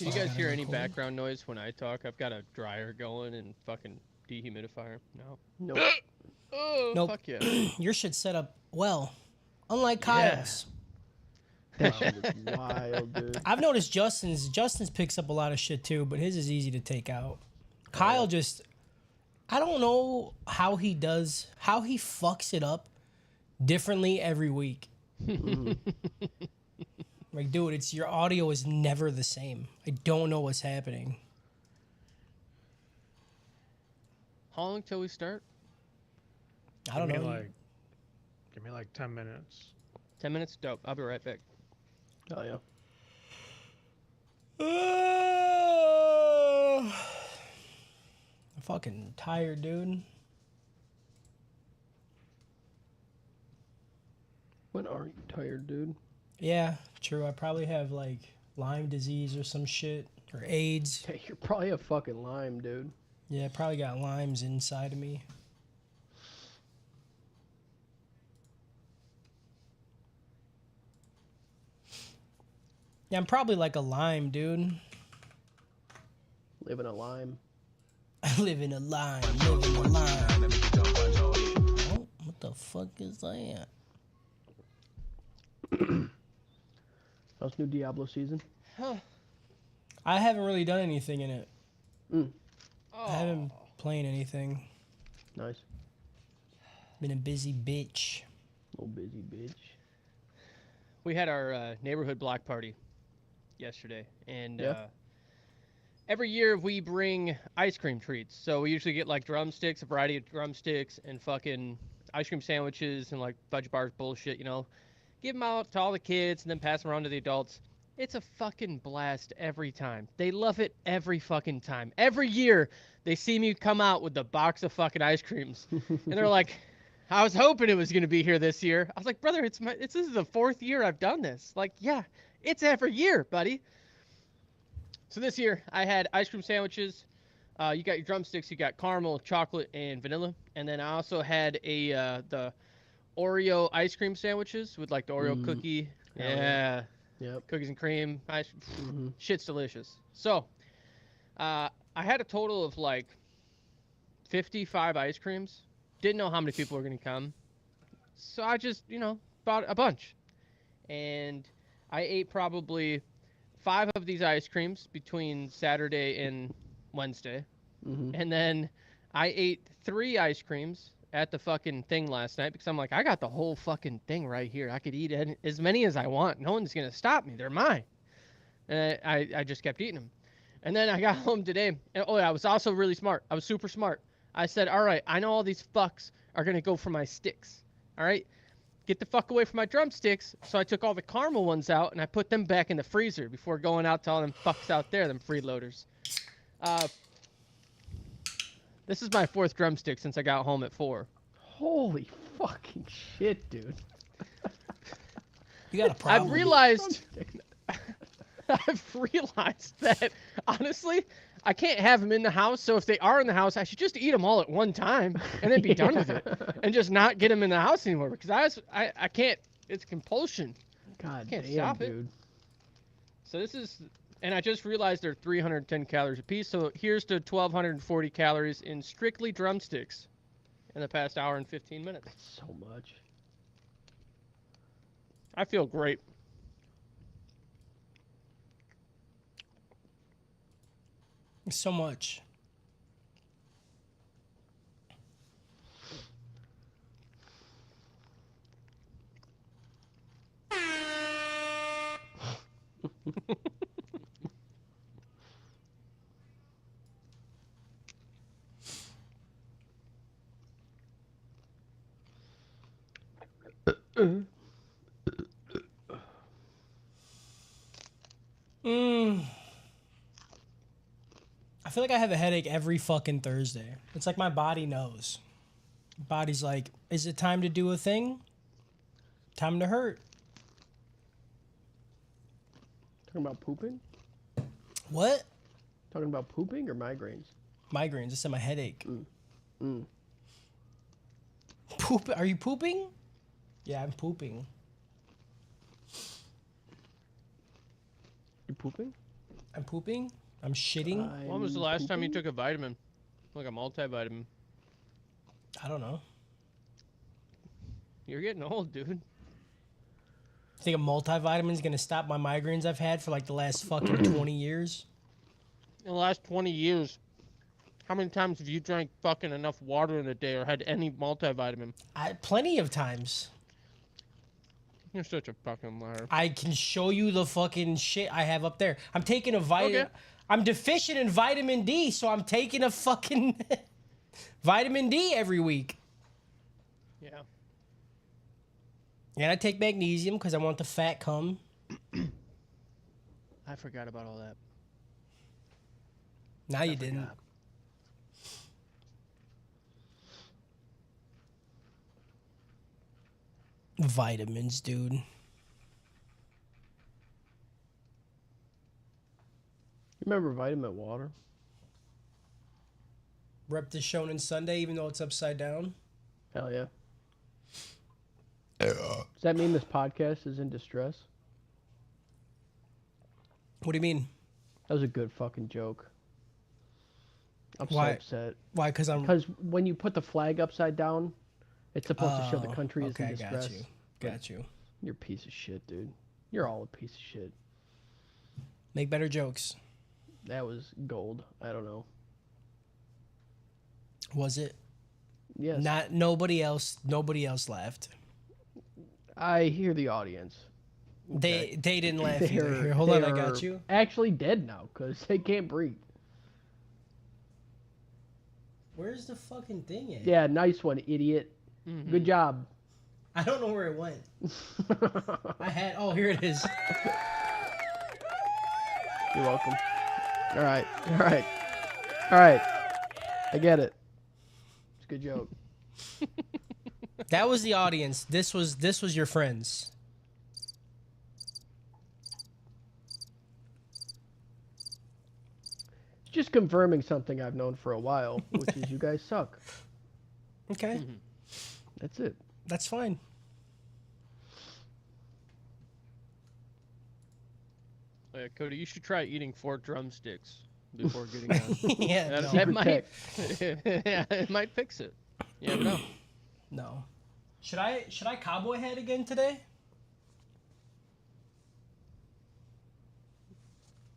Do you guys hear any background noise when I talk? I've got a dryer going and fucking dehumidifier. No. Nope. Oh, Nope. fuck yeah. Your shit's set up well, unlike Yeah. Kyle's. That shit is wild, dude. I've noticed Justin's picks up a lot of shit too, but his is easy to take out. Kyle just, I don't know how he fucks it up differently every week. Like, dude, it's your audio is never the same. I don't know what's happening. How long till we start? I don't know. Give me like 10 minutes. 10 minutes? Dope. I'll be right back. Oh yeah. I'm fucking tired, dude. When are you tired, dude? Yeah, true. I probably have like Lyme disease or some shit or AIDS. Hey, you're probably a fucking lime, dude. Yeah, I probably got limes inside of me. Yeah, I'm probably like a lime, dude. Living a lime. I live in a lime, live in a lime. Oh, what the fuck is that? How's new Diablo season? I haven't really done anything in it. Mm. I haven't playing anything. Nice. Been a busy bitch. Little busy bitch. We had our neighborhood block party yesterday, and every year we bring ice cream treats. So we usually get like drumsticks, a variety of drumsticks, and fucking ice cream sandwiches and like fudge bars bullshit, you know. Give them out to all the kids and then pass them around to the adults. It's a fucking blast every time. They love it every fucking time. Every year they see me come out with a box of fucking ice creams, and they're like, I was hoping it was going to be here this year. I was like, brother, this is the 4th year I've done this. Like, yeah, it's every year, buddy. So this year I had ice cream sandwiches. You got your drumsticks. You got caramel, chocolate, and vanilla. And then I also had the Oreo ice cream sandwiches with like the Oreo cookie. Yeah. Yep. Cookies and cream. Shit's delicious. So I had a total of like 55 ice creams. Didn't know how many people were going to come. So I just, bought a bunch. And I ate probably 5 of these ice creams between Saturday and Wednesday. And then I ate 3 ice creams at the fucking thing last night because I'm like, I got the whole fucking thing right here. I could eat as many as I want. No one's going to stop me. They're mine. And I just kept eating them. And then I got home today. And I was also really smart. I was super smart. I said, all right, I know all these fucks are going to go for my sticks. All right? Get the fuck away from my drumsticks. So I took all the caramel ones out and I put them back in the freezer before going out to all them fucks out there, them freeloaders. This is my 4th drumstick since I got home at 4. Holy fucking shit, dude. You got a problem. I've realized that, honestly, I can't have them in the house. So if they are in the house, I should just eat them all at one time and then be done with it and just not get them in the house anymore because I can't. It's compulsion. God Can't damn, stop it. dude. So this is, and I just realized they're 310 calories a piece. So here's to 1,240 calories in strictly drumsticks in the past hour and 15 minutes. That's so much. I feel great. So much. I feel like I have a headache every fucking Thursday. It's like my body knows. Body's like, is it time to do a thing? Time to hurt. Talking about pooping? What? Talking about pooping or migraines? Migraines. I said my headache. Poop? Are you pooping? Yeah, I'm pooping. You pooping? I'm pooping. I'm shitting. When was the I'm last time you pooping? took a vitamin? Like a multivitamin? I don't know. You're getting old, dude. Think a multivitamin is gonna stop my migraines I've had for like the last fucking 20 years? In the last 20 years, how many times have you drank fucking enough water in a day or had any multivitamin? Plenty of times. You're such a fucking liar. I can show you the fucking shit I have up there. I'm taking a vitamin. Okay. I'm deficient in vitamin D, so I'm taking a fucking vitamin D every week. Yeah. And I take magnesium because I want the fat come. I forgot about all that. Now you didn't. Vitamins, dude. You remember vitamin water? Rep the Shonen Sunday, even though it's upside down. Hell yeah. Does that mean this podcast is in distress? What do you mean? That was a good fucking joke. I'm Why? so upset. Why? Because Because when you put the flag upside down, it's supposed to show the Oh, country is in okay, distress. got you. Got you. You're a piece of shit, dude. You're all a piece of shit. Make better jokes. That was gold. I don't know. Was it? Yes. Not nobody else. Nobody else laughed. I hear the audience. They didn't laugh either. They're- Here, hold on, I they're got you. Actually dead now because they can't breathe. Where's the fucking thing at? Yeah, nice one, idiot. Mhm. Good job. I don't know where it went. I had. Oh, here it is. You're welcome. All right. All right. All right. I get it. It's a good joke. That was the audience. This was your friends. It's just confirming something I've known for a while, which is you guys suck. Okay, That's it. that's fine. Yeah, Cody, you should try eating 4 drumsticks before getting on. Yeah, That, no, that Secret might, yeah, it might fix it. You never know. no. Should I cowboy hat again today?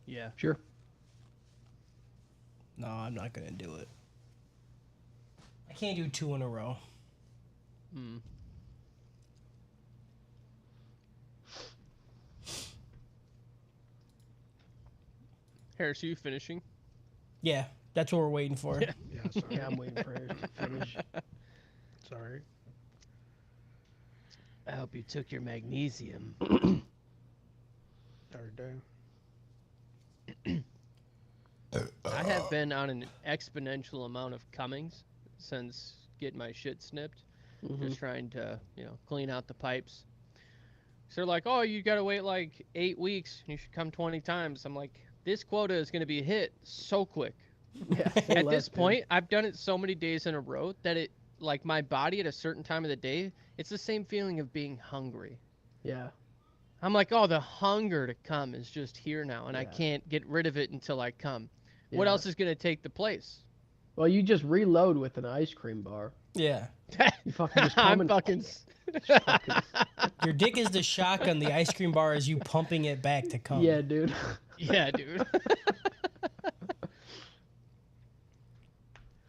Yeah. Sure. No, I'm not gonna do it. I can't do 2 in a row. Mm. Harris, are you finishing? Yeah, that's what we're waiting for. Yeah. Yeah, sorry. Yeah, I'm waiting for Harris to finish. Sorry. I hope you took your magnesium. Third day. I have been on an exponential amount of cummings since getting my shit snipped. Just trying to, clean out the pipes. So they're like, oh, you gotta wait like 8 weeks. You should come 20 times. I'm like, this quota is gonna be hit so quick. Yeah, say At less, this dude. point, I've done it so many days in a row that it, like my body at a certain time of the day, it's the same feeling of being hungry. Yeah. I'm like, oh, the hunger to come is just here now, and I Yeah. can't get rid of it until I come. What Yeah. else is gonna take the place? Well, you just reload with an ice cream bar. Yeah. You fucking just come I'm and fucking. Your dick is the shotgun. The ice cream bar is you pumping it back to come. Yeah, dude. Yeah, dude.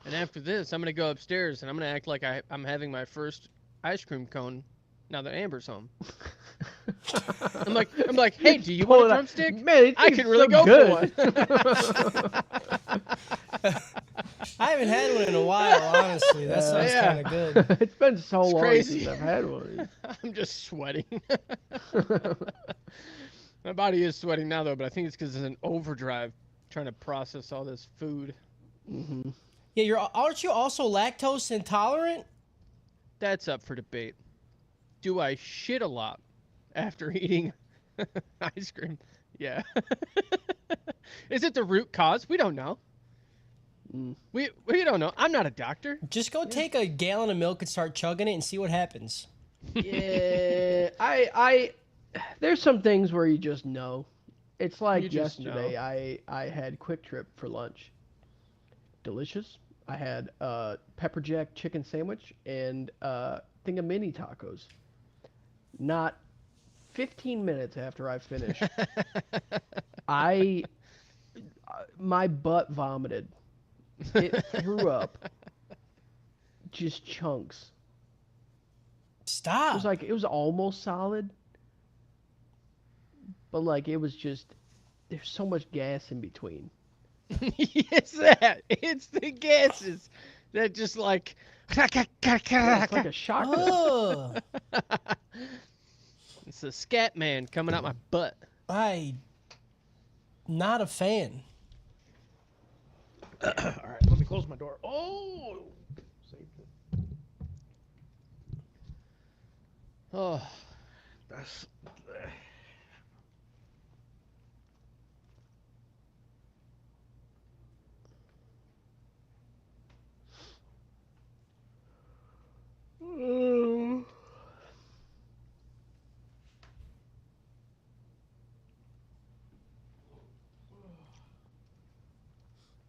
And after this, I'm gonna go upstairs and I'm gonna act like I'm having my first ice cream cone. Now that Amber's home, I'm like, hey, do you Pull want a it out. drumstick? Man, it I tastes could really so go good. for one. I haven't had one in a while, honestly. That sounds Yeah. kind of good. It's been so It's long crazy. since I've had one of these. I'm just sweating. My body is sweating now though, but I think it's because it's an overdrive trying to process all this food. Yeah, aren't you also lactose intolerant? That's up for debate. Do I shit a lot after eating ice cream? Yeah. Is it the root cause? We don't know. We don't know. I'm not a doctor. Just go take a gallon of milk and start chugging it and see what happens. Yeah, I there's some things where you just know, It's like You just yesterday. I had Quick Trip for lunch. Delicious. I had pepper jack chicken sandwich and thing of mini tacos. Not 15 minutes after I finished, I my butt vomited. It threw up just chunks. Stop. It was almost solid, but like it was just there's so much gas in between. It's that. It's the gases that just like. Yeah, it's like a shotgun. Ugh. It's a scat man coming out my butt. Not a fan. All right, let me close my door. Oh, saved it. Oh, That's.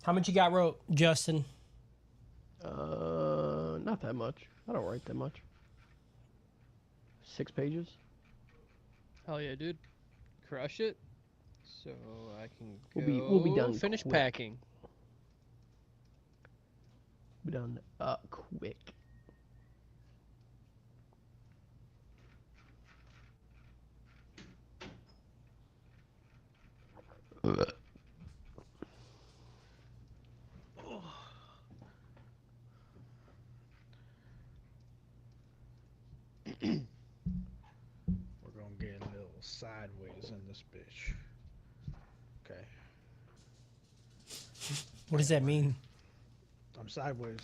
How much you got wrote, Justin? Not that much. I don't write that much. 6 pages. hell yeah, dude. Crush it. So I can go We'll be done finish quick. packing. Be done quick. We're gonna get a little sideways in this bitch. Okay, What does that mean? I'm sideways.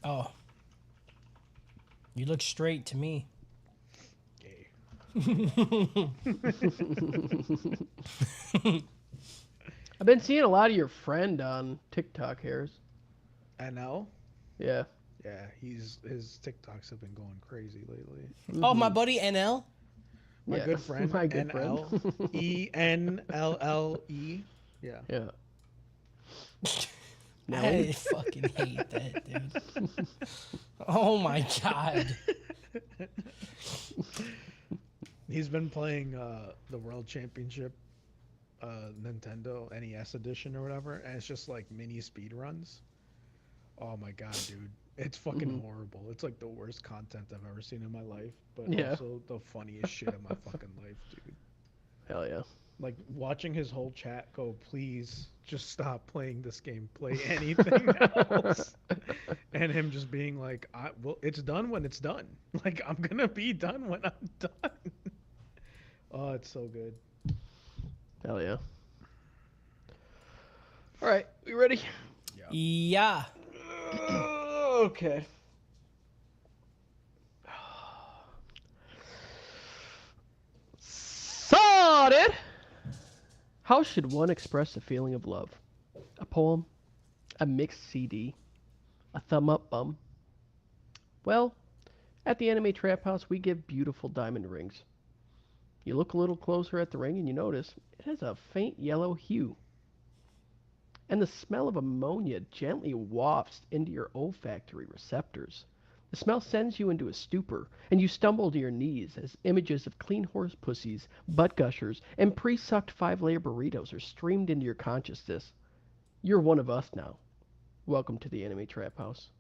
Oh. You look straight to me. Gay. I've been seeing a lot of your friend on TikTok, Harris. I know. Yeah. Yeah, his TikToks have been going crazy lately. Oh, my buddy NL? My Yeah, good friend, my good friend. NLENLLE. Yeah. Yeah. I fucking hate that, dude. Oh my god. He's been playing the World Championship Nintendo NES edition or whatever, and it's just like mini speed runs. Oh my god, dude. It's fucking horrible. It's like the worst content I've ever seen in my life, but Yeah. also the funniest shit in my fucking life, dude. Hell yeah. Like watching his whole chat go, please just stop playing this game, play anything else. And him just being like, well, it's done when it's done. Like, I'm gonna be done when I'm done. Oh, it's so good. Hell yeah. All right, we ready? Yeah. Okay. Sorted. How should one express a feeling of love? A poem? A mixed CD? A thumb up bum? Well, at the Anime Trap House, we give beautiful diamond rings. You look a little closer at the ring and you notice it has a faint yellow hue. And the smell of ammonia gently wafts into your olfactory receptors. The smell sends you into a stupor, and you stumble to your knees as images of clean horse pussies, butt gushers, and pre-sucked 5-layer burritos are streamed into your consciousness. You're one of us now. Welcome to the Anime Trap House.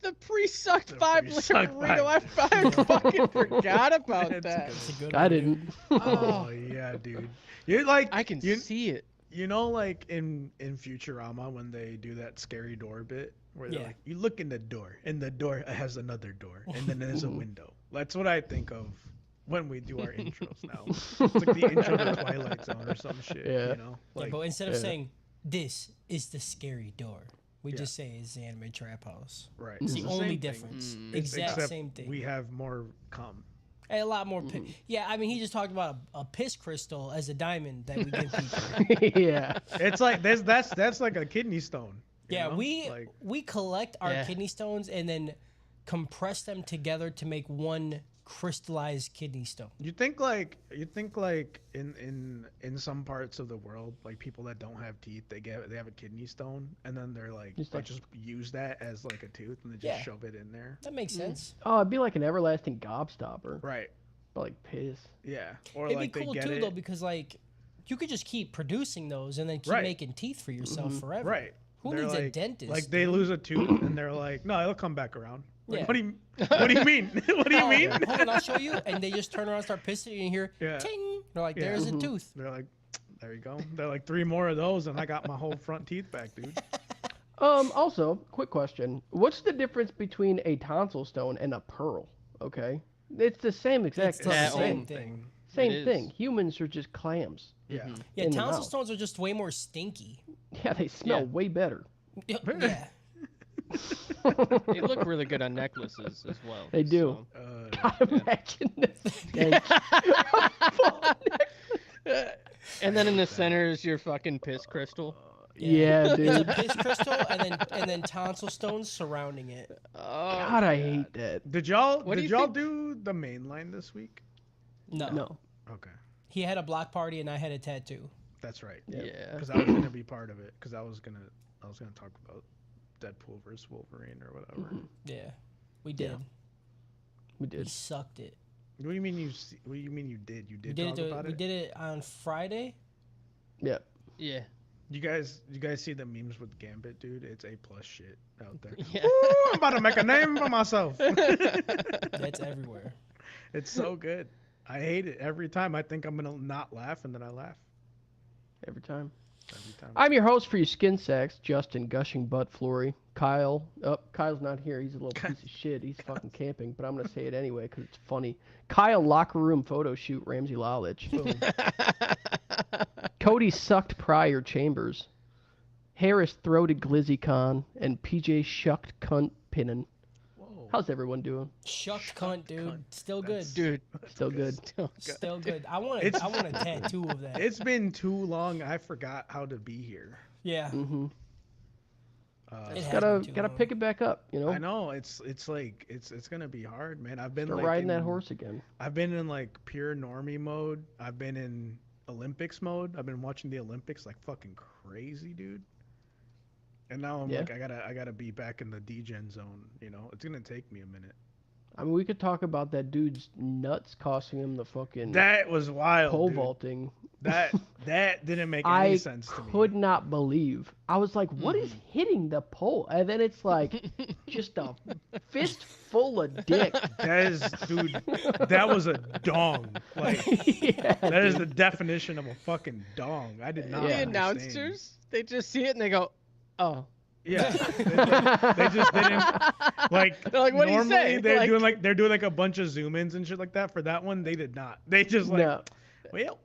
The pre-sucked The 5-layer pre-sucked burrito. I burrito. fucking forgot about That's that. That's a good I one, didn't. Oh yeah, dude. You're like, I can you, see it. you know, like in Futurama when they do that scary door bit where they're Yeah. like, you look in the door, and the door has another door, and then there's a window. That's what I think of when we do our intros now. It's like the intro to Twilight Zone or some shit. Yeah. You know, Yeah, like but instead of yeah. saying, this is the scary door, we Yeah. just say it's the Anime Trap House. right. It's the the only same thing. difference. Mm. Exact Except same thing. we have more cum. Hey, a lot more. Yeah, I mean, he just talked about a piss crystal as a diamond that we give people. Yeah. It's like that's like a kidney stone. you Yeah, know? we collect our Yeah. kidney stones and then compress them together to make one crystallized kidney stone. You think like in some parts of the world, like people that don't have teeth, they have a kidney stone, and then they're like Just they like- just use that as like a tooth, and they just Yeah. shove it in there. That makes sense. Oh, it'd be like an everlasting gobstopper, Right. but like piss. Yeah. Or It'd like be cool they get too it. though, because like you could just keep producing those and then keep Right. making teeth for yourself forever. Right. Who They're needs a like- dentist? Like they lose a tooth and they're like, no, it'll come back around. Like, Yeah. what do you mean? What do you Oh, mean? Hold on, I'll show you. And they just turn around and start pissing, and you hear Yeah. ting. They're like, Yeah. there's a tooth. They're like, there you go. They're like 3 more of those, and I got my whole front teeth back, dude. Also, quick question. What's the difference between a tonsil stone and a pearl? Okay. It's the same exact It's the Yeah, same oh, thing. Same It is. thing. Humans are just clams. Yeah. Yeah, in the tonsil mouth. stones are just way more stinky. Yeah, they smell Yeah. way better. Yeah. They look really good on necklaces as well. They do. so. God, imagine this stench. And then in the center is your fucking piss crystal. Yeah, It's a dude. piss crystal and then tonsil stones surrounding it. Oh, God, I hate that. Did y'all What do did you y'all think- do the main line this week? No. No. Okay. He had a block party and I had a tattoo. That's right. yeah. Because I was gonna be part of it. Because I was gonna talk about Deadpool versus Wolverine or whatever. Yeah. We did. We We did. sucked it. What do you mean What do you mean you did? You We did did talk it. about We it. did it on Friday. Yeah. Yeah. You guys see the memes with Gambit, dude? It's A+ shit out there. Yeah. Ooh, I'm about to make a name for myself. That's everywhere. It's so good. I hate it every time. I think I'm gonna not laugh, and then I laugh Every time. every time. I'm your host for your skin sacks, Justin Gushing Butt Flory. Kyle. Oh, Kyle's not here. He's a little piece of shit. He's fucking camping, but I'm going to say it anyway because it's funny. Kyle locker room photo shoot, Ramsey Lalich. Boom. Cody sucked Pryor Chambers. Harris throated GlizzyCon. And PJ shucked cunt Pinnan. Whoa. How's everyone doing? Shucked cunt, dude. cunt. Still good. That's- Dude. Still good. Still good. I want It's- a tattoo of that. It's been too long. I forgot how to be here. Yeah. Mm-hmm. It has Gotta been too gotta long. pick it back up, you know? I know it's like it's gonna be hard, man. I've been Start like riding that in- horse again. I've been in like pure normie mode. I've been in Olympics mode. I've been watching the Olympics like fucking crazy, dude. And now I'm Yeah. like, I gotta be back in the D-Gen zone. You know, it's gonna take me a minute. I mean, we could talk about that dude's nuts costing him the fucking That was wild. pole dude. vaulting. That didn't make any I sense to me. could not believe. I was like, "What is hitting the pole?" And then it's like just a fist full of dick. That is, dude. That was a dong. Like Yeah, that is dude. the definition of a fucking dong. I did not. The Yeah. understand. announcers, they just see it and they go, "Oh." Yeah, they just didn't like. They're like, "What do you normally say?" They're Like- doing like a bunch of zoom ins and shit like that. For that one, they did not. They just like, No. well,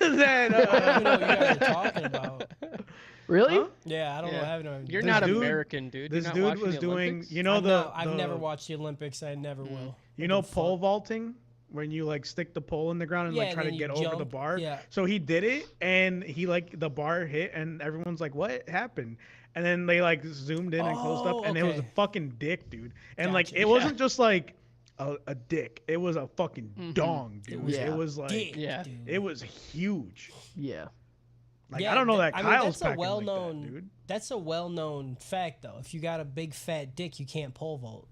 then, I don't know what you guys are talking about. Really? Huh? Yeah, I don't know. Yeah. I haven't know. You're This not dude- American, dude. this You're not dude watching was the doing, Olympics? you know, I've the never watched the Olympics. I never will. You know What the pole fuck? vaulting when you like stick the pole in the ground and Yeah, like try and to then get you over the jump. bar. Yeah. So he did it and he like the bar hit and everyone's like, what happened? And then they like zoomed in and closed up Oh, and it was a okay. fucking dick, dude. And like Gotcha. it wasn't just like a dick. It was a fucking dong, dude. was Yeah. It was like Dick, Yeah. dude. it was huge. Yeah. Like Yeah, I don't know that I mean, Kyle's that's a packing well-known. like that, dude. That's a well-known fact, though. If you got a big fat dick, you can't pole vault.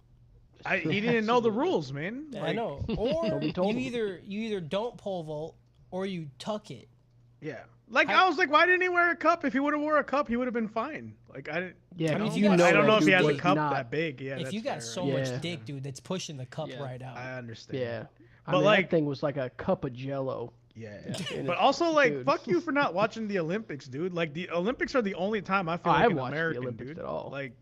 He didn't know the Absolutely. rules, man. I Like, know. Or Nobody told you him. either don't pole vault or you tuck it. Yeah. Like I was like, why didn't he wear a cup? If he would have wore a cup, he would have been fine. Like I didn't. Yeah. I mean, 'cause if you got know I don't that know if he dude has a was cup not- that big. Yeah. if that's you got fair. so Yeah. much dick, dude, that's pushing the cup Yeah. right out. I understand. Yeah. I But, mean, like- that thing was like a cup of Jello. Yeah. And But it's- also, like, dude. fuck you for not watching the Olympics, dude. Like, the Olympics are the only time I feel Oh, I like haven't an watched the American, Olympics dude. at all. Like,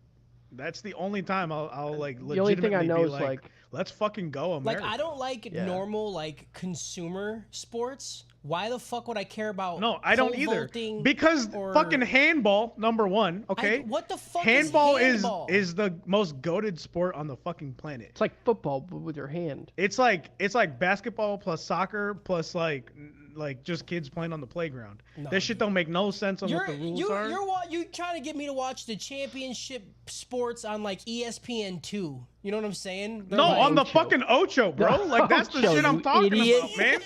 that's the only time I'll like legitimately The only thing I know be is like, let's fucking go, America. Like I don't like Yeah. normal like consumer sports. Why the fuck would I care about? No, I don't pole either. vaulting Because or- fucking handball, number one. Okay. what the fuck handball is handball? is the most goated sport on the fucking planet. it's like football but with your hand. It's like basketball plus soccer plus like like just kids playing on the playground. No, That shit don't make no sense on what the rules are. You're trying to get me to watch the championship sports on like ESPN2. You know what I'm saying? They're No, like, on the fucking Ocho, bro. Like that's the Ocho, shit I'm you talking idiot. about, man.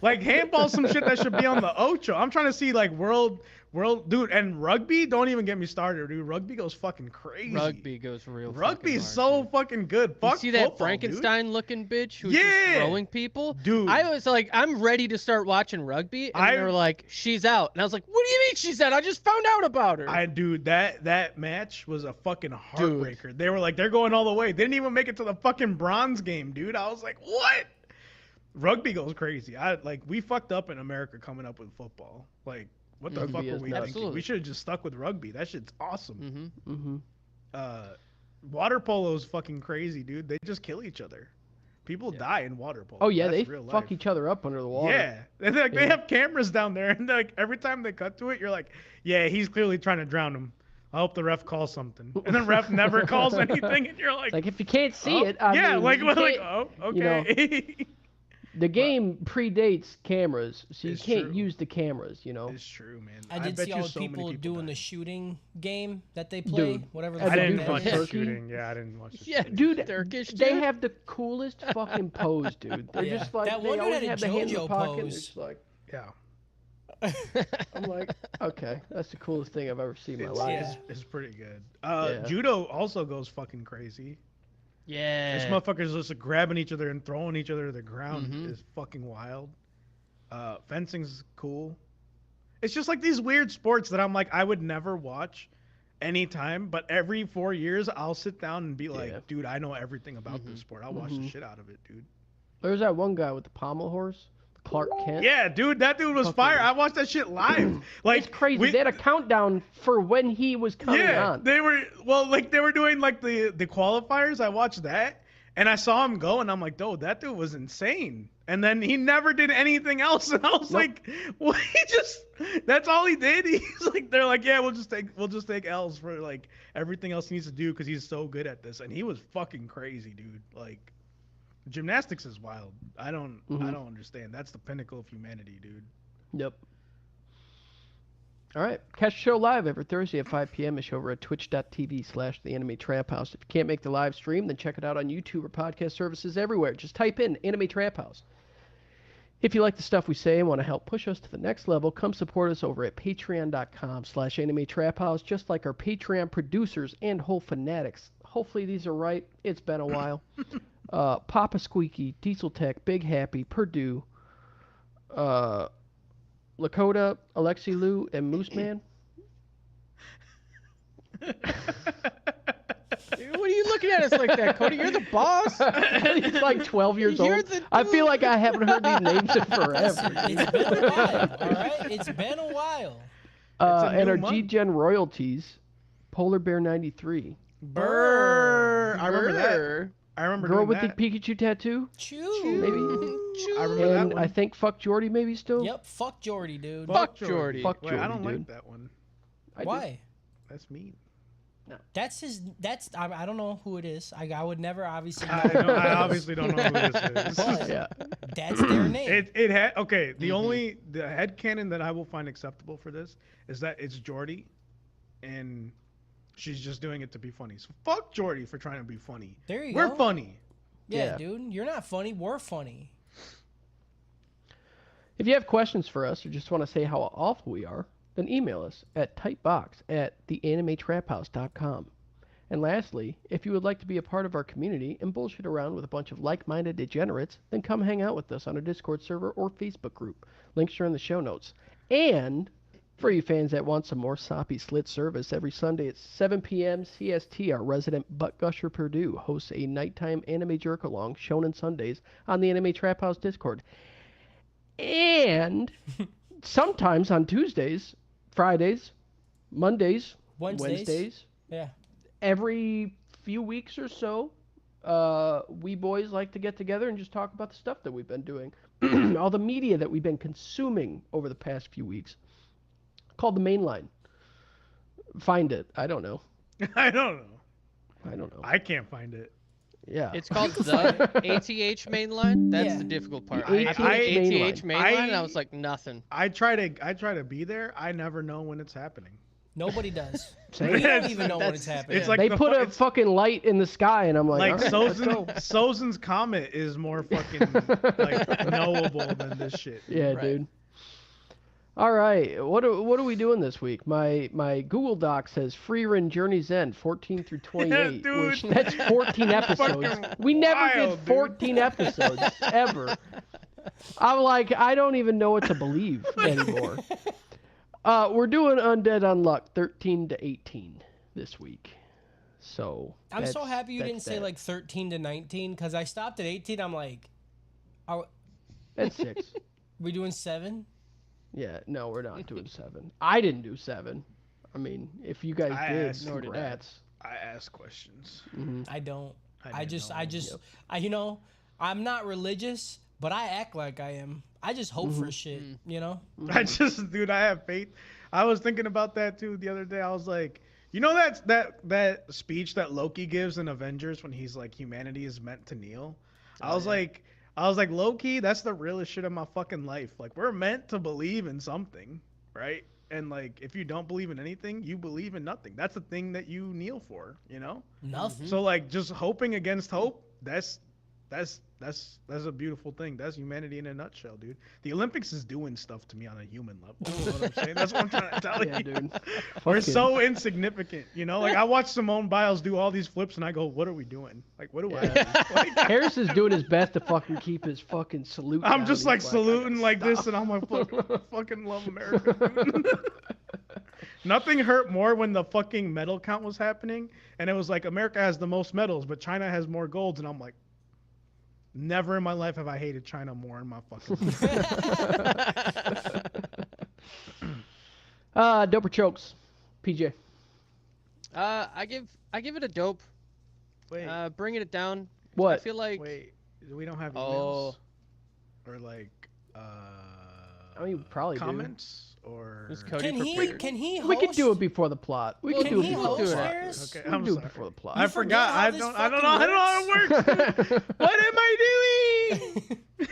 Like handball's some shit that should be on the Ocho. I'm trying to see like world, dude, and rugby. Don't even get me started, dude. Rugby goes fucking crazy. Rugby goes real. Rugby is fucking so hard, dude. fucking good. You Fuck see that football, Frankenstein-looking bitch who's Yeah. just throwing people? Dude. I was like, I'm ready to start watching rugby, and I- they were like, she's out, and I was like, what do you mean she's out? I just found out about her. Dude, that match was a fucking heartbreaker. They were like, they're going all the way. They didn't even make it to the fucking bronze game, dude. I was like, what? Rugby goes crazy. We fucked up in America coming up with football. Like, what the Rugby fuck were is we nuts. thinking? Absolutely. We should have just stuck with rugby. That shit's awesome. Mm-hmm. Water polo is fucking crazy, dude. They just kill each other. People die in water polo. Oh yeah, That's they real fuck life. each other up under the water. Yeah, and like, they have cameras down there, and like every time they cut to it, you're like, yeah, he's clearly trying to drown him. I hope the ref calls something, and the ref never calls anything, and you're like, Like if you can't see oh, it, I yeah, mean, like you can't- oh, you know, okay. the game predates cameras, so you It's can't true. use the cameras. You know, It's true, man. I did bet see you all the so many people doing the died. shooting game that they play, Dude, whatever. I The I fuck didn't that watch is. the Turkey? shooting. Yeah, I didn't watch the Yeah, shooting. dude, Turkish, they dude. have the coolest fucking pose, dude. They're Yeah. just like That they one dude always had a have the hand in the JoJo pocket. And pose. they're just like, Yeah, I'm like, okay, that's the coolest thing I've ever seen in my it's, life. Yeah. it's pretty good. Yeah. Judo also goes fucking crazy. Yeah. These motherfuckers just grabbing each other and throwing each other to the ground Mhm. is fucking wild. Fencing's cool. It's just like these weird sports that I'm like, I would never watch anytime, but every 4 years I'll sit down and be like, Yeah. dude, I know everything about this sport. I'll watch the Mhm. shit out of it, dude. There's that one guy with the pommel horse, Clark Kent. Yeah, dude, that dude was Fucking- fire. I watched that shit live. Like It's crazy. we- They had a countdown for when he was coming yeah, on. they were doing like the qualifiers. I watched that and I saw him go and I'm like, dude, that dude was insane. And then he never did anything else. And I was like, well, that's all he did. He's like, they're like, yeah, we'll just take L's for like everything else he needs to do because he's so good at this. And he was fucking crazy, dude. Like gymnastics is wild. I don't understand. That's the pinnacle of humanity, dude. Yep. All right. Catch the show live every Thursday at 5 p.m. ish over at twitch.tv/The Anime Trap House. If you can't make the live stream, then check it out on YouTube or podcast services everywhere. Just type in Anime Trap House. If you like the stuff we say and want to help push us to the next level, come support us over at patreon.com/Anime Trap House, just like our Patreon producers and whole fanatics. Hopefully these are right. It's been a while. Papa Squeaky, Diesel Tech, Big Happy, Purdue, Lakota, Alexi Lou, and Moose Man. What are you looking at us like that, Cody? You're the boss. He's like 12 years You're old. the I feel like I haven't heard these names in forever. It's been a while, all right? It's been a while. a And new our month. G-Gen royalties, Polar Bear 93. Brr. I remember that. I remember Girl doing with that. the Pikachu tattoo, Chew. maybe. I remember that And one. I think Fuck Jordy maybe still. Yep, fuck Jordy, dude. Fuck Jordy. Fuck Wait, I don't Jordy, like dude. that one. I do. Why? That's mean. That's his. That's I don't know who it is. I would never obviously. Know. I obviously don't know who this is. But Yeah. that's their name. It had okay. The headcanon that I will find acceptable for this is that it's Jordy, and she's just doing it to be funny. So fuck Jordy for trying to be funny. There you We're go. funny. Yeah, Yeah. dude, you're not funny. We're funny. If you have questions for us or just want to say how awful we are, then email us at tightbox@theanimetraphouse.com. And lastly, if you would like to be a part of our community and bullshit around with a bunch of like-minded degenerates, then come hang out with us on our Discord server or Facebook group. Links are in the show notes. And for you fans that want some more soppy slit service, every Sunday at 7 p.m. CST, our resident butt gusher Purdue hosts a nighttime anime jerk-along shown on Sundays on the Anime Trap House Discord. And sometimes on Tuesdays, Fridays, Mondays, Wednesdays, Yeah. every few weeks or so, we boys like to get together and just talk about the stuff that we've been doing. All the media that we've been consuming over the past few weeks. Called The Mainline. Find it. I don't know. I don't know. I don't know. I can't find it. Yeah. It's called the ATH mainline. That's Yeah. the difficult part. The I put ATH mainline. mainline, and I was like, nothing. I try to be there. I never know when it's happening. Nobody does. Same. We don't even know when it's That's- happening. It's like They the put a it's fucking light in the sky, and I'm like, like all right, let's go. Sozin's comet is more fucking like knowable than this shit. Yeah, Right. dude. All right, what are we doing this week? My Google Doc says Free Run Journey's End 14 through 28, Dude. which that's 14 episodes. Fucking We never wild, did dude. 14 episodes ever. I'm like, I don't even know what to believe anymore. We're doing Undead Unluck 13 to 18 this week. So I'm so that's- happy you that's didn't say that. like 13 to 19 because I stopped at 18. I'm like, are That's 6. we doing 7? Yeah, no, we're not doing 7. I didn't do 7. I mean, if you guys I did, asked, nor did I. congrats. I ask questions. I don't. I didn't just, know. I just, Yep. you know, I'm not religious, but I act like I am. I just hope for shit, you know? Dude, I have faith. I was thinking about that too the other day. I was like, you know that speech that Loki gives in Avengers when he's like, humanity is meant to kneel. I was like, Loki, that's the realest shit of my fucking life. Like, we're meant to believe in something, right? And like, if you don't believe in anything, you believe in nothing. That's the thing that you kneel for, you know? Nothing. So like, just hoping against hope, that's a beautiful thing. That's humanity in a nutshell, dude. The Olympics is doing stuff to me on a human level. You know what I'm saying? That's what I'm trying to tell Yeah, you. dude. We're Fucking- so insignificant, you know? Like, I watch Simone Biles do all these flips, and I go, what are we doing? Like, what do I do? Like, Harris is doing his best to fucking keep his fucking salute. I'm down. just He's like I saluting gotta like this, stop. and I'm like, fucking love America, dude. Nothing hurt more when the fucking medal count was happening, and it was like, America has the most medals, but China has more golds, and I'm like, never in my life have I hated China more in my fucking life. Dope or chokes, PJ. I give it a dope. Wait, Bringing it down. I What? feel like wait, we don't have Oh. emails? Or like, I mean, we probably do. comments? Or... Is Cody Can he? prepared? Can he? We could do it host? before the plot. We Well, could Can do it he before the host, plot. Harris? Okay, We I'm can do it sorry. before the plot. I You forget forgot. how I this don't fucking know how it works. dude. What am I doing?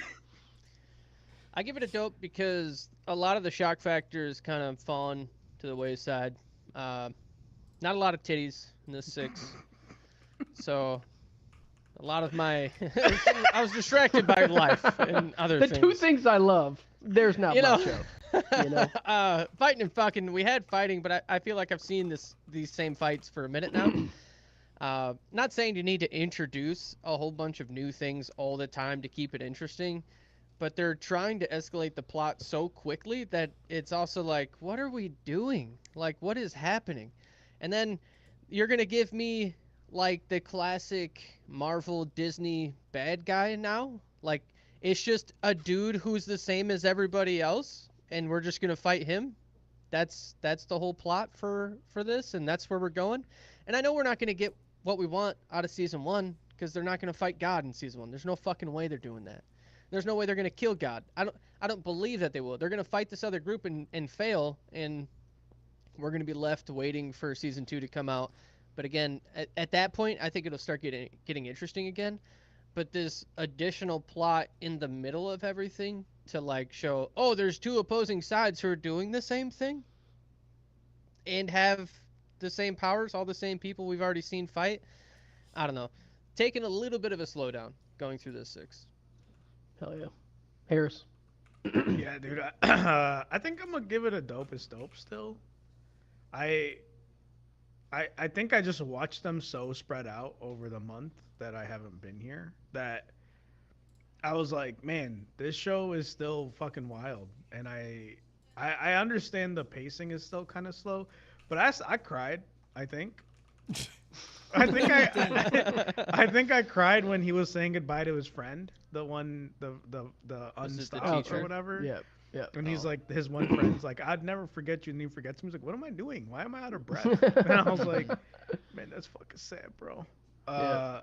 I give it a dope because a lot of the shock factors kind of fallen to the wayside. Not a lot of titties in this 6, so a lot of my I was distracted by life and other The things. 2 things I love, there's not You know. much of. You know. Fighting and fucking. We had fighting, but I feel like I've seen these same fights for a minute now. Not saying you need to introduce a whole bunch of new things all the time to keep it interesting, but they're trying to escalate the plot so quickly that it's also like, what are we doing? Like, what is happening? And then you're gonna give me like the classic Marvel Disney bad guy now? Like, it's just a dude who's the same as everybody else, and we're just gonna fight him? That's the whole plot for this, and that's where we're going. And I know we're not gonna get what we want out of season 1 because they're not gonna fight God in season 1. There's no fucking way they're doing that. There's no way they're gonna kill God. I don't believe that they will. They're gonna fight this other group and fail, and we're gonna be left waiting for season 2 to come out. But again, at that point, I think it'll start getting interesting again. But this additional plot in the middle of everything to like show, oh, there's 2 opposing sides who are doing the same thing and have the same powers, all the same people we've already seen fight. I don't know. Taking a little bit of a slowdown going through this 6. Hell yeah. Harris. Yeah, dude. I think I'm gonna give it a dope as dope still. I think I just watched them so spread out over the month that I haven't been here that I was like, man, this show is still fucking wild. And I understand the pacing is still kind of slow, but I cried, I think. I think I cried when he was saying goodbye to his friend, the one, the Was it the unstopped teacher? or whatever. Yeah. Yeah. And he's Oh. like, his one friend's like, I'd never forget you, and he forgets him. He's like, what am I doing? Why am I out of breath? And I was like, man, that's fucking sad, bro. Yeah.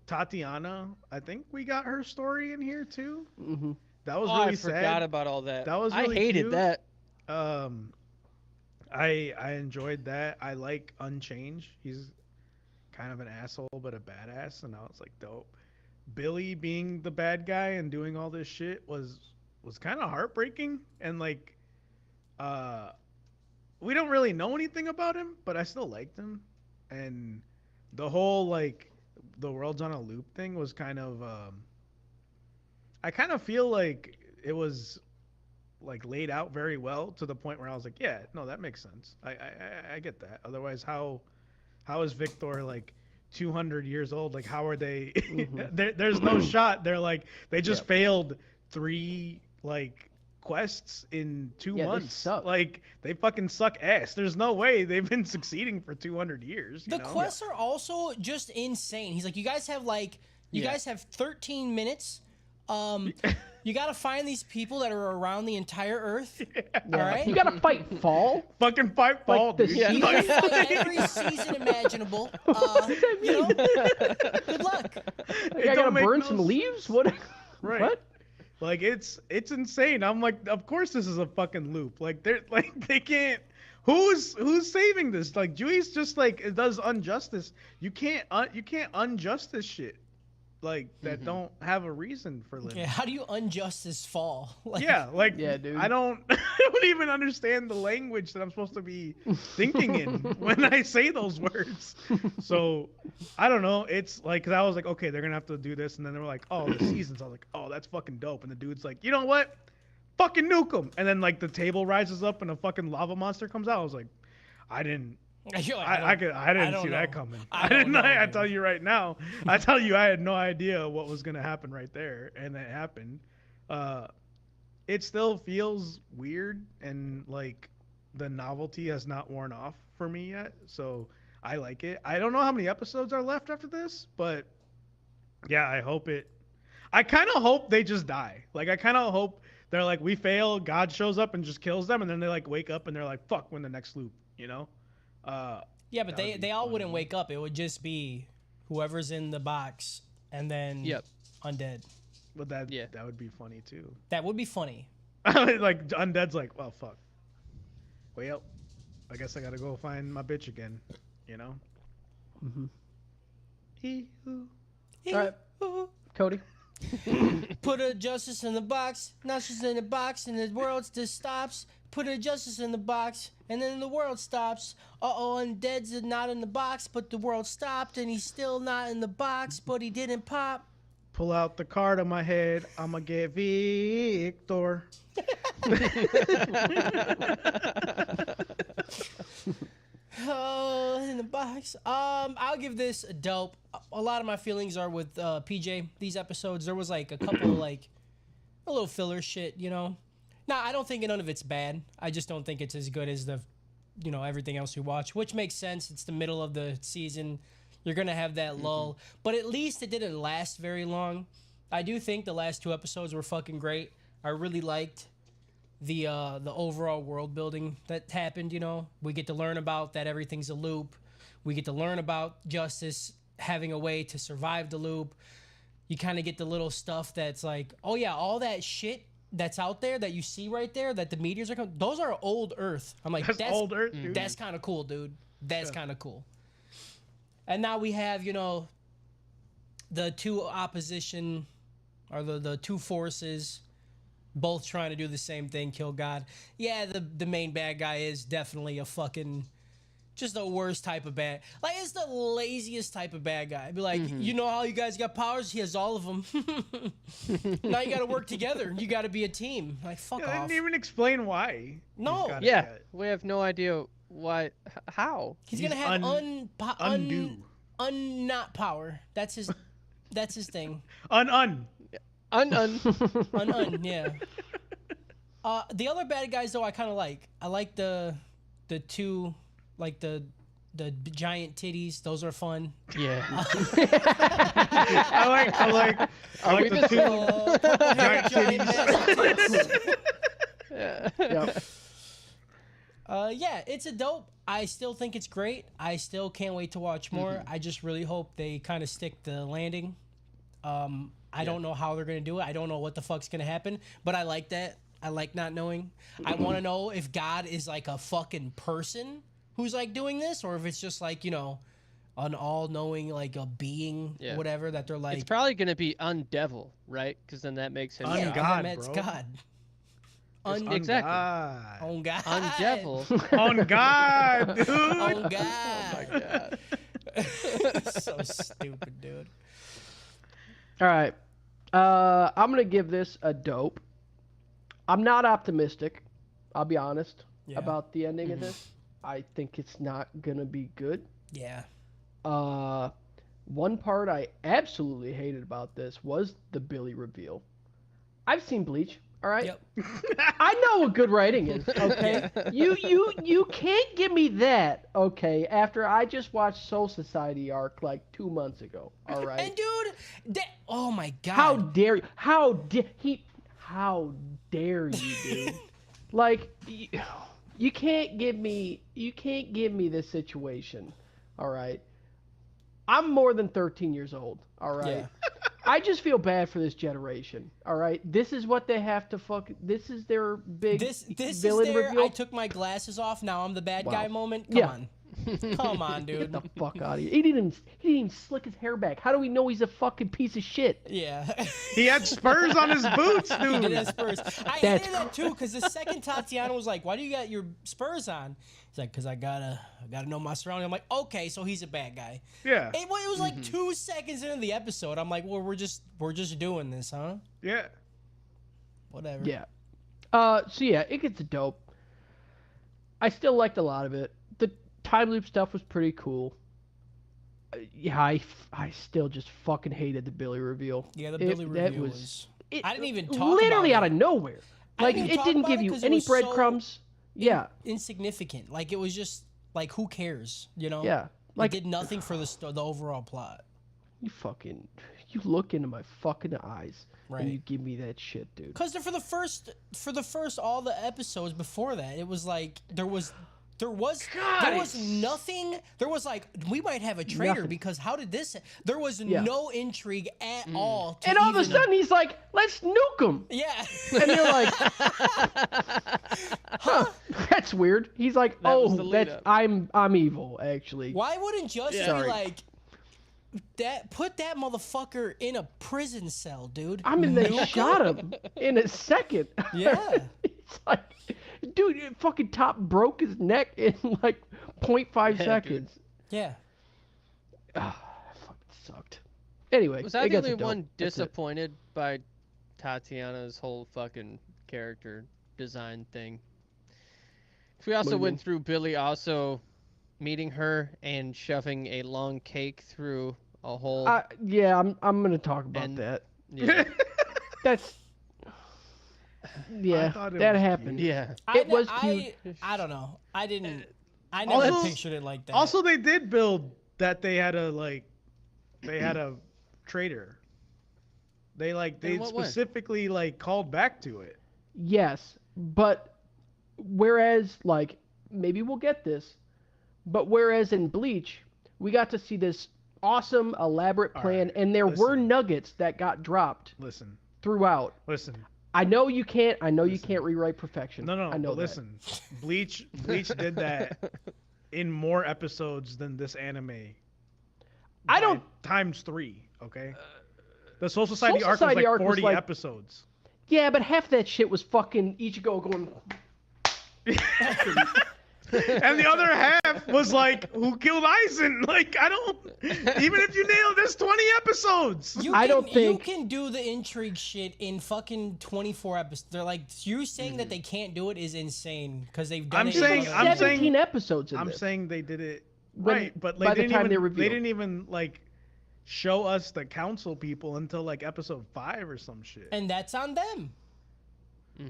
Tatiana, I think we got her story in here too. Mm-hmm. That was Oh, really I forgot sad. about all that. That was I really hated cute. that. I enjoyed that. I like Unchange. kind of an asshole but a badass, and I was like, dope. Billy being the bad guy and doing all this shit was kind of heartbreaking, and like we don't really know anything about him, but I still liked him. And the whole like the world's on a loop thing was kind of I kind of feel like it was like laid out very well to the point where I was like, yeah, no, that makes sense. I get that. Otherwise, how is Victor like 200 years old? Like, how are they? There's no shot. They're like they just failed 3 like quests in 2 months. They suck. Like they fucking suck ass. There's no way they've been succeeding for 200 years. The quests are also just insane. He's like, you guys have like guys have 13 minutes. You gotta find these people that are around the entire Earth. All right, You gotta fight Fall. Fucking fight Fall, Like the dude. you gotta fight every season imaginable. You know, good luck. I gotta burn some leaves. What? Right. What? Like it's insane. I'm like, of course this is a fucking loop. Like they're like they can't. Who's saving this? Like Dewey's just like it does injustice. You can't unjust this shit. Like that don't have a reason for living. Yeah, how do you unjustice Fall? Like, Yeah, like Yeah, dude. I don't even understand the language that I'm supposed to be thinking in when I say those words. So I don't know. It's like 'cause I was like, okay, they're gonna have to do this, and then they were like, oh, the seasons. I was like, oh, that's fucking dope. And the dude's like, you know what? Fucking nuke them. And then like the table rises up and a fucking lava monster comes out. I was like, I didn't. You're like, I didn't don't see that know. coming. I I don't didn't. know, I dude. tell you right now. I tell you, I had no idea what was gonna happen right there, and it happened. It still feels weird, and like the novelty has not worn off for me yet. So I like it. I don't know how many episodes are left after this, but yeah, I hope it. I kind of hope they just die. Like I kind of hope they're like, we fail, God shows up and just kills them, and then they like wake up and they're like, fuck, we're in the next loop, you know? yeah, but that would be they all funny. wouldn't wake up. It would just be whoever's in the box and then Undead. But that Yeah. that would be funny too. That would be funny. Like Undead's like, well, fuck. Well, I guess I gotta go find my bitch again, you know? Mhm. Hee-hoo. All right. Cody. Put a justice in the box. Now she's in the box, and the world just stops. Put a justice in the box, and then the world stops. Undead's not in the box, but the world stopped, and he's still not in the box, but he didn't pop. Pull out the card on my head. I'ma get Victor. Oh, in the box. I'll give this a dope. A lot of my feelings are with PJ. These episodes, there was like a couple like a little filler shit, you know. Now I don't think none of it's bad. I just don't think it's as good as the, you know, everything else we watch, which makes sense. It's the middle of the season. You're gonna have that lull, but at least it didn't last very long. I do think the last 2 episodes were fucking great. I really liked the overall world building that happened. You know, we get to learn about that everything's a loop. We get to learn about Justice having a way to survive the loop. You kind of get the little stuff that's like, oh yeah, all that shit that's out there that you see right there that the meteors are coming. Those are old Earth. I'm like, That's old Earth, dude. That's kind of cool, dude. That's kind of cool. And now we have, you know, the 2 opposition or the 2 forces both trying to do the same thing, kill God. Yeah, the main bad guy is definitely a fucking just the worst type of bad. Like, it's the laziest type of bad guy. Be like, you know how you guys got powers? He has all of them. Now you got to work together. You got to be a team. Like, fuck They off. didn't even explain why. No. He's got it Yeah, yet. we have no idea why, how. He's He's gonna have undo. not power. That's his thing. Un. Yeah. The other bad guys though, I kind of like. I like the 2, like the giant titties. Those are fun. Yeah. I like the 2 giant titties. Yep. Yeah, it's a dope. I still think it's great. I still can't wait to watch more. I just really hope they kind of stick the landing. I don't know how they're gonna do it. I don't know what the fuck's gonna happen, but I like that. I like not knowing. I want to know if God is like a fucking person who's like doing this, or if it's just like, you know, an all-knowing like a being Yeah. or whatever that they're like It's probably gonna be Undevil, right? Because then that makes him yeah, Ungod, and then it's bro. God. Exactly. On God. Undevil. On God, dude. On God. Oh my god. So stupid, dude. All right. I'm gonna give this a dope. I'm not optimistic. I'll be honest Yeah. about the ending of this. I think it's not gonna be good. Yeah. One part I absolutely hated about this was the Billy reveal. I've seen Bleach. All right. Yep. I know what good writing is. Okay. You can't give me that. Okay. After I just watched Soul Society arc like 2 months ago. All right. And dude, oh my God. How dare you? How dare you, dude? Like, you can't give me this situation. All right. I'm more than 13 years old. All right. Yeah. I just feel bad for this generation. All right. This is what they have to this is their big This villain is their reveal. I took my glasses off, now I'm the bad Wow. guy moment. Yeah. On. Come on, dude. Get the fuck out of here. He didn't even slick his hair back. How do we know he's a fucking piece of shit? Yeah. He had spurs on his boots, He did dude. have spurs. I That's hated that too, because the second Tatiana was like, "Why do you got your spurs on?" He's like, "Cause I gotta know my surroundings." I'm like, "Okay, so he's a bad guy." Yeah, It was like 2 seconds into the episode. I'm like, "Well, we're just doing this, huh?" yeah. Whatever. Yeah. So yeah, it gets dope. I still liked a lot of it. The time loop stuff was pretty cool. Yeah, I still just fucking hated the Billy reveal. Yeah, the It- Billy that reveal was. It, I didn't even talk literally about out it. of nowhere. I Like didn't even it talk didn't about give it you 'cause it any was so breadcrumbs. Yeah, Insignificant. Like it was just like, who cares? You know? yeah. Like Like it did nothing for the overall plot. you look into my fucking eyes Right. and you give me that shit, dude. Because for the first all the episodes before that, it was like there was nothing. There was like, we might have a traitor Nothing. because how did this? There was Yeah. no intrigue at all. To And all of a even- sudden he's like, "Let's nuke him," yeah. and you're like, "Huh? That's weird." He's like, That was the "Oh, lead that's up. I'm evil, actually." Why wouldn't Justice be Sorry. like that? Put that motherfucker in a prison cell, dude. I mean, they Nuke shot him in a second. Yeah. It's like, dude, it fucking Top broke his neck in like 0.5 Yeah, seconds. Yeah. Fucking sucked. Anyway, Was I it the gets only a dope. one That's it. disappointed by Tatiana's whole fucking character design thing? 'Cause we also do you went mean? through Billy also meeting her and shoving a long cake through a hole. Yeah, I'm gonna talk about And- that. yeah. That's yeah, thought it that was happened. Yeah. It was I don't know. I never Also- pictured it like that. Also, they did build that they had a traitor. They In what way? specifically like called back to it. Yes, but whereas like maybe we'll get this, but whereas in Bleach we got to see this awesome elaborate plan, right, and there were listen. nuggets that got dropped Listen, throughout. listen. I know you can't. I know you Listen. can't rewrite perfection. No, I know but that. listen. Bleach did that in more episodes than this anime. I by don't- times 3. Okay. The Soul Society Soul arc was Society like arc was 40 like- episodes. Yeah, but half that shit was fucking Ichigo going. And the other half was like, who killed Aizen? Like, I don't. Even if you nail this, 20 episodes. I don't think- you can do the intrigue shit in fucking 24 episodes. They're like, you saying that they can't do it is insane because they've done I'm it. in saying- other I'm animes. saying- 17 episodes in I'm this. saying they did it When- right, but by like, the time they they revealed. didn't even like show us the council people until like episode 5 or some shit. and that's on them.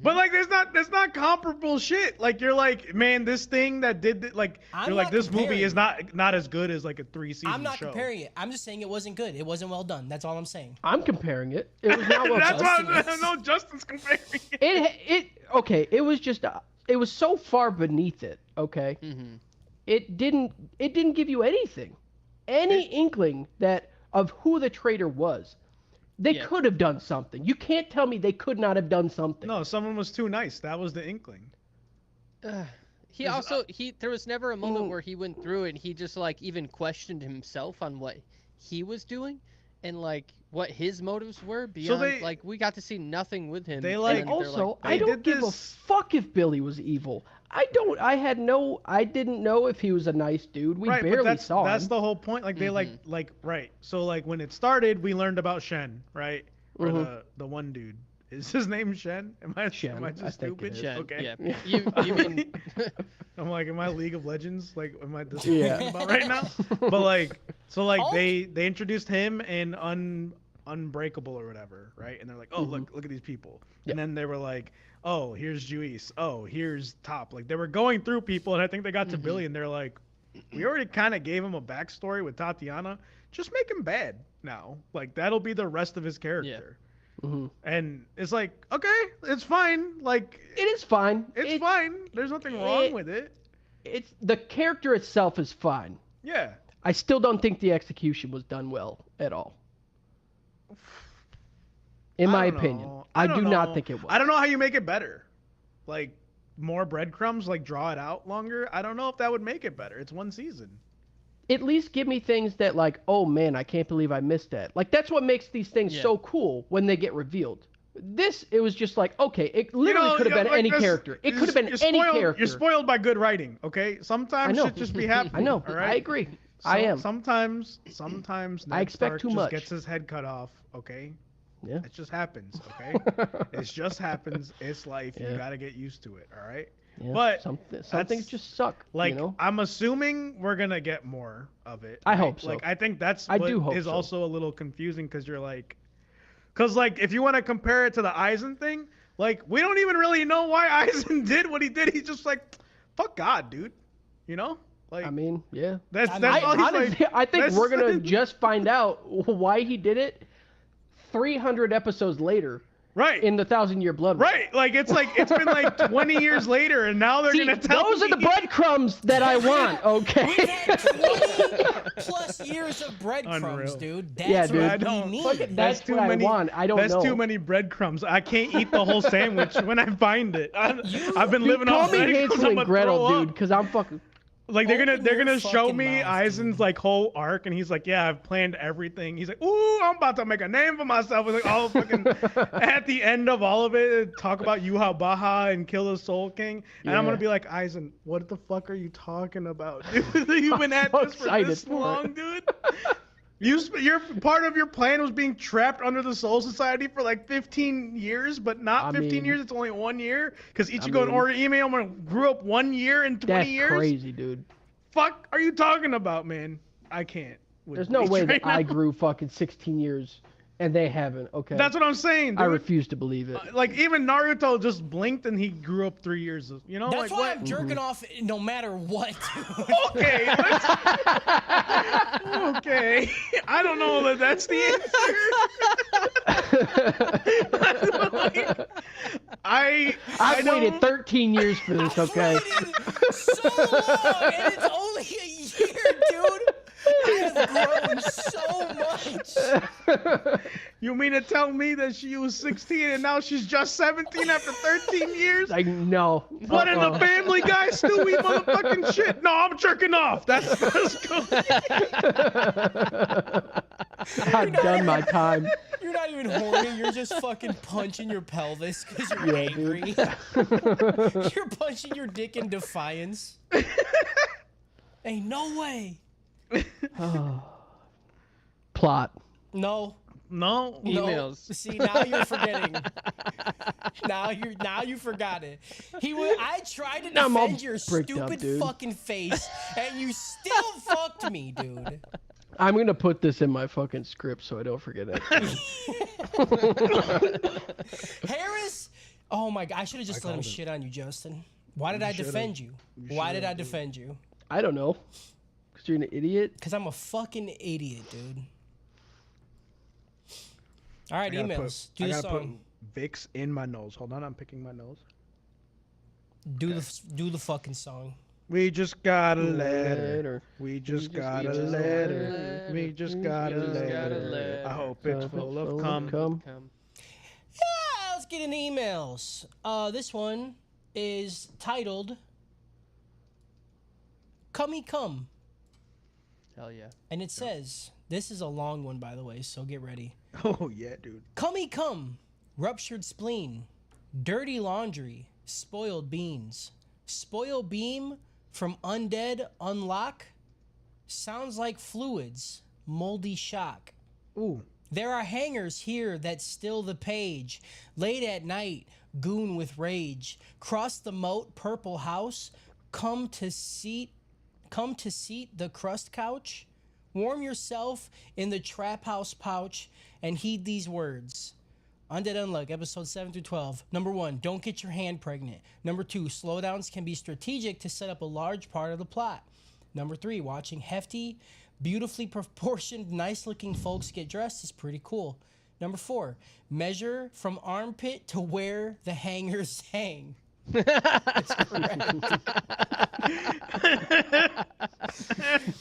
But like, there's not comparable shit. Like, you're like, man, this thing that did like, I'm you're like, not this movie comparing. is not as good as like a 3-season show. I'm not comparing it. I'm just saying it wasn't good. It wasn't well done. That's all I'm saying. I'm comparing it. It was not well That's done. why Justin is. no, Justin's comparing it. It okay. It was just it was so far beneath it. Okay. Mm-hmm. It didn't give you anything, any inkling that of who the traitor was. They Yeah. could have done something. You can't tell me they could not have done something. No, someone was too nice. That was the inkling. He also there was never a moment where he went through and he just like even questioned himself on what he was doing and like what his motives were beyond like we got to see nothing with him. They like And also, they I don't did give a this- fuck if Billy was evil. I didn't know if he was a nice dude. We right, but barely that's, saw that's him. the whole point. Like they like right. So like when it started, we learned about Shen, right? Or the one dude. Is his name Shen? Am I Shen, Am I I just think it stupid? is. Shen, Okay. yeah. You mean I'm like, am I League of Legends? Like, am I this Yeah. about right now? But like, so like they introduced him and Unbreakable or whatever, right? And they're like, oh look at these people. And then they were like, oh here's Juice, oh here's Top. Like they were going through people, and I think they got to Billy, and they're like, we already kind of gave him a backstory with Tatiana. Just make him bad now. Like that'll be the rest of his character. And it's like, okay, it's fine. Like It is fine. it's fine. There's nothing wrong with it. It's the character itself is fine. Yeah. I still don't think the execution was done well at all. In my don't opinion, know. I don't do not know. think it was. I don't know how you make it better. Like more breadcrumbs, like draw it out longer. I don't know if that would make it better. It's one season. At least give me things that like, oh man, I can't believe I missed that. Like that's what makes these things so cool when they get revealed. This, it was just like, okay, it literally could have been like any this- character. It could have been you're any spoiled- character. You're spoiled by good writing, okay? Sometimes know. shit just be happening. I know. All right? I agree. I am. Sometimes Ned expect Stark too just much. gets his head cut off, okay? Yeah. It just happens, okay? It just happens. It's life. You Yeah. gotta get used to it, all right? Yeah, But some things that's- just suck. Like you know? I'm assuming we're gonna get more of it. I right? hope so. Like I think that's I what do hope is so. also a little confusing because you're like, because like if you want to compare it to the Eisen thing, like we don't even really know why Eisen did what he did. He's just like, fuck God, dude. You know? Like I mean, yeah. that's I all he's Honestly, like. I think that's- we're gonna just find out why he did it 300 episodes later right. in the 1,000-Year Blood War. Right, like it's been like 20 years later, and now they're See, gonna tell those me. are the breadcrumbs that I want. Okay. We've had 20 plus years of breadcrumbs, Unreal. dude. That's Yeah, dude. what I we don't- need. That's what I want. I don't That's know. too many breadcrumbs. I can't eat the whole sandwich when I find it. I've been Dude, living call off me breadcrumbs. Hansel I'm and gonna Gretel, throw dude, up. because I'm fucking. Like they're Open gonna your show fucking me mouth, Eisen's dude. like whole arc, and he's like, yeah, I've planned everything. He's like, ooh, I'm about to make a name for myself. It's like all fucking at the end of all of it, talk about Yuha Baha and kill the Soul King, and I'm Yeah. gonna be like, Eisen, what the fuck are you talking about, dude? You've been at so this for excited this for it. long, dude. Your part of your plan was being trapped under the Soul Society for like 15 years, but not I 15 mean- years. It's only 1 year because Ichigo and mean- Orihime grew up 1 year in 20 That's years. crazy, dude. Fuck are you talking about, man? I can't. with There's no Bleach way right that I now. grew fucking 16 years and they haven't. Okay. That's what I'm saying, dude. I refuse to believe it. Like even Naruto just blinked and he grew up 3 years. You know, That's like why what? I'm jerking off no matter what. Okay. Okay. I don't know that that's the answer. I've waited 13 years for this, okay? Waited so long, and it's only a year, dude. I have grown so much. You mean to tell me that she was 16 and now she's just 17 after 13 years? Like, no. What in the Family Guy, Stewie motherfucking shit? No, I'm jerking off. That's cool. I've done my time. You're not even horny. You're just fucking punching your pelvis because you're Yeah, angry. You're punching your dick in defiance. Ain't no way. Plot. No. No. No. Emails. See, now you're forgetting. Now you forgot it. I tried to Now I'm all defend your bricked up, stupid dude. fucking face, and you still fucked me, dude. I'm gonna put this in my fucking script so I don't forget it. Harris. Oh my god! I should have just let him shit on you, Justin. Why did I defend you? Why did I defend you? I don't know. Because you're an idiot. Because I'm a fucking idiot, dude. All right, I gotta emails. put- Do I the gotta song. put Vicks in my nose. Hold on, I'm picking my nose. Do the fucking song. We just got a letter. Letter. We just just got a got a letter. letter. We just We got a just got a letter. letter. I hope it's full of cum. Come. Yeah, let's get into emails. This one is titled Come. Hell yeah. And it says, this is a long one, by the way, so get ready. Oh yeah, dude. Come. Ruptured spleen. Dirty laundry. Spoiled beans. Spoil beam from Undead Unlock. Sounds like fluids. Moldy shock. Ooh. There are hangers here that still the page. Late at night, goon with rage. Cross the moat, purple house. Come to seat the crust couch. Warm yourself in the trap house pouch and heed these words. Undead Unluck, episode 7 through 12. Number 1, don't get your hand pregnant. Number 2, slowdowns can be strategic to set up a large part of the plot. Number 3, watching hefty, beautifully proportioned, nice-looking folks get dressed is pretty cool. Number 4, measure from armpit to where the hangers hang.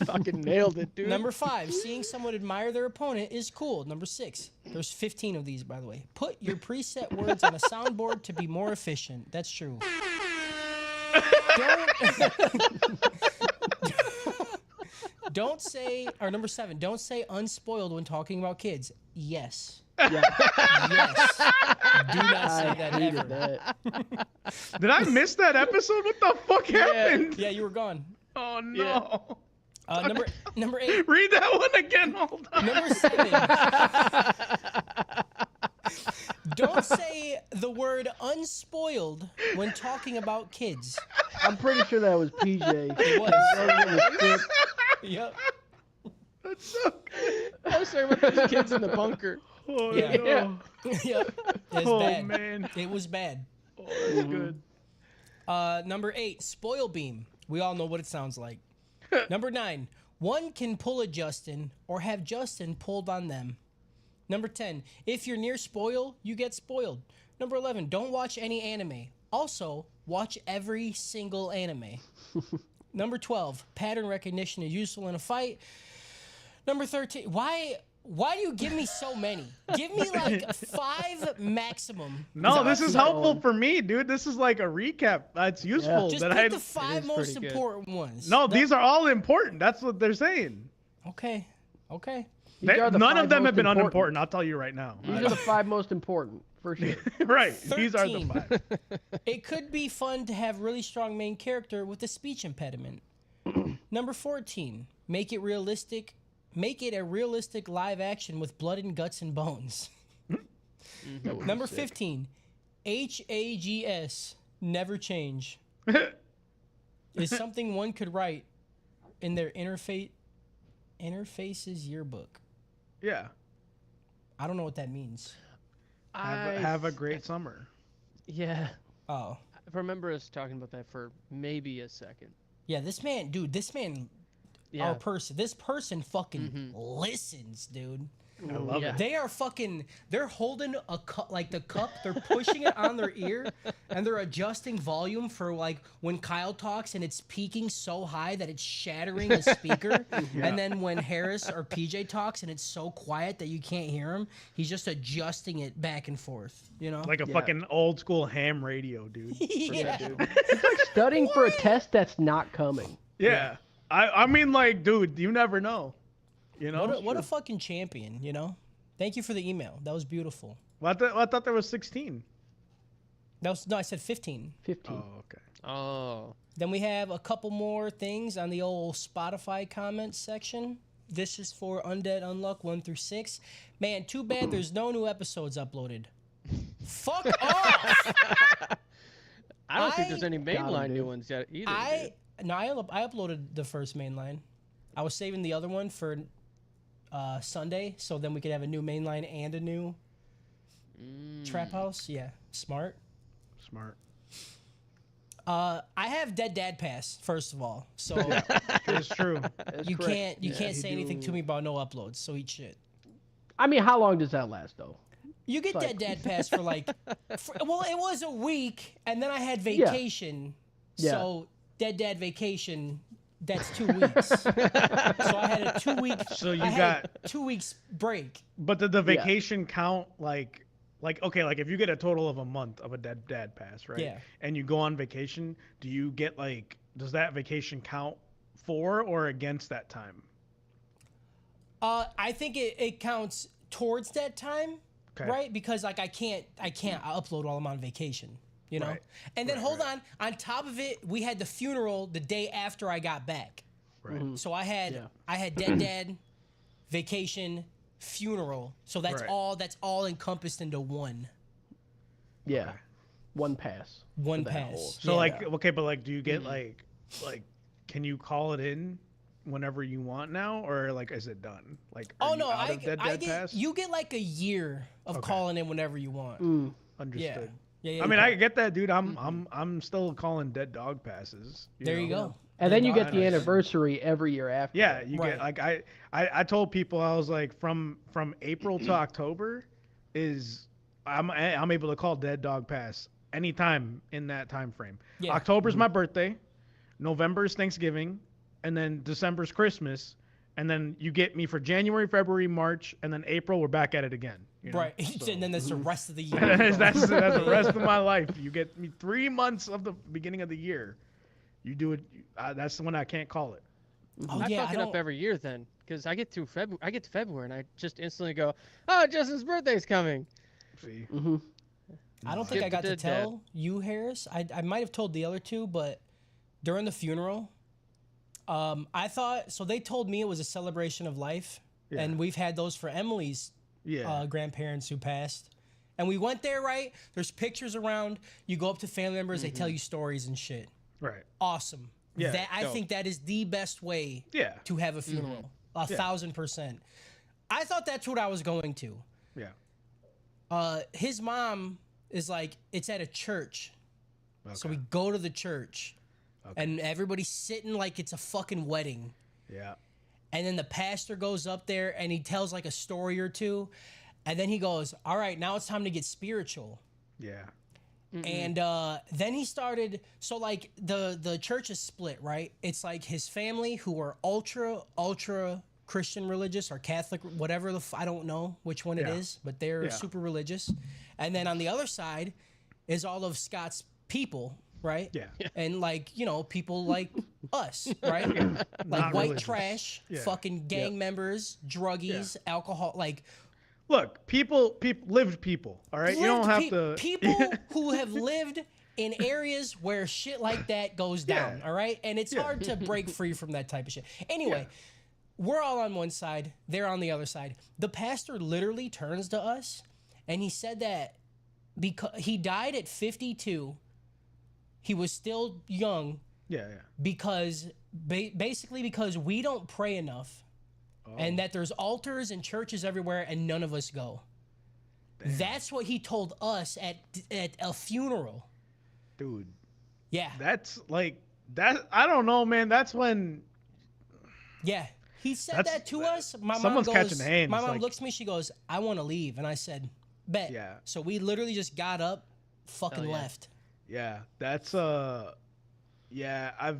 Fucking nailed it, dude. Number 5, seeing someone admire their opponent is cool. Number 6, there's 15 of these, by the way. Put your preset words on a soundboard to be more efficient. That's true. Don't say, or number 7, don't say unspoiled when talking about kids. Yes. Yeah. Yes. Do not say I that hated ever. that. Did I miss that episode? What the fuck happened? Yeah, you were gone. Oh no. Number 8. Read that one again. Hold on. Number 7. Don't say the word unspoiled when talking about kids. I'm pretty sure that was PJ. It was. Yep. That's so good. I was talking about those kids in the bunker. Oh Yeah. no. Yep. It's Oh bad. man. It was bad. Oh, that's good. Number 8, spoil beam. We all know what it sounds like. Number 9, one can pull a Justin or have Justin pulled on them. Number 10, if you're near spoil, you get spoiled. Number 11, don't watch any anime. Also, watch every single anime. Number 12, pattern recognition is useful in a fight. Number 13, why do you give me so many? Give me like 5 maximum. No, this is not helpful one. for me, dude. This is like a recap. That's useful. Just that pick I. the 5 is most pretty good. important ones. No, these are all important. That's what they're saying. Okay. These are the None 5 of them most have been important. unimportant. I'll tell you right now. These are the 5 most important, for sure. Right. These are the 13. 5. It could be fun to have really strong main character with a speech impediment. Number 14, make it realistic. Make it a realistic live action with blood and guts and bones. That would be Number sick. 15, HAGS, never change. Is something one could write in their interfaces yearbook. Yeah. I don't know what that means. Have a great summer. Yeah. Oh. I remember us talking about that for maybe a second. Yeah, this man, Yeah. this person fucking listens, dude. I love it. They are they're holding a cup, like the cup, they're pushing it on their ear, and they're adjusting volume for like when Kyle talks and it's peaking so high that it's shattering a speaker. And then when Harris or PJ talks and it's so quiet that you can't hear him, he's just adjusting it back and forth, you know? Like a fucking old school ham radio, dude. yeah. It's like studying for a test that's not coming. Yeah. I mean, like, dude, you never know. You know? What a fucking champion, you know? Thank you for the email. That was beautiful. Well, I thought there was 16. No, I said 15. 15. Oh, okay. Oh. Then we have a couple more things on the old Spotify comments section. This is for Undead Unluck 1 through 6. Man, too bad there's no new episodes uploaded. Fuck off! I don't think there's any Got 'em, mainline new dude. ones yet either. I uploaded the first main line. I was saving the other one for Sunday, so then we could have a new main line and a new trap house. Yeah, smart. Smart. I have Dead Dad Pass, first of all, so It's true. That's you correct. can't say anything to me about no uploads. So eat shit. I mean, how long does that last, though? You get Like- Dead Dad Pass for like, well, it was a week, and then I had vacation. Yeah. So Dead Dad vacation, that's 2 weeks. So I had a 2 week. So you I had got- a 2 weeks break. But did the vacation count like okay, like if you get a total of a month of a dead dad pass, right? Yeah. And you go on vacation, do you get like does that vacation count for or against that time? I think it counts towards that time, Okay. right? Because like I can't upload while I'm on vacation, you know. Right. And then hold on top of it, we had the funeral the day after I got back. Right. So I had Yeah. dead dad, vacation, funeral. So that's Right. all encompassed into one Yeah. Okay. One pass. one for that whole- pass. So Yeah. like, okay, but like, do you get like, can you call it in whenever you want now, or like, is it done? Like, are Oh you no, out I of Dead get Pass? you get like a year of Okay. calling in whenever you want. Understood. Yeah. I mean, I get that, dude. I'm still calling Dead Dog passes. there you know? go. And then you get the Nice. anniversary every year after. Yeah, that. you Right. get like I told people, I was like, from April to October is I'm able to call Dead Dog Pass anytime in that time frame. Yeah. October's my birthday, November's Thanksgiving, and then December's Christmas, and then you get me for January, February, March, and then April we're back at it again. You know? Right. So- And then that's the rest of the year. that's the rest of my life. You get me 3 months of the beginning of the year. You do it. That's the one I can't call it. Oh, I yeah, fuck I it up don't- every year then, because I get to February and I just instantly go, oh, Justin's birthday's coming. See, I don't think Skip I got the to dead dad. tell you, Harris. I might have told the other two, but during the funeral, I thought so. They told me it was a celebration of life, and we've had those for Emily's yeah, grandparents who passed. And we went there, right? There's pictures around. You go up to family members, they tell you stories and shit. right. Awesome. Yeah, That I dope. think that is the best way Yeah, to have a funeral. 1,000%. I thought that's what I was going to. yeah. His mom is like, it's at a church. So we Okay. go to the church and everybody's sitting like it's a fucking wedding. Yeah, And then the pastor goes up there and he tells like a story or two. And then he goes, all right, now it's time to get spiritual. yeah, And then he started, so like the church is split, right? It's like his family who are ultra Christian religious or Catholic, whatever I don't know which one it Yeah. is, but they're Yeah. super religious. And then on the other side is all of Scott's people, right? yeah. And like, you know, people like us, right? Like Not white religious. trash, Yeah. fucking gang members, druggies, alcohol, like Look, people, lived people. All right, you don't have to. people who have lived in areas where shit like that goes down. Yeah. All right, and it's hard to break free from that type of shit. Anyway, we're all on one side, they're on the other side. The pastor literally turns to us, and he said that because he died at 52, he was still young Yeah, because basically because we don't pray enough. And that there's altars and churches everywhere, and none of us go. That's what he told us at a funeral. dude. Yeah, That's like that. I don't know, man. That's when. yeah. He said That's- that to us. My mom someone's goes. catching hands, My mom like- looks at me. She goes, "I want to leave," and I said, "Bet." Yeah. So we literally just got up, fucking yeah. left. Yeah, that's yeah. Yeah.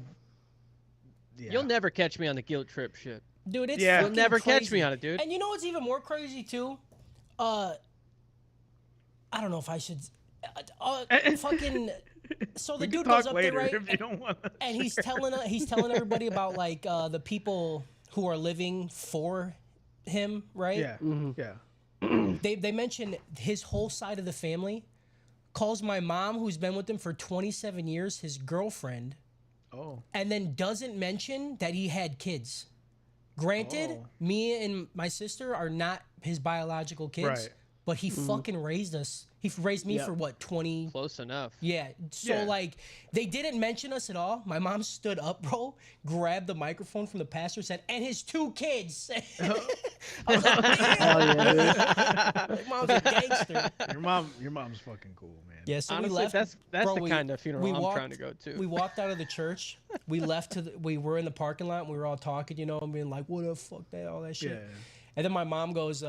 You'll never catch me on the guilt trip shit. Dude, it's Yeah. You'll fucking never catch crazy. me on it, dude. And you know what's even more crazy too? I don't know if I should. Fucking. So the We can dude talk goes up later there, right? if you don't want to. And he's telling everybody about like the people who are living for him, right? Yeah, yeah. They mention his whole side of the family. Calls my mom, who's been with him for 27 years, his girlfriend, Oh, and then doesn't mention that he had kids. Granted, Oh. me and my sister are not his biological kids, Right. but he fucking raised us. He raised me Yep. for what, 20? Close enough. Yeah. So Yeah. like they didn't mention us at all. My mom stood up, bro, grabbed the microphone from the pastor, said, and his 2 kids. I was like, damn, Oh yeah, dude. mom's a gangster. your mom's fucking cool, man. Yeah, so Honestly, we left. that's bro, the kind of funeral I'm walked- trying to go to. We walked out of the church. We left we were in the parking lot and we were all talking, you know, and being like, what the fuck that, all that shit. Yeah. And then my mom goes,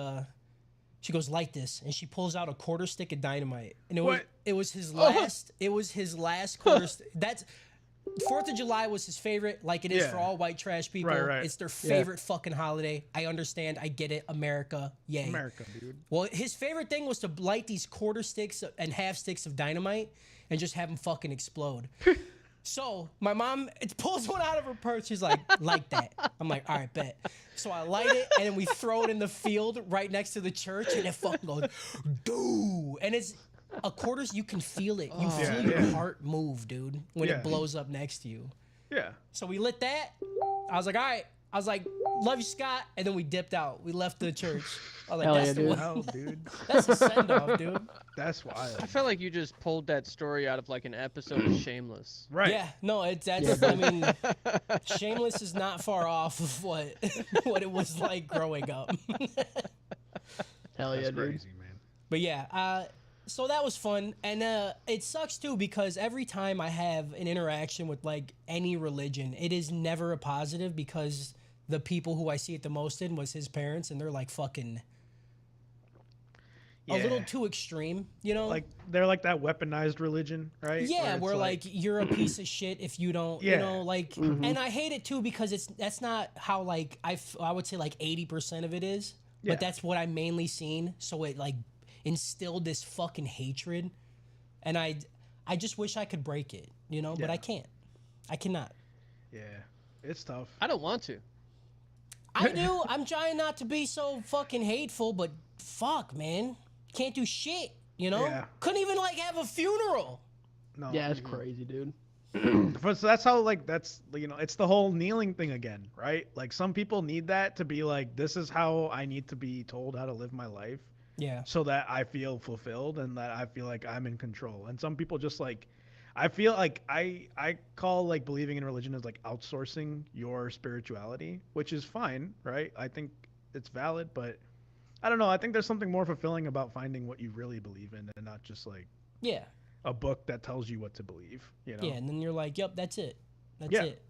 she goes, light this, and she pulls out a quarter stick of dynamite. And it was his last quarter stick. That's 4th of July was his favorite, like it is Yeah. for all white trash people. Right. It's their favorite fucking holiday. I understand. I get it. America. Yay. America, dude. Well, his favorite thing was to light these quarter sticks and half sticks of dynamite and just have them fucking explode. So my mom pulls one out of her purse. She's like that. I'm like, all right, bet. So I light it, and then we throw it in the field right next to the church, and it fucking goes, dude. And it's a quarter. You can feel it. You feel your heart move, dude, when it blows up next to you. Yeah. So we lit that. I was like, all right. I was like, love you, Scott. And then we dipped out. We left the church. I was like, Hell that's yeah, the dude. one. Hell, dude. That's a send off, dude. That's wild. I felt like you just pulled that story out of like an episode of Shameless. Right. Yeah, no, I mean, Shameless is not far off of what it was like growing up. Hell yeah, That's dude. crazy, man. But yeah, so that was fun, and it sucks too because every time I have an interaction with like any religion, it is never a positive because the people who I see it the most in was his parents, and they're like fucking a little too extreme, you know? Like they're like that weaponized religion, right? Yeah, it's where like you're a piece of shit if you don't, you know, like, and I hate it too because that's not how like I would say like 80% of it is, Yeah. but that's what I mainly seen. So it like instilled this fucking hatred, and I just wish I could break it, you know, but I can't. I cannot. Yeah, it's tough. I don't want to. I do. I'm trying not to be so fucking hateful, but fuck, man, can't do shit. You know, couldn't even like have a funeral. No. Yeah, it's crazy, dude. So that's how like that's you know it's the whole kneeling thing again, right? Like some people need that to be like this is how I need to be told how to live my life, Yeah. so that I feel fulfilled and that I feel like I'm in control. And some people just like I feel like I call like believing in religion as like outsourcing your spirituality, which is fine, right? I think it's valid, but I don't know. I think there's something more fulfilling about finding what you really believe in and not just like Yeah. a book that tells you what to believe, you know? Yeah, and then you're like, yep, that's it. That's Yeah. it.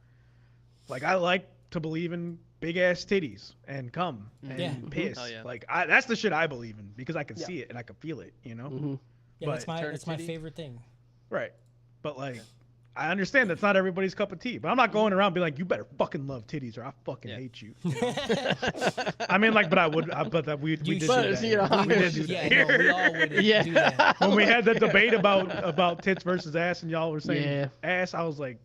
Like I like to believe in big ass titties and cum and Yeah. piss. Oh, yeah. Like that's the shit I believe in because I can see it and I can feel it, you know? Mm-hmm. Yeah, But that's my eternity? favorite thing. Right. But like I understand that's not everybody's cup of tea, but I'm not going around being like, you better fucking love titties or I fucking hate you. You know? I mean, like, but I would, but that we did do should. that. You know, we did do Yeah, that. no, we all would Yeah. do that. When we had the debate about tits versus ass, and y'all were saying Yeah. ass, I was like,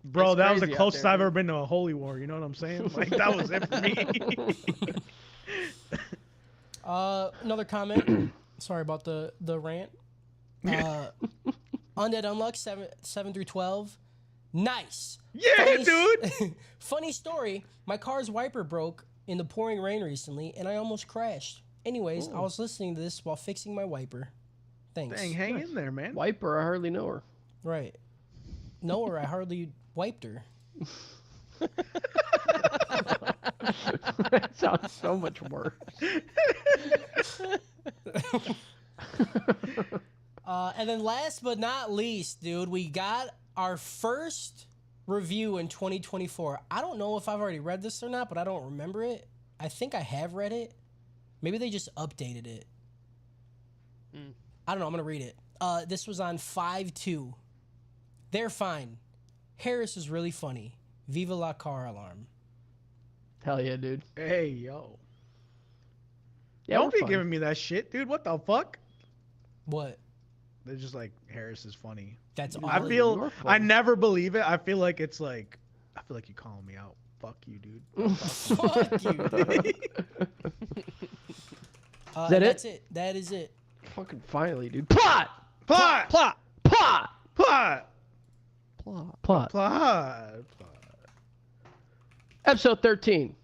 bro, It's that was the crazy out closest there, I've dude. ever been to a holy war. You know what I'm saying? Like that was it for me. Another comment. Sorry about the rant. Undead Unluck 7 through 12. Nice. Yeah, dude. Funny story. My car's wiper broke in the pouring rain recently, and I almost crashed. Anyways, I was listening to this while fixing my wiper. Thanks. Dang, hang in there, man. Wiper, I hardly know her. Right. No, or I hardly wiped her. That sounds so much worse. And then last but not least, dude, we got our first review in 2024. I don't know if I've already read this or not, but I don't remember it. I think I have read it. Maybe they just updated it. I don't know. I'm going to read it. This was on 5/2. They're fine. Harris is really funny. Viva la car alarm. Hell yeah, dude. Hey, yo. Yeah, Don't we're be fine. giving me that shit, dude. What the fuck? What? They're just like, Harris is funny. That's all. I you're feel, funny. I never believe it. I feel like it's like, I feel like you calling me out. Fuck you, dude. Fuck you. Is that That's it? That is it. Fucking finally, dude. Plot! Plot! Plot. Plot! Plot! Plot. Plot. Plot! Episode 13.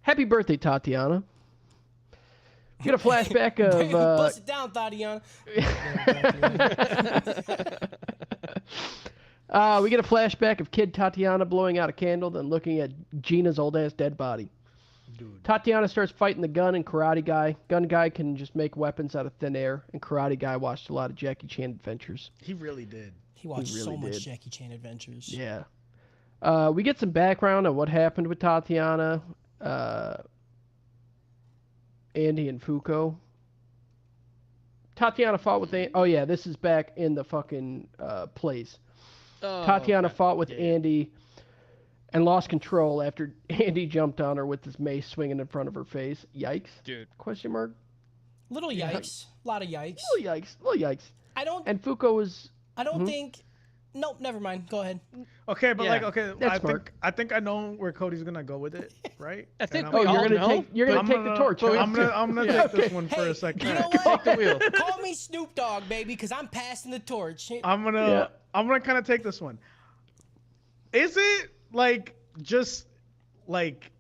Happy birthday, Tatiana. We get a flashback of... Bust it down, Tatiana. we get a flashback of kid Tatiana blowing out a candle, then looking at Gina's old-ass dead body. Dude. Tatiana starts fighting the gun and Karate Guy. Gun Guy can just make weapons out of thin air, and Karate Guy watched a lot of Jackie Chan adventures. He really did. He watched He so really much did. Jackie Chan adventures. Yeah. We get some background on what happened with Tatiana, Andy, and Fuko. Tatiana fought with... Oh, yeah, this is back in the fucking place. Oh, Tatiana okay. fought with Yeah. Andy and lost control after Andy jumped on her with his mace swinging in front of her face. Yikes. Dude. Question mark? Little Yeah. yikes. A lot of yikes. Little yikes. Little yikes. I don't And Fuko was... think Nope, never mind. Go ahead. Okay, but Yeah, like, okay, that's smart. I think I know where Cody's gonna go with it, right? I think And we Oh, all you're gonna know, take but take the torch. but we huh? I'm gonna Yeah. take this one for Hey, a second. you know Take what? the wheel. Call me Snoop Dogg, baby, because I'm passing the torch. I'm gonna kind of take this one. Is it like just like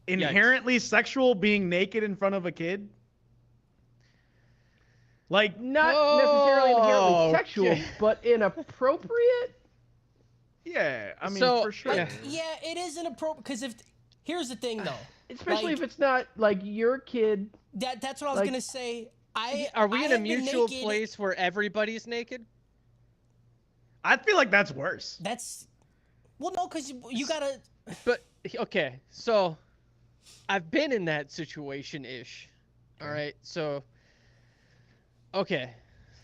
inherently sexual being naked in front of a kid? Like, Not necessarily inherently Oh, sexual, okay. but inappropriate. yeah, I mean, So, for sure. like, Yeah, it is inappropriate. Because here's the thing, though. Especially Like, if it's not like your kid. that's what I was like- gonna say. Are we I in a have been mutual naked- place where everybody's naked? I feel like that's worse. That's well, no, because you gotta. But okay, so I've been in that situation ish. All right, so okay,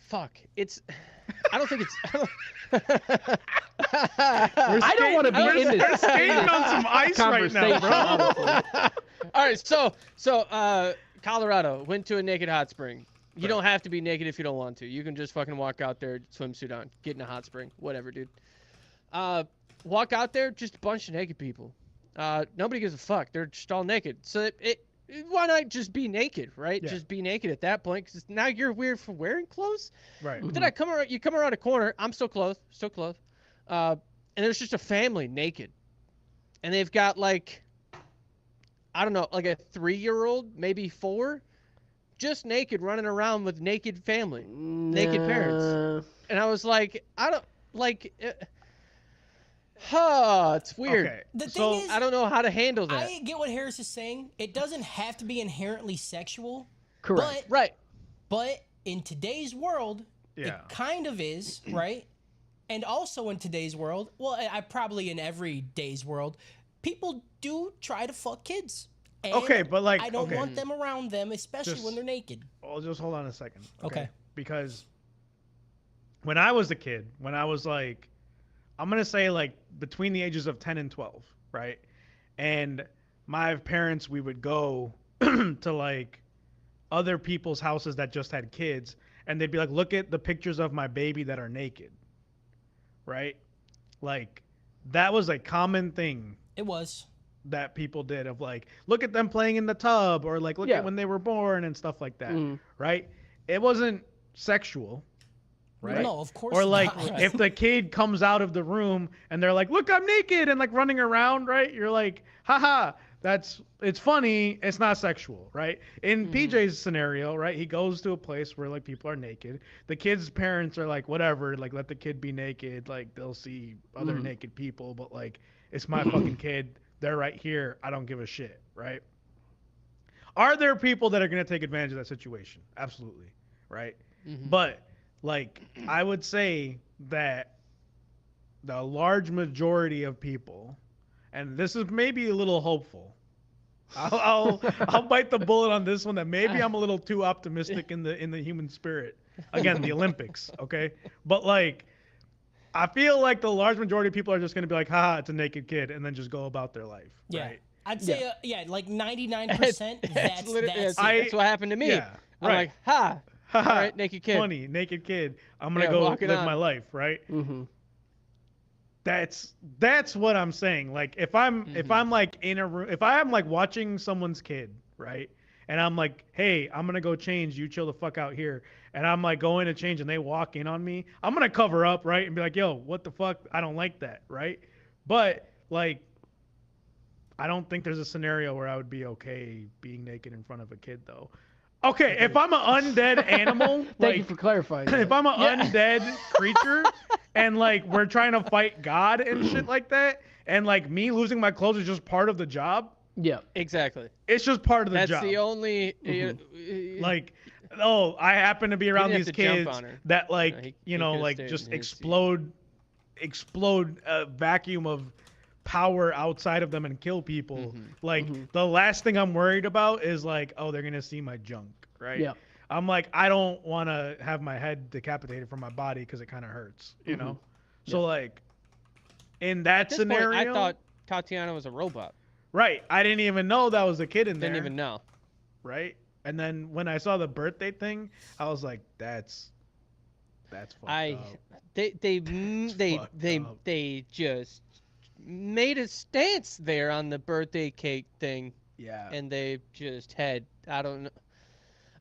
fuck. I don't think it's. I don't want to be in We're this skating on some ice right now, bro. conversation. All right, so Colorado went to a naked hot spring. You don't have to be naked if you don't want to. You can just fucking walk out there, swimsuit on, get in a hot spring, whatever, dude. Walk out there, just a bunch of naked people. Nobody gives a fuck. They're just all naked. So why not just be naked, right? Yeah. Just be naked at that point, because now you're weird for wearing clothes. Right. But then I come around. You come around a corner. I'm still clothed, and there's just a family naked, and they've got like, I don't know, like a 3-year-old, maybe 4, just naked, running around with naked family, naked parents. And I was like, I don't like. It's weird. Okay. The so thing is, I don't know how to handle that. I get what Harris is saying. It doesn't have to be inherently sexual, Correct. Right. but in today's world, Yeah. it kind of is, right? And also in today's world, well, I probably in every day's world, people do try to fuck kids. And Okay, but like, I don't okay. want them around them, especially Just- when they're naked. I'll just hold on a second. Okay. Because when I was a kid, when I was like, I'm going to say like between the ages of 10 and 12, right? And my parents, we would go to like other people's houses that just had kids, and they'd be like, look at the pictures of my baby that are naked, right? Like, that was a common thing It was. that people did of like, look at them playing in the tub, or like, look Yeah. at when they were born and stuff like that, Mm. right? It wasn't sexual, right? No, of course Or like, not. if the kid comes out of the room and they're like, look, I'm naked, and like running around, right? You're like, haha, it's funny. It's not sexual, right? In PJ's scenario, right? He goes to a place where like people are naked. The kid's parents are like, whatever, like let the kid be naked. Like they'll see other naked people, but like, it's my fucking kid. They're right here. I don't give a shit, right? Are there people that are going to take advantage of that situation? Absolutely, right? But like, I would say that the large majority of people, and this is maybe a little hopeful. I'll bite the bullet on this one that maybe I'm a little too optimistic in the human spirit. Again, the Olympics, okay? But like, I feel like the large majority of people are just going to be like, haha, it's a naked kid, and then just go about their life, Yeah. right? I'd say, like 99%, That's that's that's what happened to me. Yeah, I'm right. like, ha. All right, naked kid. Funny, naked kid. I'm gonna Yeah, go walking live on. my life, right? Mm-hmm. That's what I'm saying. Like if I'm like in a room, if I am like watching someone's kid, right? And I'm like, hey, I'm gonna go change. You chill the fuck out here. And I'm like going to change, and they walk in on me. I'm gonna cover up, right? And be like, yo, what the fuck? I don't like that, right? But like, I don't think there's a scenario where I would be okay being naked in front of a kid, though. Okay, if I'm an undead animal, Thank you like for clarifying. that. if I'm an undead creature and like we're trying to fight God and shit like that, and like me losing my clothes is just part of the job, Yeah. Exactly. it's just part of the That's job. the only. Like, oh, I happen to be around didn't these have to jump kids on her. that like, No, he you know, could've like stayed just in his seat. explode a vacuum of power outside of them and kill people. Like the last thing I'm worried about is like, oh, they're gonna see my junk, right? Yeah. I'm like, I don't want to have my head decapitated from my body because it kind of hurts, you know. So like, in that At this point, scenario, I thought Tatiana was a robot. right? I didn't even know that was a kid in there, Didn't even know. right? And then when I saw the birthday thing, I was like, that's That's fucked up. They just made a stance there on the birthday cake thing, Yeah. and they just had, I don't know.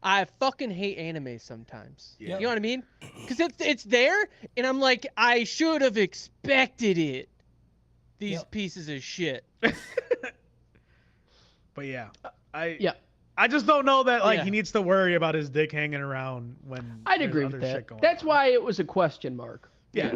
I fucking hate anime sometimes. Yeah. You know what I mean? Because it's there, and I'm like, I should have expected it. These pieces of shit. But yeah, Yeah. I just don't know that Yeah. he needs to worry about his dick hanging around when I'd there's agree other with that. shit going That's on. why it was a question mark. Yeah.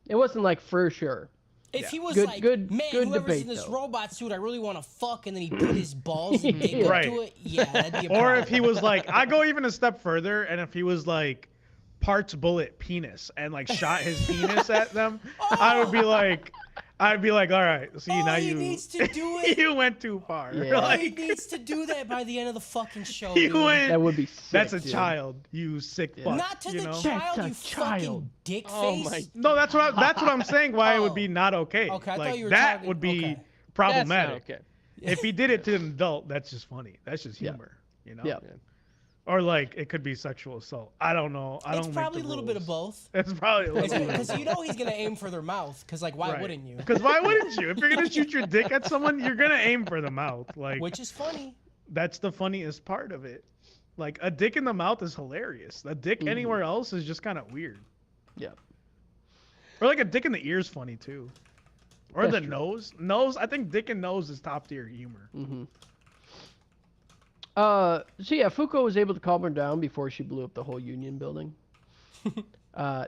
It wasn't like for sure. If he was Good- like, good- man, good whoever's debate, in this though. robot suit, I really want to fuck, and then he put his balls and dick Right. up to it, yeah, that'd be a Or problem. if he was like, I go even a step further, and if he was like parts bullet penis and shot his penis at them, I'd be like, all right, see now he you needs to do it. you went too far. Yeah. He needs to do that by the end of the fucking show. You dude. went. That would be sick. That's a dude. child, you sick fuck. Not to you the know? child, That's a you child. fucking dick face. Oh my. No, that's what I'm saying. Why it would Oh. be not okay. Okay, I thought you were that talking- would be okay. That's problematic. not okay. If he did it to an adult, that's just funny. That's just Yeah. humor, you know. Yeah. Or it could be sexual assault. I don't know. I It's don't. probably make a the little bit of rules. both. It's probably a little bit. Because you know he's gonna aim for their mouth. Because why wouldn't you? Because why wouldn't you? If you're gonna shoot your dick at someone, you're gonna aim for the mouth. Which is funny. That's the funniest part of it. A dick in the mouth is hilarious. A dick anywhere else is just kind of weird. Yeah. Or a dick in the ear is funny too. Or That's the true. nose. Nose. I think dick and nose is top tier humor. Mm-hmm. So yeah, Fuko was able to calm her down before she blew up the whole Union building.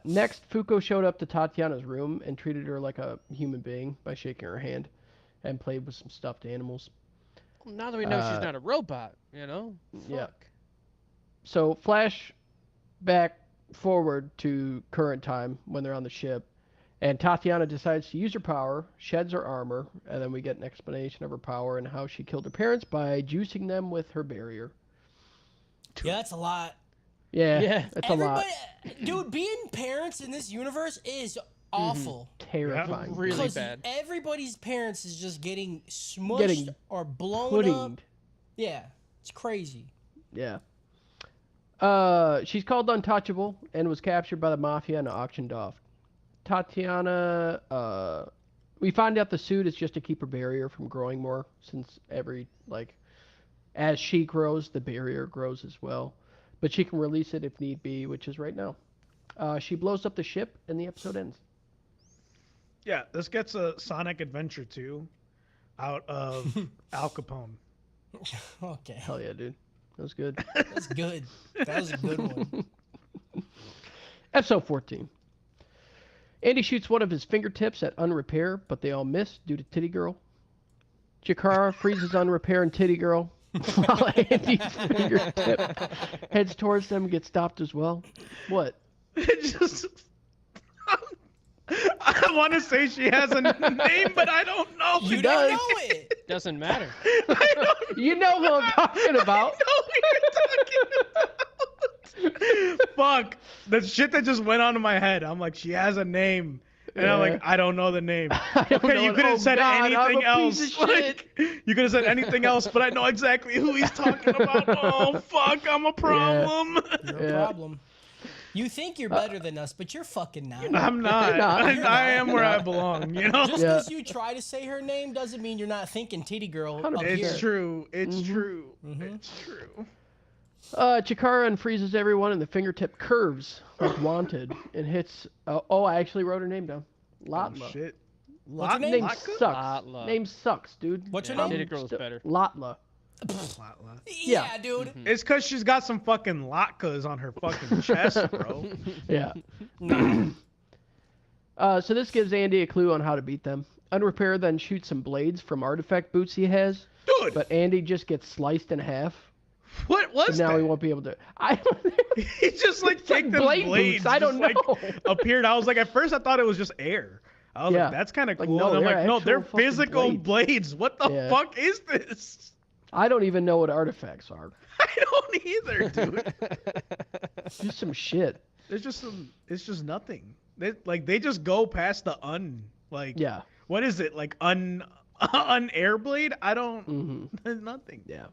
Next, Fuko showed up to Tatiana's room and treated her like a human being by shaking her hand and played with some stuffed animals. Well, now that we know she's not a robot, you know? Yeah. Fuck. So flash back forward to current time when they're on the ship, and Tatiana decides to use her power, sheds her armor, and then we get an explanation of her power and how she killed her parents by juicing them with her barrier. Yeah, that's a lot. Yeah, that's a lot. Dude, being parents in this universe is awful. Terrifying. Really Because bad. everybody's parents is just getting smushed Getting or blown up. Puddinged. Yeah, it's crazy. Yeah. She's called untouchable and was captured by the mafia and auctioned off. Tatiana, we find out the suit is just to keep her barrier from growing more, since as she grows, the barrier grows as well. But she can release it if need be, which is right now. She blows up the ship and the episode ends. Yeah, this gets a Sonic Adventure 2 out of Al Capone. Okay, Hell yeah, dude. That was good. that's good. That was a good one. Episode 14. Andy shoots one of his fingertips at Unrepair, but they all miss due to Titty Girl. Chikara freezes Unrepair and Titty Girl, while Andy's fingertip heads towards them and gets stopped as well. What? It just. I want to say she has a name, but I don't know. She You does. don't know it. Doesn't matter. I don't You know who I'm talking about. know who you're talking about. Fuck. The shit that just went on in my head. I'm like, she has a name. And I'm Yeah. like, I don't know the name. I don't Okay, know you it. could have Oh, said God, I'm anything a piece else. of shit. You could have said anything else, but I know exactly who he's talking about. Oh, fuck. I'm a problem. No Yeah. problem. You think you're better than us, but you're fucking not. I'm not. You're not. I am where I belong, you know? Just Yeah. because you try to say her name doesn't mean you're not thinking titty girl up 100%. here. It's true. It's Mm-hmm. true. It's true. Chikara unfreezes everyone and the fingertip curves like wanted and hits. I actually wrote her name down. Latla. Oh, shit. What's her name? Name Latka? sucks. Latla. Name sucks, dude. What's her Yeah, name? Titty Girl's better. Latla. Latla. Yeah, dude. It's because she's got some fucking latkes on her fucking chest, bro. Yeah. Nah. So this gives Andy a clue on how to beat them. Unrepair then shoots some blades from artifact boots he has, Dude, but Andy just gets sliced in half. what was So now that? he won't be able to. I don't. He just It's like kicked them blade blades. boots. I don't just, know. appeared. I was like, at first I thought it was just air. I was Yeah. like, that's kind of Like, cool. no, and I'm they're like, no, they're actual fucking physical blades. blades. What the Yeah. fuck is this? I don't even know what artifacts are. I don't either, dude. Just some shit. There's just some. It's just nothing. They just go past the Yeah. What is it air blade? I don't. Mm-hmm. There's nothing. Yeah.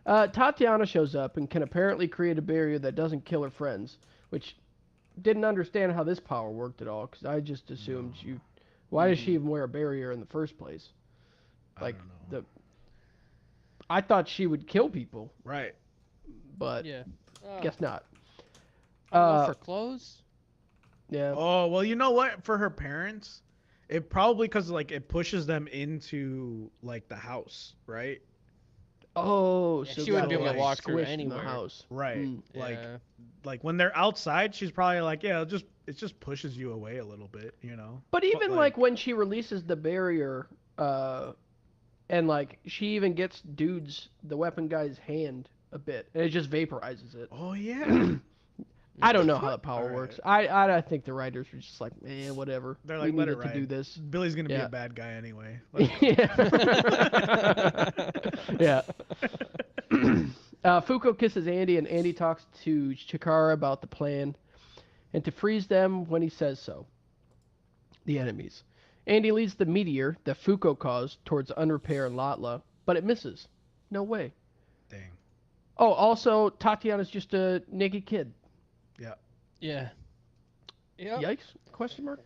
Tatiana shows up and can apparently create a barrier that doesn't kill her friends, which didn't understand how this power worked at all because I just assumed you. Why does she even wear a barrier in the first place? Like I don't know. I thought she would kill people, Right. but Yeah. guess not. I don't know, for clothes. Yeah. Oh, well, you know what? For her parents, it probably because like it pushes them into like the house, right? Oh, Yeah, so she wouldn't be got, able to like, walk through squished in anywhere. the house. Right. Mm. Yeah. Like when they're outside, she's probably like, yeah, it just pushes you away a little bit, you know. But even like when she releases the barrier, and like she even gets the weapon guy's hand a bit, and it just vaporizes it. Oh yeah. I don't know how the power Alright. works. I think the writers were just like, whatever. They're We like, let needed it to ride. do this. Billy's gonna be Yeah. a bad guy anyway. Yeah. Fuko kisses Andy, and Andy talks to Chikara about the plan, and to freeze them when he says so. The enemies. Andy leads the meteor that Fuko caused towards Unrepair and Latla, but it misses. No way. Dang. Oh, also, Tatiana's just a naked kid. Yeah. Yep. Yikes? Question mark?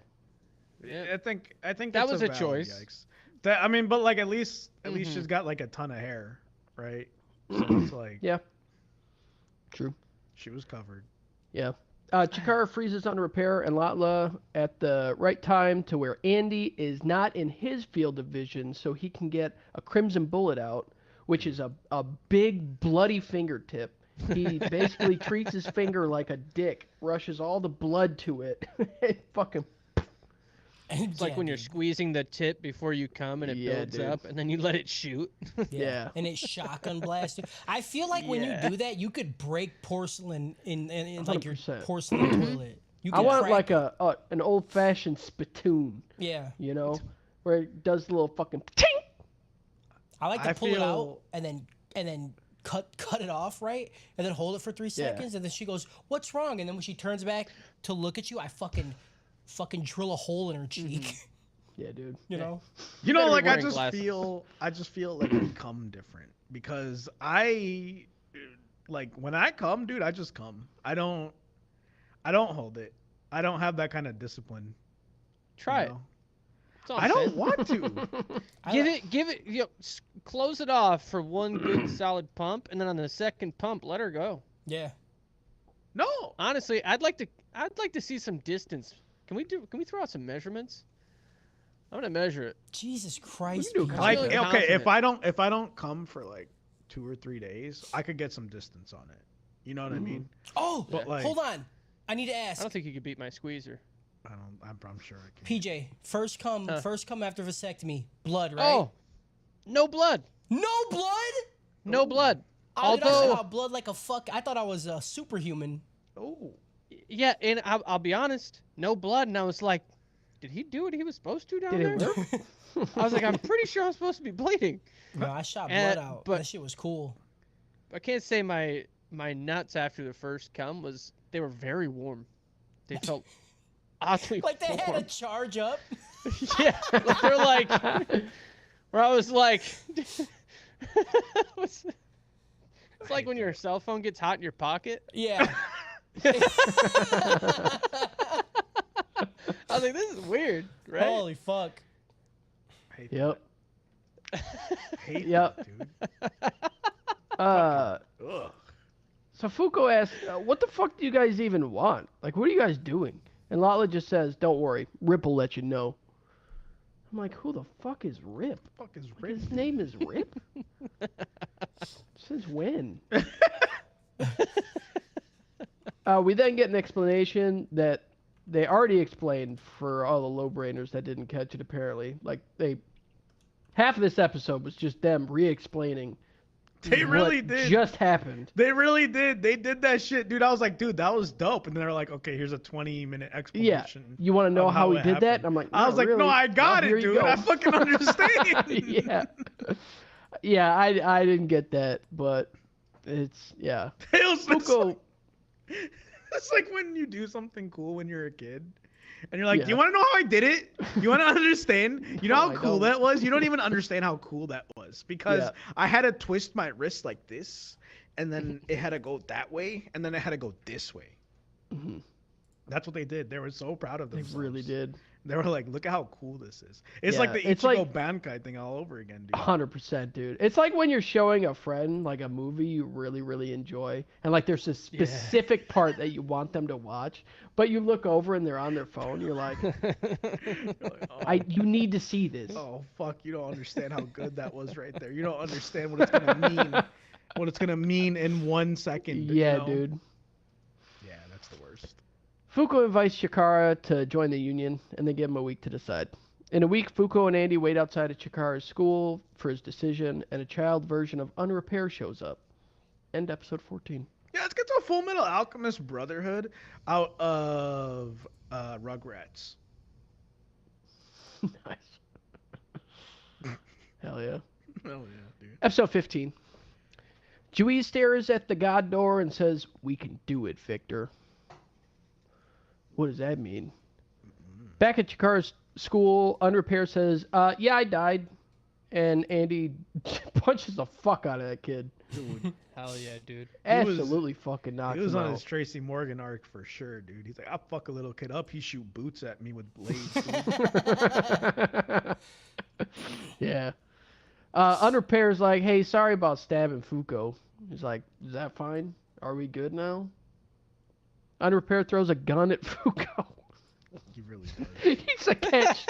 Yeah. I think That that's was a valid choice. Yikes. That, I mean, but like at least Mhm. she's got like a ton of hair, right? So it's like Yeah. True. she was covered. Yeah. Chikara freezes Unrepair and Latla at the right time to where Andy is not in his field of vision, so he can get a crimson bullet out, which is a big bloody fingertip. He basically treats his finger like a dick, rushes all the blood to it. It fucking. It's like when you're dude. squeezing the tip before you come and it Yeah, builds dude. up and then you let it shoot. Yeah. And it's shotgun blasted. I feel like when you Yeah. do that, you could break porcelain in like your 100%. porcelain toilet. You I could want crack like it. an old fashioned spittoon, Yeah. you know, where it does the little fucking ting. I like to I pull it out feel- and then cut it off, right? And then hold it for 3 seconds, and then she goes, "What's wrong?" And then when she turns back to look at you, I fucking drill a hole in her cheek. Yeah, dude. You know? You know, better be like wearing glasses. I just feel like we come different because I like when I come, dude, I just come. I don't hold it. I don't have that kind of discipline. Try you it. know? That's all I I'm don't saying. want to. Give it, close it off for one good solid pump, and then on the second pump, let her go. Yeah. No. Honestly, I'd like to see some distance. Can we throw out some measurements? I'm gonna measure it. Jesus Christ. do PJ. Like really okay, if confident. I don't come for like 2 or 3 days, I could get some distance on it. You know what I mean? Oh, But, like- hold on. I need to I ask. don't think you could beat my squeezer. I'm sure I can. PJ, first come after vasectomy. Blood, right? Oh, no blood. No blood? No blood. Oh, dude, I Although, saw blood like a fuck. I thought I was a superhuman. Oh. yeah, and I'll be honest, no blood, and I was like, did he do what he was supposed to down Did there? it work? I was like, I'm pretty sure I'm supposed to be bleeding. No, I shot Eh, blood out. but- That shit was cool. I can't say my nuts after the first cum they were very warm. They felt oddly Like they had warm. to charge up. Yeah, like they're like, where I was like, it's like when your cell phone gets hot in your pocket. Yeah. I was like, this is weird, right? Holy fuck. Hate Yep. that. Hate Yep. that, dude. Uh, Ugh. so Fuko asks, what the fuck do you guys even want? Like, what are you guys doing? And Latla just says, don't worry, Rip will let you know. I'm like, who the fuck is Rip? Fuck is Like, Rip? his name is Rip? Since when? We then get an explanation that they already explained for all the low-brainers that didn't catch it, apparently. Like, half of this episode was just them re-explaining They really what did. just happened. They really did. They did that shit, dude. I was like, dude, that was dope. And then they're like, okay, here's a 20-minute Yeah. explanation. You want to know of how he it did that? happened. I'm like, I was "Not like, really." no, I got Well, here it, you dude. go. I fucking understand. Yeah. Yeah, I didn't get that, but it's, yeah. It was just Fuko, like- it's like when you do something cool when you're a kid. And you're like, Yeah. do you want to know how I did it? You want to understand? You know No, how I cool don't. that was? You don't even understand how cool that was. Because Yeah. I had to twist my wrist like this. And then it had to go that way. And then it had to go this way. Mhm. That's what they did. They were so proud of They themselves. really did. They were like, look at how cool this is. It's Yeah, like the it's Ichigo like- Bankai thing all over again, dude. 100%, dude. It's like when you're showing a friend like a movie you really, really enjoy, and like there's a specific part that you want them to watch, but you look over and they're on their phone. You're like, You're like, oh, you need to see this. oh, fuck, you don't understand how good that was right there. You don't understand what it's gonna mean. What it's gonna mean in 1 second. Yeah, you know? dude. Yeah, that's the worst. Fuko invites Chikara to join the union, and they give him a week to decide. In a week, Fuko and Andy wait outside of Chikara's school for his decision, and a child version of Unrepair shows up. End episode 14. Yeah, let's get to a Full Metal Alchemist Brotherhood out of Rugrats. Nice. Hell yeah. Oh yeah, dude. Episode 15. Jui stares at the god door and says, "We can do it, Victor." What does that mean? Back at Chikara's school, Unrepair says, "Yeah, I died." And Andy punches the fuck out of that kid. Dude, Hell yeah, dude. Absolutely fucking knocks he was him on out. his Tracy Morgan arc for sure, dude. He's like, I'll fuck a little kid up. He shoot boots at me with blades, dude. Yeah. Unrepair's like, "Hey, sorry about stabbing Fuko." He's like, "Is that fine? Are we good now?" Unrepair throws a gun at Fuko. He really does. He's a catch.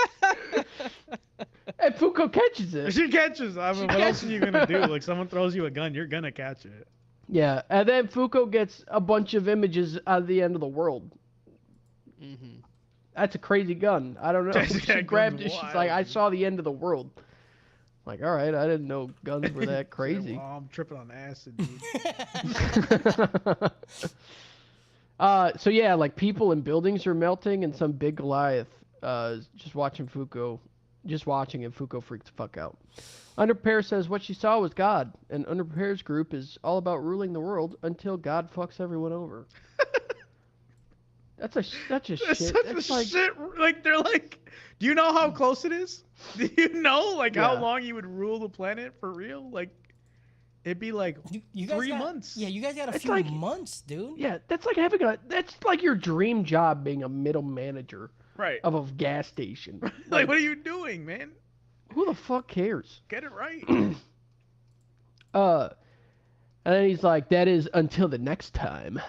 And Fuko catches it. She catches. I mean, She what else catches- are you gonna do? Like, someone throws you a gun, you're gonna catch it. Yeah, and then Fuko gets a bunch of images out of the end of the world. Mm-hmm. That's a crazy gun. I don't know. That She gun's grabbed it. She's wild, like, "I dude. saw the end of the world." Like, all right, I didn't know guns were that Oh, crazy. I'm tripping on acid, dude. So yeah, like people and buildings are melting, and some big Goliath is just watching, and Fuko freaks the fuck out. Unrepair says what she saw was God, and Unrepair's group is all about ruling the world until God fucks everyone over. That's such a That's shit. such That's a like, shit. Like, they're like, do you know how close it is? Do you know, like, how Yeah. long you would rule the planet for real? Like, it'd be like You guys 3 got- months. Yeah, you guys got a It's few like- months, dude. yeah, that's like that's like your dream job, being a middle manager Right. of a gas station. Like, what are you doing, man? Who the fuck cares? Get it right. And then he's like, "That is until the next time."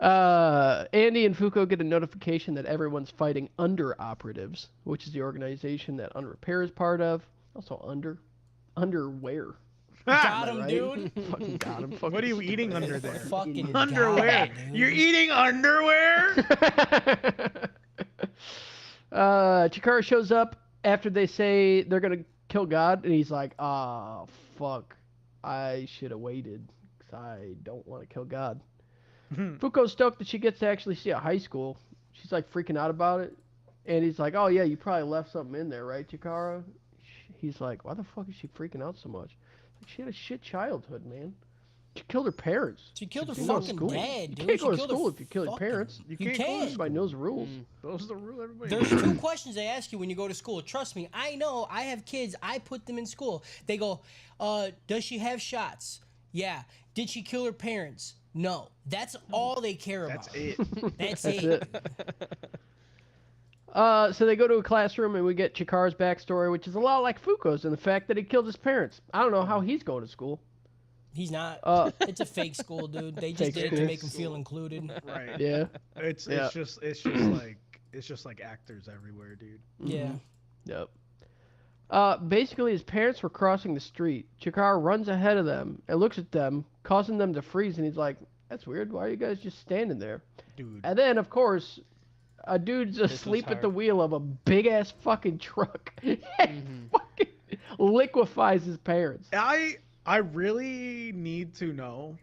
Andy and Fuko get a notification that everyone's fighting Under Operatives, which is the organization that Unrepair is part of. Also underwear. Got him, Right? dude. Fucking got him. Fucking What are you eating under there? Fucking Underwear. got him, dude. You're eating underwear? Chikara shows up after they say they're gonna kill God, and he's like, "Ah, fuck, I should have waited, 'cause I don't want to kill God." Fuko's stoked that she gets to actually see a high school. She's like freaking out about it, and he's like, "Oh yeah, you probably left something in there, right, Chikara?" He's like, "Why the fuck is she freaking out so much?" Like, she had a shit childhood, man. She killed her parents. She killed her can't go to fucking school. dad, You dude. can't She go to killed her school if you kill your fucking- parents. You can't go to can't. Everybody knows the rules. Those are the rule, everybody. There's 2 questions they ask you when you go to school. Trust me, I know. I have kids. I put them in school. They go, does she have shots? Yeah. Did she kill her parents? No. That's all they care about. That's it. That's That's it. it. So they go to a classroom, and we get Chikara's backstory, which is a lot like Fuko's, and the fact that he killed his parents. I don't know how he's going to school. He's not. Uh, It's a fake school, dude. They just Fake did it to school. make him feel included. Right. Yeah. It's Yeah. it's just like actors everywhere, dude. Yeah. Yep. Basically, his parents were crossing the street. Chikara runs ahead of them and looks at them, causing them to freeze, and he's like, "That's weird. Why are you guys just standing there?" Dude. And then, of course, a dude's was asleep at hard. the wheel of a big-ass fucking truck. Mhm. Fucking liquefies his parents. I really need to know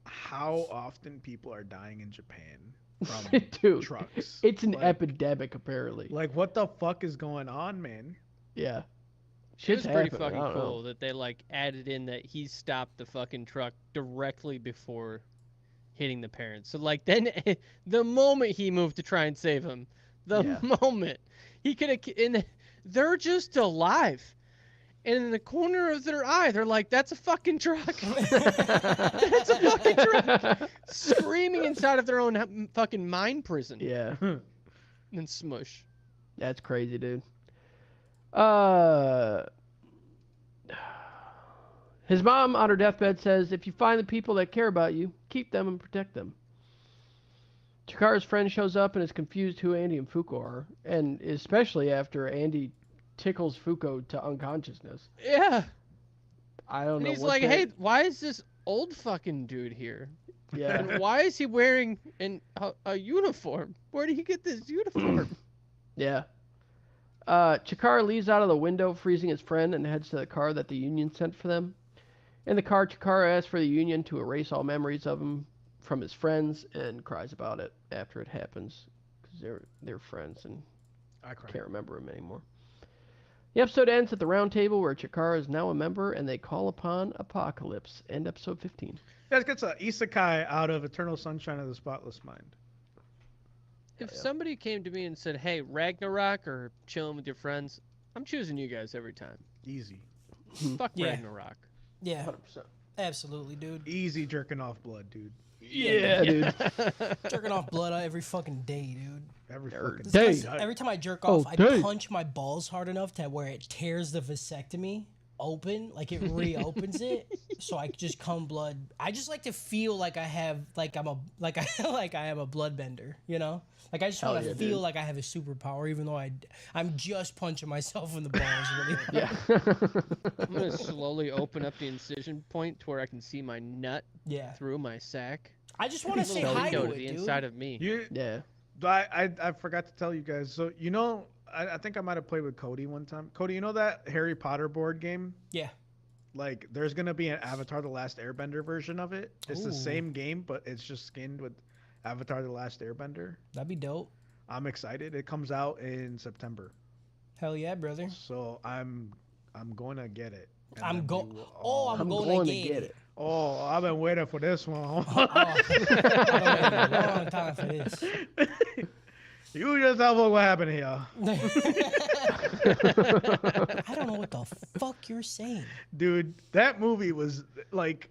how often people are dying in Japan from Dude, trucks. it's an Like- epidemic, apparently. Like, what the fuck is going on, man? Yeah. It Shit's was pretty happening. I fucking don't know. cool that they like added in that he stopped the fucking truck directly before hitting the parents. So like then the moment he moved to try and save him, the Yeah. moment he could have, and they're just alive. and in the corner of their eye, they're like, "That's a fucking truck." That's a fucking truck. Screaming inside of their own fucking mind prison. Yeah. And then smush. That's crazy, dude. His mom on her deathbed says, if you find the people that care about you, keep them and protect them. Chikara's friend shows up and is confused who Andy and Fuko are, and especially after Andy tickles Fuko to unconsciousness. Yeah. I don't And know he's what like, that- "Hey, why is this old fucking dude here? Yeah. And why is he wearing a uniform? Where did he get this uniform?" Yeah. Chikara leaves out of the window, freezing his friend, and heads to the car that the Union sent for them. In the car, Chikara asks for the Union to erase all memories of him from his friends and cries about it after it happens because they're friends and I cried. can't remember him anymore. The episode ends at the round table where Chikara is now a member and they call upon Apocalypse. End episode 15. That gets a isekai out of Eternal Sunshine of the Spotless Mind. If somebody came to me and said, "Hey, Ragnarok or chilling with your friends," I'm choosing you guys every time. Easy. Fuck Yeah. Ragnarok. Yeah, 100%. absolutely, dude. Easy jerking off blood, dude. Yeah, dude. Jerking off blood every fucking day, dude. Every Nerd. fucking Day. Because every time I jerk off, I day. punch my balls hard enough to where it tears the vasectomy open, like it reopens it, so I just come blood. I just like to feel like I have, like I am a bloodbender, you know? Like I just want to yeah, feel dude. like I have a superpower, even though I'm just punching myself in the balls. Really. Yeah. I'm gonna slowly open up the incision point to where I can see my nut Yeah. through my sack. I just want to say Little hi window to to it, the dude. inside of me. You, Yeah. I forgot to tell you guys. So you know, I think I might have played with Cody one time. Cody, you know that Harry Potter board game? Yeah. Like, there's gonna be an Avatar: The Last Airbender version of it. It's the Ooh. same game, but it's just skinned with Avatar: The Last Airbender. That'd be dope. I'm excited. It comes out in September, Hell yeah, brother. so I'm going to get it. And I'm then go- we will oh, all- I'm I'm going going to to get get it. it. Oh, I've been waiting for this one. Oh, I've been waiting a long time for this. You just tell me what happened here, I don't know what the fuck you're saying. dude. That movie was like,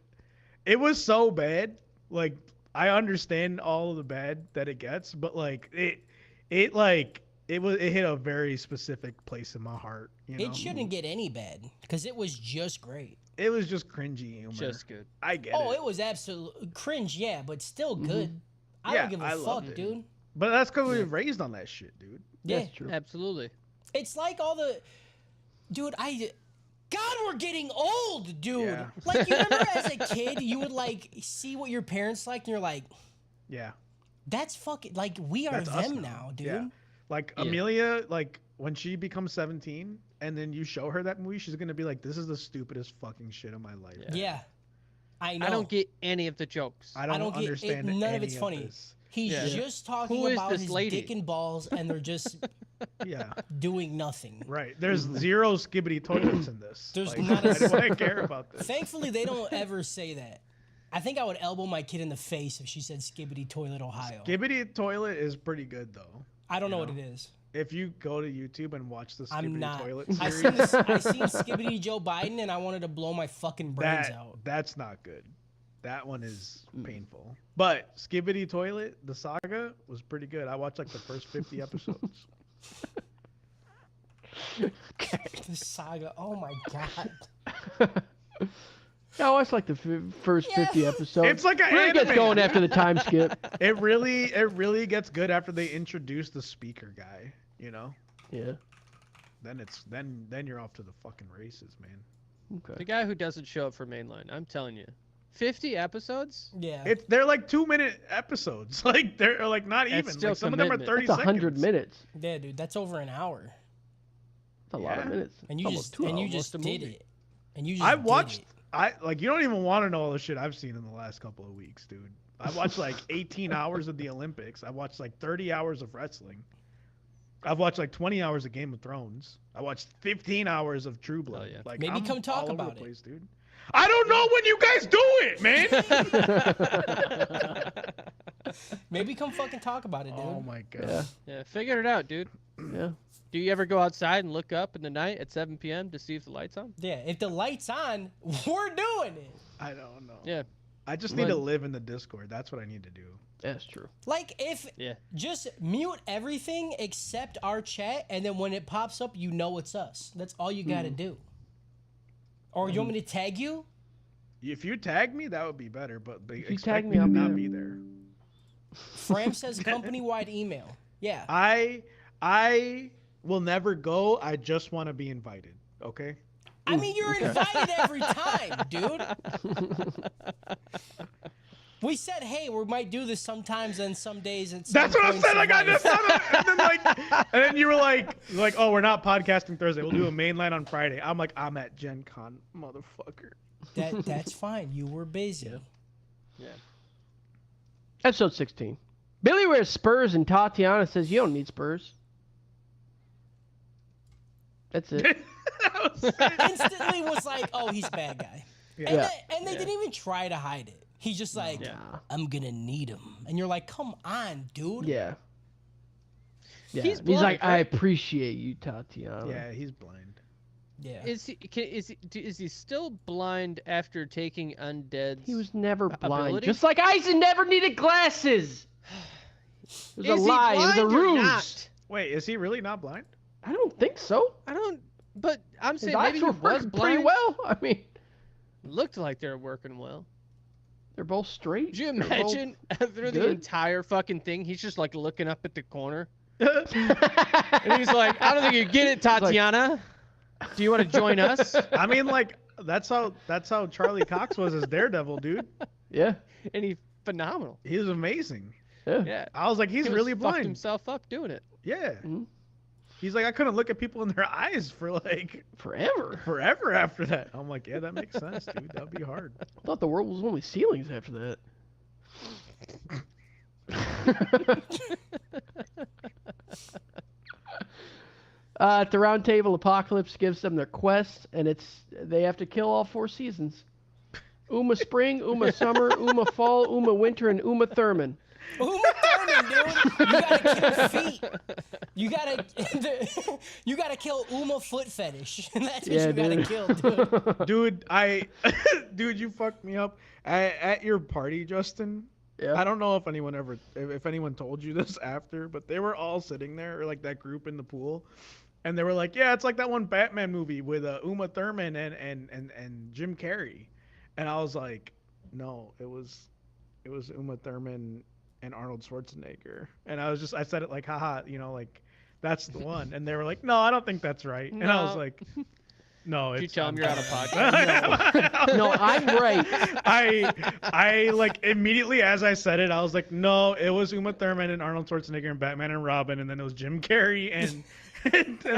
it was so bad. Like, I understand all of the bad that it gets, but like it hit a very specific place in my heart. You know? It shouldn't get any bad because it was just great. It was just cringy humor. Just good. I get Oh, it. it was absolute cringe, yeah, but still good. I Yeah, don't give a I fuck, loved it. dude. But that's because we were raised on that shit, dude. Yeah, That's true. Absolutely. it's like all the, dude. God, we're getting old, dude. Yeah. Like you remember as a kid, you would like see what your parents liked, and you're like, Yeah. that's fucking like we are That's us them now. now, dude. Yeah. Like Yeah. Amelia, like when she becomes 17 and then you show her that movie, she's gonna be like, "This is the stupidest fucking shit of my life." Yeah. I know. I don't get any of the jokes. I don't get it. understand None of any it's funny. this. He's Yeah. just talking Who is about this his lady? dick and balls, and they're just Yeah, doing nothing. right. There's zero skibbity toilets in this. There's like, not a why do I care about this? Thankfully, they don't ever say that. I think I would elbow my kid in the face if she said Skibbity Toilet Ohio. Skibbity toilet is pretty good though. I don't know you what know? it is. If you go to YouTube and watch the I'm Skibbity not. toilet I series, seen this. I seen Skibbity Joe Biden, and I wanted to blow my fucking brains out. that's not good. That one is painful. But Skibbity Toilet, the saga, was pretty good. I watched like the first 50 episodes. The saga. Oh my god. Yeah, I watched like the first 50 episodes. It's like an really gets anime. going after the time skip. It really gets good after they introduce the speaker guy, you know? Yeah. Then you're off to the fucking races, man. The Okay. guy who doesn't show up for mainline. I'm telling you. 50 episodes? Yeah. They're like 2-minute episodes. Like they're like not That's even. still Like some of them are commitment. 30 That's seconds. 100 minutes. Yeah, dude. That's over an hour, That's a lot of Yeah. minutes. and It's you almost just 2 and you hours. just Almost a did movie. it. And you just. I did watched it. you don't even want to know all the shit I've seen in the last couple of weeks, dude. I watched like 18 hours of the Olympics. I watched like 30 hours of wrestling. I've watched like 20 hours of Game of Thrones. I watched 15 hours of True Blood. Oh, yeah. Like Maybe I'm come talk all over about the it. place, dude. I don't know when you guys do it, man. Maybe come fucking talk about it, dude. Oh my god. Yeah. Yeah, figure it out, dude. Yeah. Do you ever go outside and look up in the night at 7 p.m. to see if the light's on? Yeah, if the light's on, we're doing it. I don't know. Yeah. I just need to live in the Discord. That's what I need to do. That's true. Like, if Yeah. just mute everything except our chat, and then when it pops up, you know it's us. That's all you gotta do. Or you want me to tag you? If you tag me, that would be better. But you expect tag me me, to I'll be not there. be there. Fram says company-wide email. Yeah. I will never go. I just want to be invited. Okay. I mean, you're invited every time, dude. We said, hey, we might do this sometimes and some days. And That's what I said. Like I just said it, and then and then you were like, oh, we're not podcasting Thursday. We'll do a main line on Friday. I'm like, I'm at Gen Con, motherfucker. That's fine. You were busy. Yeah. Episode 16. Billy wears Spurs and Tatiana says you don't need Spurs. That's it. That was it. Instantly was like, oh, he's a bad guy. Yeah. And they didn't even try to hide it. He's just like, I'm going to need him. And you're like, come on, dude. Yeah. Yeah. He's He's blind, like, I right? appreciate you, Tatiana. Yeah, he's blind. Yeah. Is he still blind after taking Undead's? He was never blind. ability? Just like Eisen never needed glasses. It was Is a he lie. It was a blind or ruse. not? Wait, is he really not blind? I don't think so. I don't. But I'm His saying eyes maybe he were was working pretty blind. well. I mean, Looked like they were working well. they're both straight. Could you They're both- imagine through the good. entire fucking thing? He's just like looking up at the corner, and he's like, "I don't think you get it, Tatiana. Do you want to join us?" I mean, like that's how Charlie Cox was as Daredevil, dude. Yeah. And he's phenomenal. He was amazing. Yeah. Yeah, I was like, he's he really fucked blind. himself up doing it. Yeah. Mhm. He's like, I couldn't look at people in their eyes for like Forever. forever after that. I'm like, yeah, that makes sense, dude. That'd be hard. I thought the world was only ceilings after that. At the round table, Apocalypse gives them their quest, and they have to kill all 4 seasons. Uma Spring, Uma Summer, Uma Fall, Uma Winter, and Uma Thurman. Uma Thurman, dude. You gotta kill feet. You gotta kill Uma Foot Fetish. That's what you gotta kill, dude. Dude, you fucked me up at your party, Justin. Yeah. I don't know if anyone told you this after, but they were all sitting there, or like that group in the pool, and they were like, yeah, it's like that one Batman movie with Uma Thurman and Jim Carrey, and I was like, no, it was Uma Thurman and Arnold Schwarzenegger, and I said it like, haha, like that's the one, and they were like, no, I don't think that's right, and I was No. like, no, Did you it's tell him you're on a podcast? No, I'm right. I like immediately as I said it, I was like, no, it was Uma Thurman and Arnold Schwarzenegger and Batman and Robin, and then it was Jim Carrey and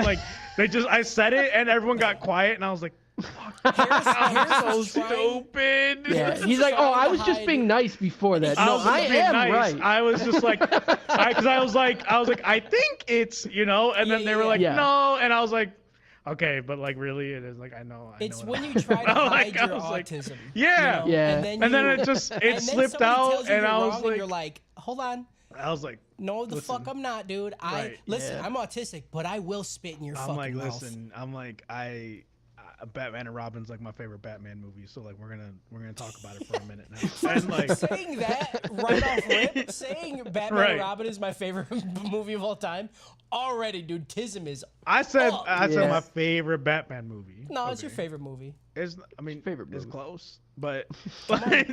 like I said it and everyone got quiet and I was like, I'm so stupid. Yeah. He's like, oh, I was just being nice before that. No, was I just being am nice. right. I was just like, because I was like, I think it's, and then they were like, Yeah. no, and I was like, okay, but like really, it is like I know. It's what when you try to I hide your was like, autism. yeah. Yeah. And And then you- it just and it then slipped somebody out, tells you and you're I was wrong, and like, you're like, hold on. I was like, No, the Listen. fuck I'm not, dude. Right. Listen, Yeah. I'm autistic, but I will spit in your I'm fucking like, mouth. listen, I'm like, Batman and Robin's like my favorite Batman movie, so like we're gonna talk about it for a minute now. And like, Saying that right off rip, saying Batman Right. and Robin is my favorite movie of all time, already, dude, Tism is. I said Yeah. my favorite Batman movie. No, it's your Okay. favorite movie. It's I mean, favorite it's movie. close, but Come on. like,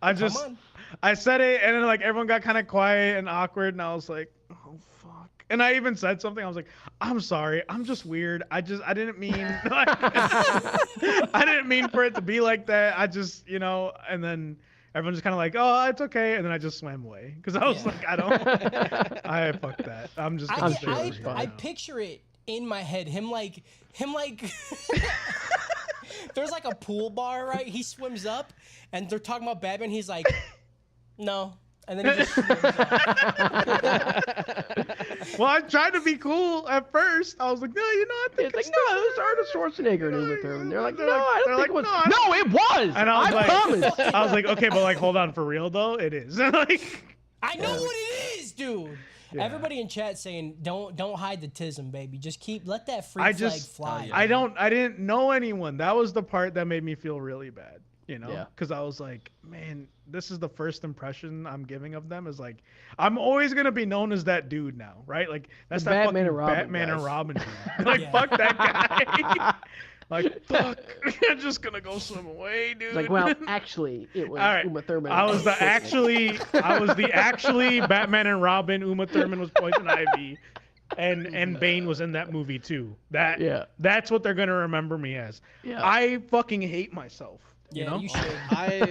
I Come just on. I said it, and then like everyone got kind of quiet and awkward, and I was like, oh fuck. And I even said something. I was like, I'm sorry, I'm just weird. I didn't mean I didn't mean for it to be like that. I just and then everyone just kind of like, oh, it's okay, and then I just swam away because I was Yeah. like, I fucked that. I'm just gonna I, stay sure it I, over was here fine. I now. picture it in my head. Him like. There's like a pool bar, right? He swims up, and they're talking about Batman. He's like, no. And then he just swims up. Well, I tried to be cool at first. I was like, no, I think It's like, no, it was Arnold Schwarzenegger and Uma Thurman. They're like, no, I don't they're think it was. like, No, it was. And I was like, promise. I was like, okay, but like, hold on, for real though, it is. Like, I know what it is, dude. Yeah. Everybody in chat saying don't hide the tism, baby. Just let that freak flag fly. I didn't know anyone. That was the part that made me feel really bad. You know, Yeah. because I was like, man, this is the first impression I'm giving of them. Is like, I'm always gonna be known as that dude now, right? Like that's The that Batman fucking and Robin Batman and guys. Robin dude. Like Yeah. fuck that guy. Like fuck, I'm just gonna go swim away, dude. Like, well, actually, it was All right. Uma Thurman. I was the Sputnik. actually Batman and Robin. Uma Thurman was Poison Ivy, and Bane was in that movie too. That's what they're gonna remember me as. Yeah. I fucking hate myself. Yeah, You know? you should.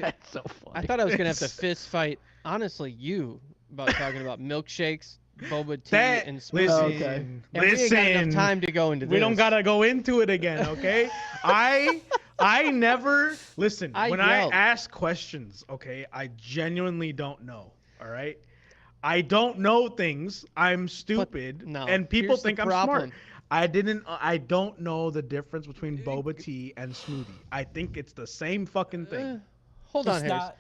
That's so funny. I thought I was gonna have to fist fight. Honestly, you about talking about milkshakes, boba tea, That and listen, smoothies. Okay. And we ain't got enough time to go into this. We don't gotta go into it again, okay? I never listen I when yelled. I ask questions, okay? I genuinely don't know. All right. I don't know things. I'm stupid, no, and people here's the think I'm smart. problem. I don't know the difference between boba tea and smoothie. I think it's the same fucking thing. Hold on, It's Harris. not-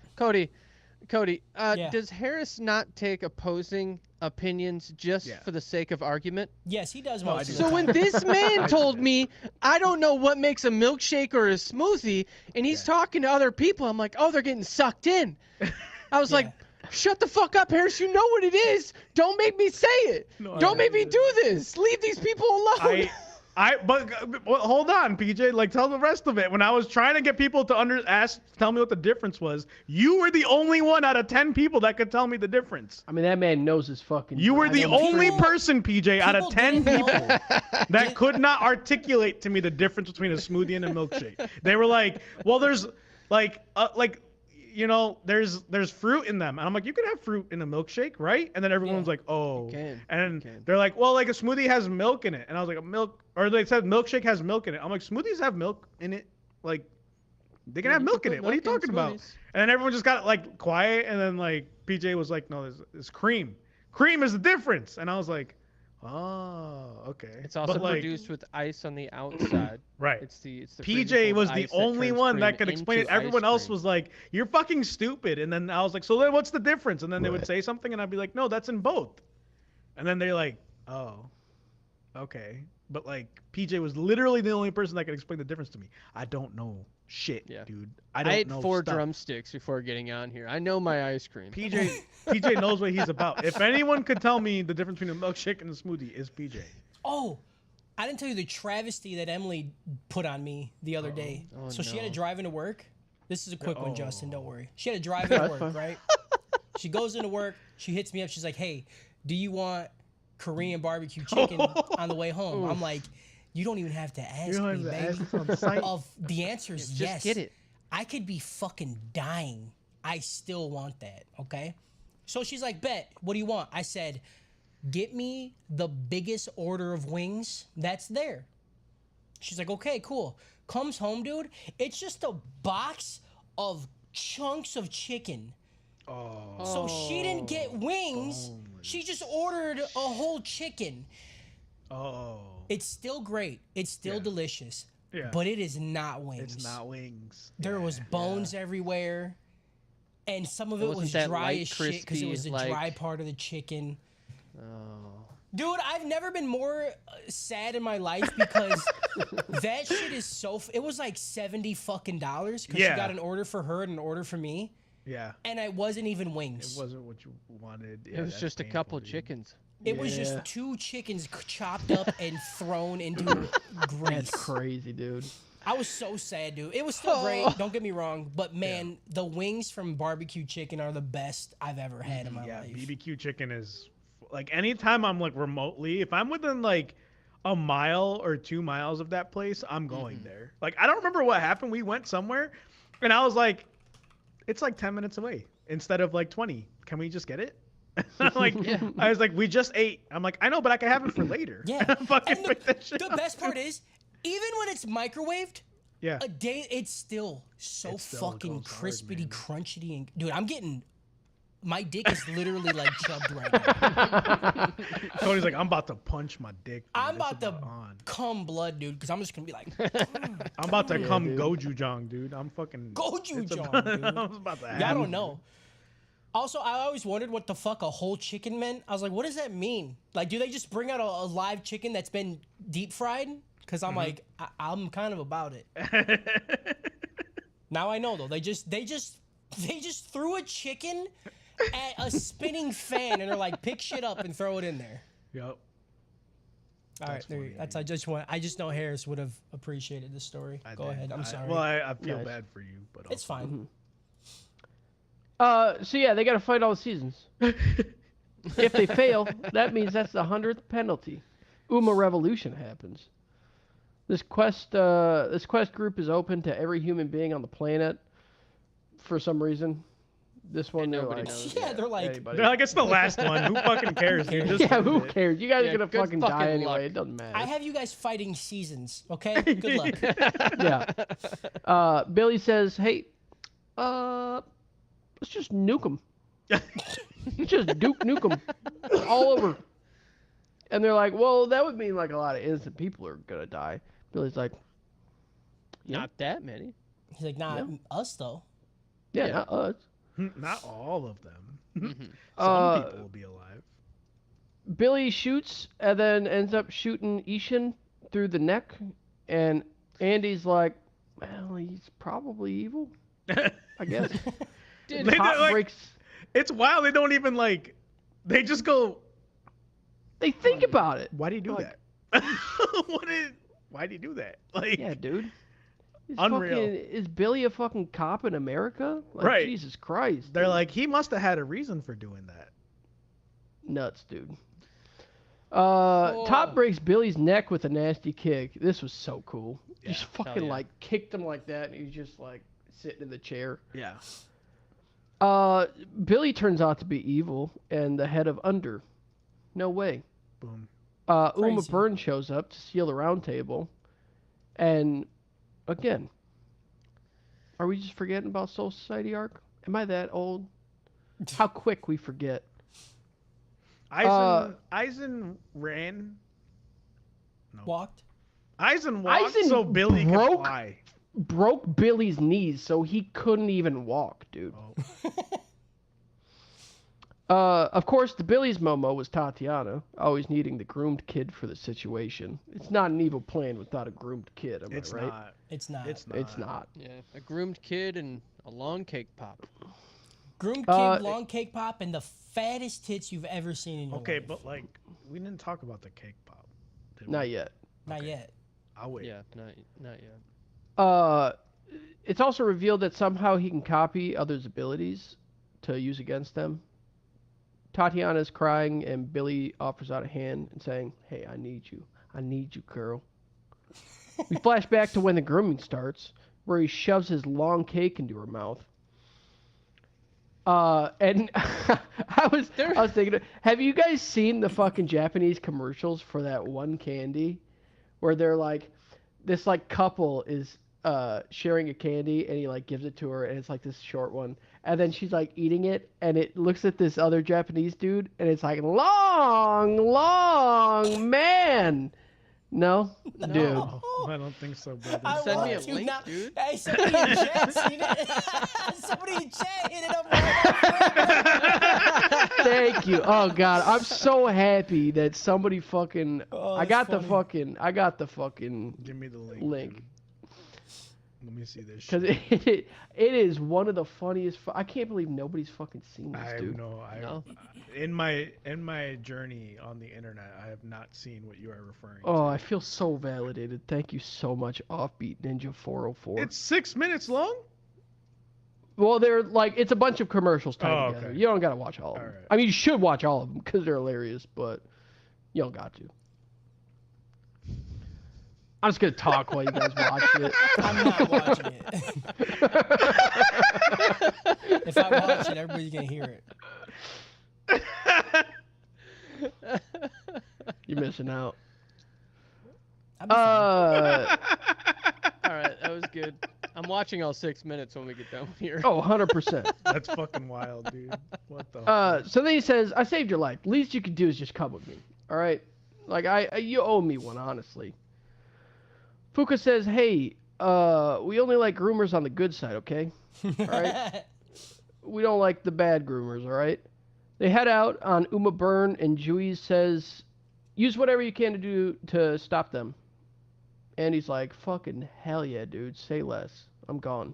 Cody, Yeah. does Harris not take opposing opinions just Yeah. for the sake of argument? Yes, he does No, I most do of the So time. when this man told me I don't know what makes a milkshake or a smoothie, and he's talking to other people, I'm like, oh, they're getting sucked in. I was like, shut the fuck up, Harris. You know what it is. Don't make me say it. No, I Don't make don't. me do this. Leave these people alone. But hold on, PJ. Like, tell the rest of it. When I was trying to get people to tell me what the difference was, you were the only one out of 10 people that could tell me the difference. I mean, that man knows his fucking. You were I the know my only friend- person, PJ, out of People 10 didn't people know. that could not articulate to me the difference between a smoothie and a milkshake. They were like, well, there's there's fruit in them. And I'm like, you can have fruit in a milkshake, right? And then everyone's like, oh. can. And You can. they're like, well, like a smoothie has milk in it. And I was like, or they said milkshake has milk in it. I'm like, smoothies have milk in it. Like, they can have You milk can in put it. What are you milk in talking about? smoothies. And then everyone just got like quiet. And then like PJ was like, no, there's cream. Cream is the difference. And I was like, oh, okay. It's also But, like, produced with ice on the outside. right. It's the PJ freezing was cold the ice that only turns one that cream could explain it. into Everyone ice else cream. was like, "You're fucking stupid." And then I was like, "So then what's the difference?" And then they would Right. say something, and I'd be like, "No, that's in both." And then they're like, "Oh, okay." But like PJ was literally the only person that could explain the difference to me. I don't know shit, Yeah. dude. I don't ate know 4 stuff. drumsticks before getting on here. I know my ice cream. PJ knows what he's about. If anyone could tell me the difference between a milkshake and a smoothie, is PJ. Oh, I didn't tell you the travesty that Emily put on me the other day. Oh, So she had to no. drive into work. This is a quick one, Justin. Don't worry. She had to drive Yeah, into that's work, fine. right? She goes into work. She hits me up. She's like, "Hey, do you want Korean barbecue chicken on the way home?" I'm like, "You don't even have to ask me, baby." on site. The answer is Just yes. get it. I could be fucking dying. I still want that, okay? So she's like, bet, what do you want? I said, get me the biggest order of wings that's there. She's like, okay, cool. Comes home, dude. It's just a box of chunks of chicken. Oh. So she didn't get wings. She just ordered a whole chicken. Oh. It's still great. It's still Yeah. delicious. Yeah. But it is not wings. It's not wings. There Yeah. was bones everywhere, and some of It it was wasn't that dry light, as shit because it crispy, was the like- dry part of the chicken. Oh. Dude, I've never been more sad in my life because that shit is it was like $70 fucking because she Yeah. got an order for her and an order for me, Yeah. and it wasn't even wings. It wasn't what you wanted. It was just a couple chickens. It was Yeah. just 2 chickens chopped up and thrown into grease. That's crazy, dude. I was so sad, dude. It was still great. Don't get me wrong, but man, the wings from barbecue chicken are the best I've ever had in my Yeah, life. BBQ chicken is like anytime I'm like remotely, if I'm within like a mile or 2 miles of that place, I'm going there. Like I don't remember what happened. We went somewhere, and I was like, it's like 10 minutes away instead of like 20. Can we just get it? I'm like, I was like, we just ate. I'm like, I know, but I can have it for later. Yeah. Fucking And pick that shit the up. best part is, even when it's microwaved, Yeah. a day it's still so It still fucking goes hard, crispity, man. crunchy, and dude, I'm getting. My dick is literally like chubbed right now. Cody's like, I'm about to punch my dick. Dude. I'm It's about to on. cum blood, dude, because I'm just gonna be like, I'm about to come dude. gochujang, dude. I'm fucking Gochujang, it's about- dude. I'm about to have y'all it. don't know. Also, I always wondered what the fuck a whole chicken meant. I was like, what does that mean? Like, do they just bring out a live chicken that's been deep fried? Because I'm like, I'm kind of about it. Now I know though. They just threw a chicken at a spinning fan and they're like, pick shit up and throw it in there. Yep. All That's right, funny, that's I just know Harris would have appreciated this story. Go ahead. I'm sorry. Well, I feel Nice. bad for you, but It's also- fine. So yeah, they got to fight all the seasons. If they fail, that means that's the 100th penalty. Uma Revolution happens. This quest group is open to every human being on the planet. For some reason, this one And they're nobody like, knows. Yeah, they're like, anybody. They're like, it's the last one. Who fucking cares? Dude? Just Yeah, do who it. cares? You guys Yeah, are gonna good fucking die fucking anyway. luck. It doesn't matter. I have you guys fighting seasons, okay? Good luck. Yeah. Billy says, "Hey, let's just nuke them. Just nuke them all over." And they're like, "Well, that would mean like a lot of innocent people are gonna die." Billy's like, Not that many. He's like, nah, us though. "Yeah, Yeah. not us." Not all of them. Mhm. Some people will be alive. Billy shoots and then ends up shooting Ishin through the neck, and Andy's like, "Well, he's probably evil, I guess." Did They Top don't, like- breaks. It's wild. They don't even like. They just go. They think about it. Why do you do Like- that? Why do you do that? Like, Yeah, dude. Unreal. Is Billy a fucking cop in America? Like, Right. Jesus Christ. they're dude. like, he must have had a reason for doing that. Nuts, dude. Top breaks Billy's neck with a nasty kick. This was so cool. Just Yeah. fucking yeah. like kicked him like that, and he's just like sitting in the chair. Yeah. Billy turns out to be evil and the head of Under. No way. Boom. Uma Crazy. Byrne shows up to seal the round table, and again, are we just forgetting about Soul Society arc? Am I that old? How quick we forget. Eisen ran. No. Walked. Eisen walked Eisen so Billy could broke- fly. Broke Billy's knees so he couldn't even walk, dude. Oh. Of course, the Billy's Momo was Tatiana, always needing the groomed kid for the situation. It's not an evil plan without a groomed kid, am It's I right? not. It's not. It's not. It's not. Yeah, a groomed kid and a long cake pop. Groomed Uh, kid, long cake pop, and the fattest tits you've ever seen in your Okay, life. but like, we didn't talk about the cake pop. did we? Not yet. Not okay. yet. I'll wait. Yeah, not yet. It's also revealed that somehow he can copy others' abilities to use against them. Tatiana's crying, and Billy offers out a hand and saying, "Hey, I need you. I need you, girl." We flash back to when the grooming starts, where he shoves his long cake into her mouth. And I was thinking, have you guys seen the fucking Japanese commercials for that one candy, where they're like, this like couple is sharing a candy, and he like gives it to her, and it's like this short one, and then she's like eating it, and it looks at this other Japanese dude, and it's like long man. No, dude. No, I don't think so, brother. I Send me a want to link, now. dude. Hey, somebody in chat seen it. Somebody in chat hit it up right now. Thank you. Oh god, I'm so happy that somebody fucking. Oh, I that's got funny. the fucking Give me the link. link. dude. Let me see this. Because Shit. it is one of the funniest. I can't believe nobody's fucking seen this, I dude. No. in my journey on the internet, I have not seen what you are referring Oh, to. I feel so validated. Thank you so much, Offbeat Ninja 404. It's 6 minutes long. Well, they're like it's a bunch of commercials tied Oh, together. okay. You don't gotta watch all of them. Alright. I mean, you should watch all of them because they're hilarious, but you don't got to. I'm just gonna talk while you guys watch it. I'm not watching it. If I watch it, everybody's gonna hear it. You're missing out. I'll be fine. All right, that was good. I'm watching all 6 minutes when we get done here. Oh, 100%. That's fucking wild, dude. What the? So then he says, "I saved your life. Least you could do is just come with me. All right? Like you owe me one, honestly." Fuka says, "Hey, we only like groomers on the good side, okay? All right? we don't like the bad groomers, all right? They head out on Uma Burn, and Juiz says, use whatever you can to do to stop them. And he's like, fucking hell yeah, dude, say less. I'm gone.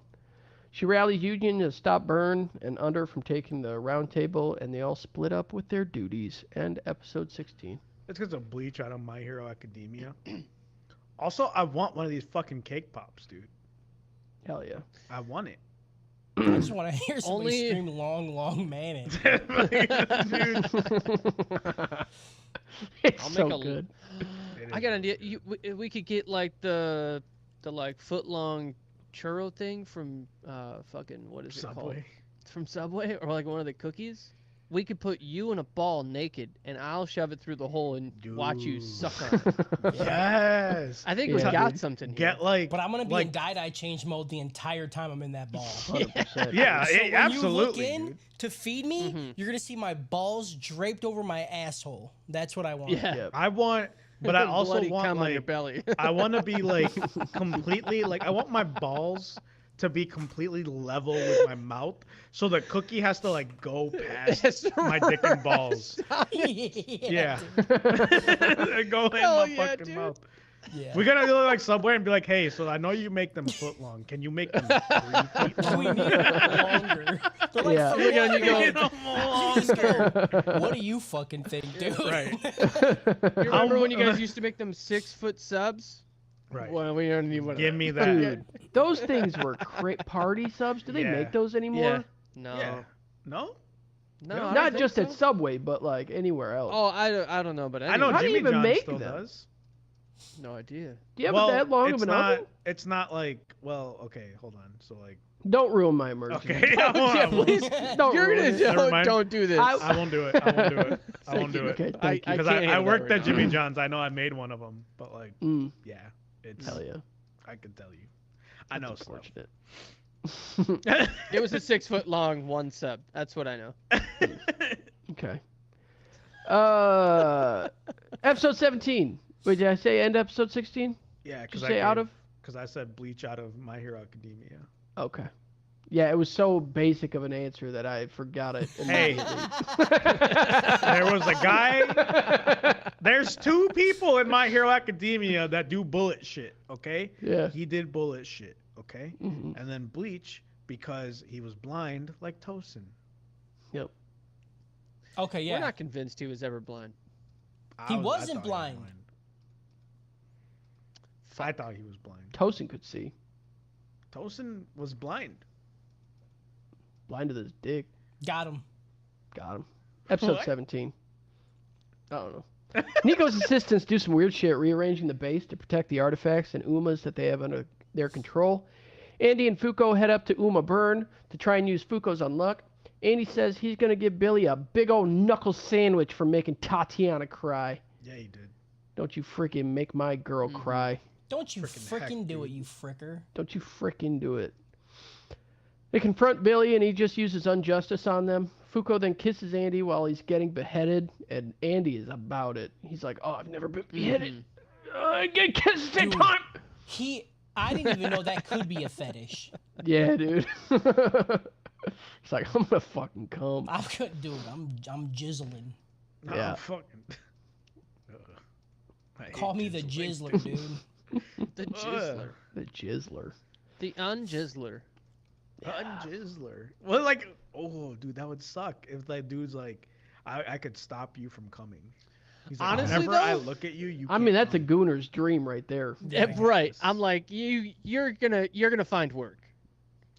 She rallies Union to stop Burn and Under from taking the round table, and they all split up with their duties. End episode 16. It's because of Bleach out of My Hero Academia. Also, I want one of these fucking cake pops, dude. Hell yeah. I want it. I just want to hear somebody Only- scream "long mayonnaise." Dude. It's I'll so make a- good. It I is got really an idea. We could get like the like foot long churro thing from fucking what is it called? Subway. From Subway, or like one of the cookies. We could put you in a ball naked, and I'll shove it through the hole and watch you Dude. suck on it. Yes. I think Yeah, we got dude. something here. Get like. But I'm gonna be like, in dye change mode the entire time I'm in that ball. 100%. Yeah, So when absolutely. you look in Dude. to feed me, Mhm. you're gonna see my balls draped over my asshole. That's what I want. Yeah. Yep. I want, but I also Bloody want cum on your like. belly. I want to be like completely like I want my balls to be completely level with my mouth, so the cookie has to like go past Yes, my dick and balls. Yeah, go in Hell my yeah, fucking dude. mouth. Yeah. We gotta go like Subway and be like, hey, so I know you make them foot long. Can you make them 3 feet long? We need it longer. They're like, Yeah. "For Look at what, you go- man?" You know, You just go, what do you fucking think, dude? Right. You remember when you How- guys used to make them 6-foot subs? Right. Well, we don't need one. of Give those. me that. Dude, those things were party subs. Do they Yeah. make those anymore? Yeah. No. Yeah. No? No. Yeah. I don't Not think just so. at Subway, but like anywhere else. Oh, I don't know, but I know anyway, How do you Jimmy even John make still them? does. no idea. Do you have Well, that long of it's an not, oven? It's not like, well, okay, hold on. So like, Don't ruin my immersion. okay, I won't, I Yeah, won't. please. Don't You're ruin gonna it. Never mind. don't do this. I- I won't do it. I won't do it. I won't do it. Okay, thank you. I Because can't I handle that worked right at Jimmy now. John's. I know I made one of them, but like, Mm, yeah, it's. hell yeah. I could tell you. I know That's stuff. unfortunate. It was a 6-foot long one sub. That's what I know. Okay. Episode 17. Wait, did I say end episode 16? Yeah, Did you because say out of? Because I said Bleach out of My Hero Academia. Okay. Yeah, it was so basic of an answer that I forgot it. Hey. immediately. There was a guy. There's 2 people in My Hero Academia that do bullet shit. Okay. Yeah. He did bullet shit. Okay. Mhm. And then Bleach because he was blind like Tosin. Yep. Okay, We're yeah. not convinced he was ever blind. He I wasn't thought was blind. I thought he was blind. Tosin could see. Tosin was blind. Blind to this dick. Got him. Got him. Episode What? 17. I don't know. Nico's assistants do some weird shit, rearranging the base to protect the artifacts and Umas that they have under their control. Andy and Fuko head up to Uma Burn to try and use Fuko's unluck. Andy says he's going to give Billy a big old knuckle sandwich for making Tatiana cry. Yeah, he did. Don't you freaking make my girl cry. Don't you Frickin' heck, frickin' do dude. it, you fricker. Don't you fricking do it. They confront Billy and he just uses injustice on them. Fuko then kisses Andy while he's getting beheaded, and Andy is about it. He's like, oh, I've never been beheaded. I get kissed at the same Dude. time. I didn't even know that could be a fetish. Yeah, dude. He's like, I'm gonna fucking come. I couldn't do it. I'm jizzling. Yeah. Oh, fucking. Ugh. I hate Call me the jizzling. jizzler, dude. The Jizzler. The Jizzler. The Unjizzler. Unjizzler. Well, like, oh, dude, that would suck if that dude's like, I could stop you from coming. He's like, Honestly, whenever I though- look at you, I mean, that's a come. gooner's dream right there. Yeah, Yeah. right. I'm like, you're gonna find work.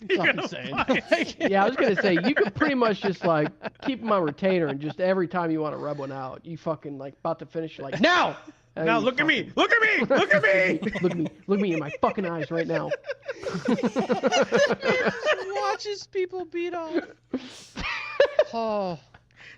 That's all You're I'm gonna saying. find- Like, Yeah, I was gonna say you could pretty much just like keep him on retainer, and just every time you want to rub one out, you fucking like about to finish, you're like now. And Now you look at me! fucking- Look at me! Look at me! Look me in my fucking eyes right now. watches people beat off. Oh,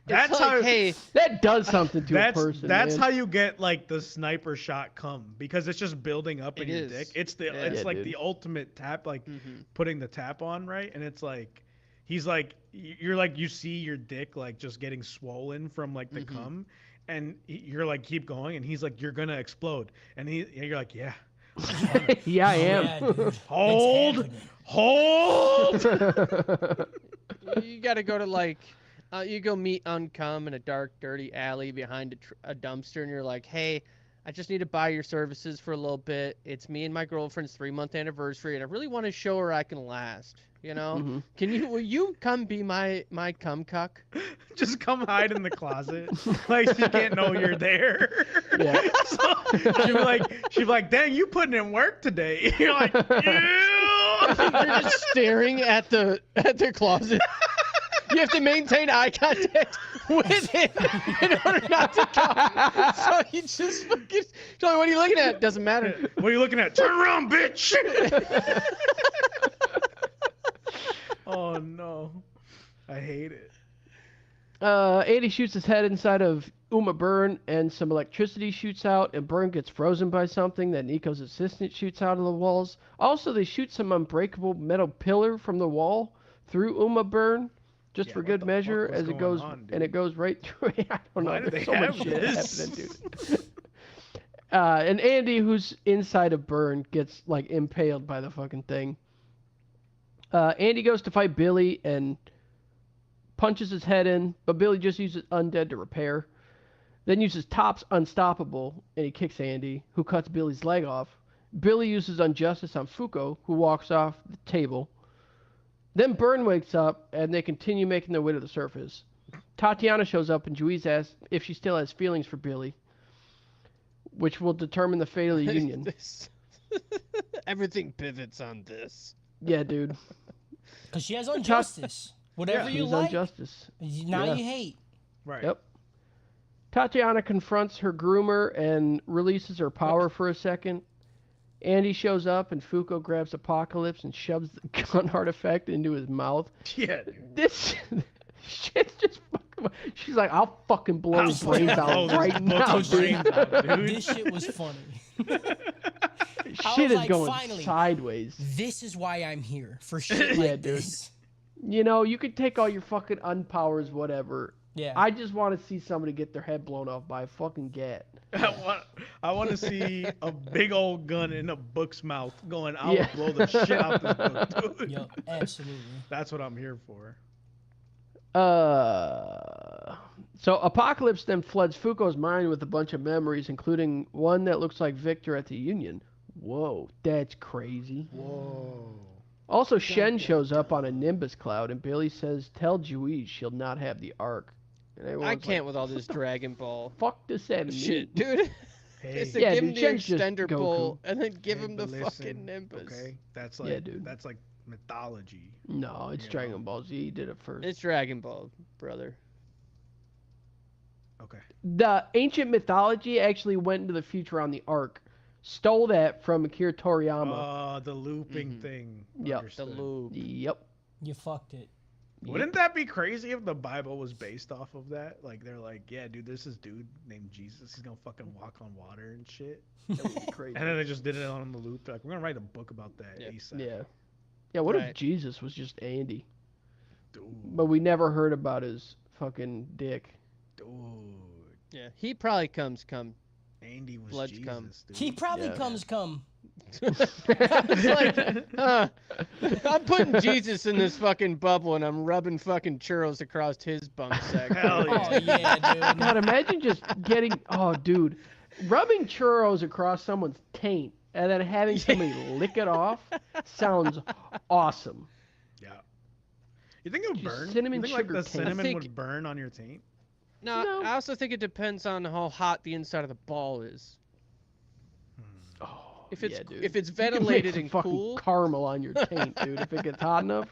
That's it's like, how- hey, That does something to a person. That's man. how you get like the sniper shot come, because it's just building up in It your is. dick. It's the Yeah. it's Yeah, like dude. the ultimate tap, like Mhm. putting the tap on, right? And it's like he's like you're like you see your dick like just getting swollen from like the Mhm. cum, and you're like keep going, and he's like you're gonna explode, and you're like yeah, Yeah, I am. Yeah, dude. It's hold, happening. hold. You got to go to like, you go meet Uncum in a dark, dirty alley behind a dumpster, and you're like, hey, I just need to buy your services for a little bit. It's me and my girlfriend's 3-month anniversary, and I really want to show her I can last. You know, will you come be my cum cuck? Just come hide in the closet, like she can't know you're there. Yeah. So she'd be like, dang, you putting in work today. You're like, ew. You're just staring at the closet. You have to maintain eye contact with him in order not to come. So you just fucking. What are you looking at? Doesn't matter. What are you looking at? Turn around, bitch. Oh no, I hate it. Andy shoots his head inside of Uma Byrne, and some electricity shoots out, and Byrne gets frozen by something that Nico's assistant shoots out of the walls. Also, they shoot some unbreakable metal pillar from the wall through Uma Byrne, just for good measure, as it goes, and it goes right through. I don't know. There's so much shit happening, dude. And Andy, who's inside of Byrne, gets like impaled by the fucking thing. Andy goes to fight Billy and punches his head in, but Billy just uses Undead to repair. Then uses Top's Unstoppable, and he kicks Andy, who cuts Billy's leg off. Billy uses Injustice on Fuko, who walks off the table. Then Byrne wakes up, and they continue making their way to the surface. Tatiana shows up, and Juiz asks if she still has feelings for Billy, which will determine the fate of the Union. Everything pivots on this. Yeah, dude. Because she has Injustice. Whatever you like. Injustice. Now you hate. Right. Yep. Tatiana confronts her groomer and releases her power for a second. Andy shows up, and Fuko grabs Apocalypse and shoves the gun artifact into his mouth. Yeah, dude. This shit's just fucking... She's like, I'll fucking blow his brains out right now, dude. This shit was funny. Shit is like, going finally, sideways. This is why I'm here. For shit like this. You know, you could take all your fucking unpowers, whatever. Yeah. I just want to see somebody get their head blown off by a fucking gat. I want to see a big old gun in a book's mouth going, I'll blow the shit out this book, dude. Yo, absolutely. That's what I'm here for. So Apocalypse then floods Fuko's mind with a bunch of memories, including one that looks like Victor at the Union. Whoa, that's crazy. Whoa. Also, Shen shows up on a Nimbus cloud, and Billy says, tell Juiz she'll not have the Ark. And I can't with all this Dragon Ball. Fuck does that mean? Shit, dude. Hey. Just to give him the Shen's just extender Goku. bowl and then give him the but fucking listen, Nimbus. Okay, that's like dude. that's like mythology. No, it's Dragon Ball Z. He did it first. It's Dragon Ball, brother. Okay. The ancient mythology actually went into the future on the Ark. Stole that from Akira Toriyama. The looping thing. Yep. The Understood. loop. Yep. You fucked it. Wouldn't that be crazy if the Bible was based off of that? Like, they're like, yeah, dude, there's this dude named Jesus. He's gonna fucking walk on water and shit. That would be crazy. And then they just did it on the loop. They're like, we're gonna write a book about that ASAP. Yeah. Yeah, what if Right. Jesus was just Andy? Dude. But we never heard about his fucking dick. Dude. Yeah, he probably comes. Andy was Blood Jesus, cum. dude. He probably Yeah. comes come. It's like, I'm putting Jesus in this fucking bubble and I'm rubbing fucking churros across his bum sack. Hell yeah. Oh, yeah, dude. God, imagine just getting... Oh, dude. Rubbing churros across someone's taint and then having somebody lick it off sounds awesome. Yeah. You think it would Just burn? cinnamon you think, like, sugar the taint. cinnamon I think- would burn on your taint? No, No. I also think it depends on how hot the inside of the ball is. Oh, If it's yeah, dude. if it's You can make ventilated some and fucking cool, caramel on your taint, dude, if it gets hot enough.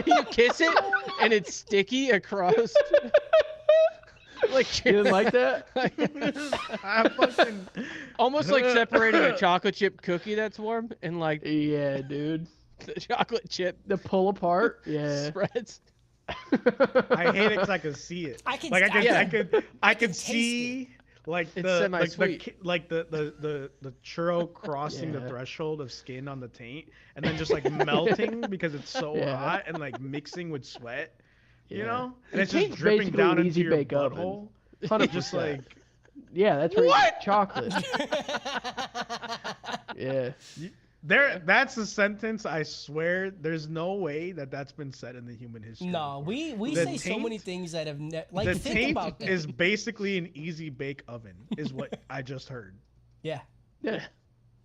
you kiss it and it's sticky across. Like You didn't like that? I fucking... almost like separating a chocolate chip cookie that's warm and like Yeah, dude. the chocolate chip The pull apart? Yeah. spreads. I hate it because I can see it. I can- like I I can could taste see like It's the semi-sweet. like the churro crossing the Yeah. threshold of skin on the taint and then just like melting because it's so Yeah. hot and like mixing with sweat, you Yeah. know, and The it's just taint's dripping basically down an into easy your bake oven. butthole. 100%. Just like Yeah, that's where What? chocolate. Yeah. That's a sentence. I swear, there's no way that that's been said in the human history. No, before. we The say so many taint- things that have The think taint about that. is basically an easy bake oven, is what I just heard. Yeah. Yeah.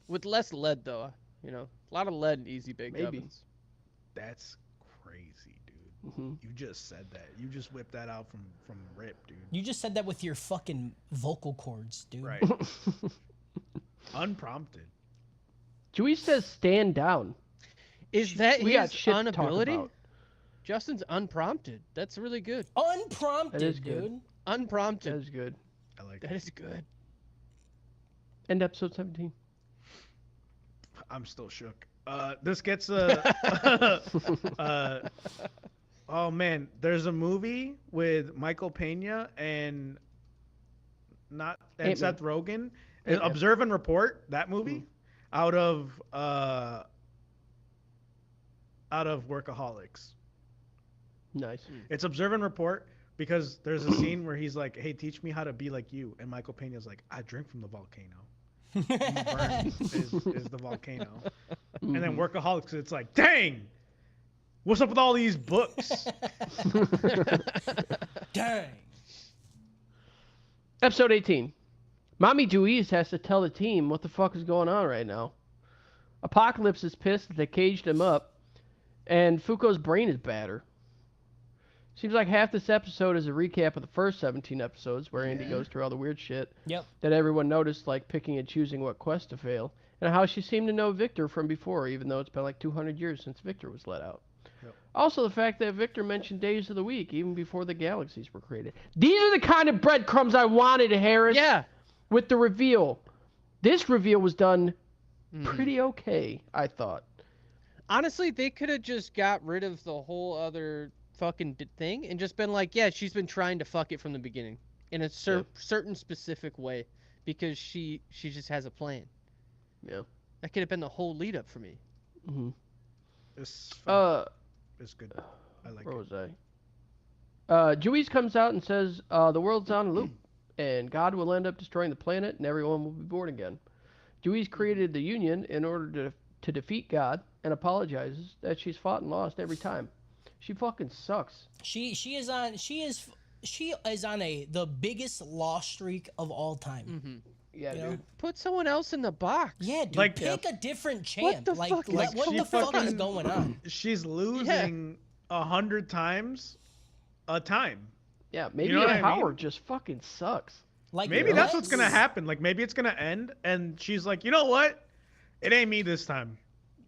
With less lead, though. You know, a lot of lead in easy baked Maybe. ovens. That's crazy, dude. Hmm. You just said that. You just whipped that out from rip, dude. You just said that with your fucking vocal cords, dude. Right. Unprompted. Dewey says stand down. Is that We got his shit to talk ability? about. Justin's unprompted. That's really good. Unprompted, That is good. dude. That Unprompted. is good. I like That it. is good. End episode 17. I'm still shook. This gets oh man, there's a movie with Michael Pena and Ant-Man. Seth Rogen. Ant-Man. Observe and Report, that movie, out of Workaholics. Nice. It's Observe and Report because there's a scene where he's like, "Hey, teach me how to be like you," and Michael Pena's like, "I drink from the volcano." And the burn is the volcano. And then Workaholics, it's like, dang, what's up with all these books? Dang. Episode 18. Mommy Dewey's has to tell the team what the fuck is going on right now. Apocalypse is pissed that they caged him up, and Fuko's brain is battered. Seems like half this episode is a recap of the first 17 episodes where Andy goes through all the weird shit Yep. that everyone noticed, like picking and choosing what quest to fail, and how she seemed to know Victor from before, even though it's been like 200 years since Victor was let out. Yep. Also, the fact that Victor mentioned days of the week, even before the galaxies were created. These are the kind of breadcrumbs I wanted, Harris. Yeah. With the reveal. This reveal was done Mhm. pretty okay, I thought. Honestly, they could have just got rid of the whole other fucking thing and just been like, yeah, she's been trying to fuck it from the beginning in a certain specific way because she just has a plan. Yeah. That could have been the whole lead up for me. Mm-hmm. It's good. I like Where it. was I? Juice comes out and says the world's on a loop, and God will end up destroying the planet, and everyone will be born again. Juice created the Union in order to defeat God, and apologizes that she's fought and lost every time. She fucking sucks. She is on the biggest loss streak of all time. Mm-hmm. Yeah, You know? dude. Put someone else in the box. Yeah, dude, Like- pick a different champ. the Like, fuck is- what she the fuck is fucking- going on? She's losing 100 times a time. Yeah, maybe know what I mean? Howard just fucking sucks. Like, Maybe that's what's let's- gonna happen. Like maybe it's gonna end, and she's like, you know what? It ain't me this time.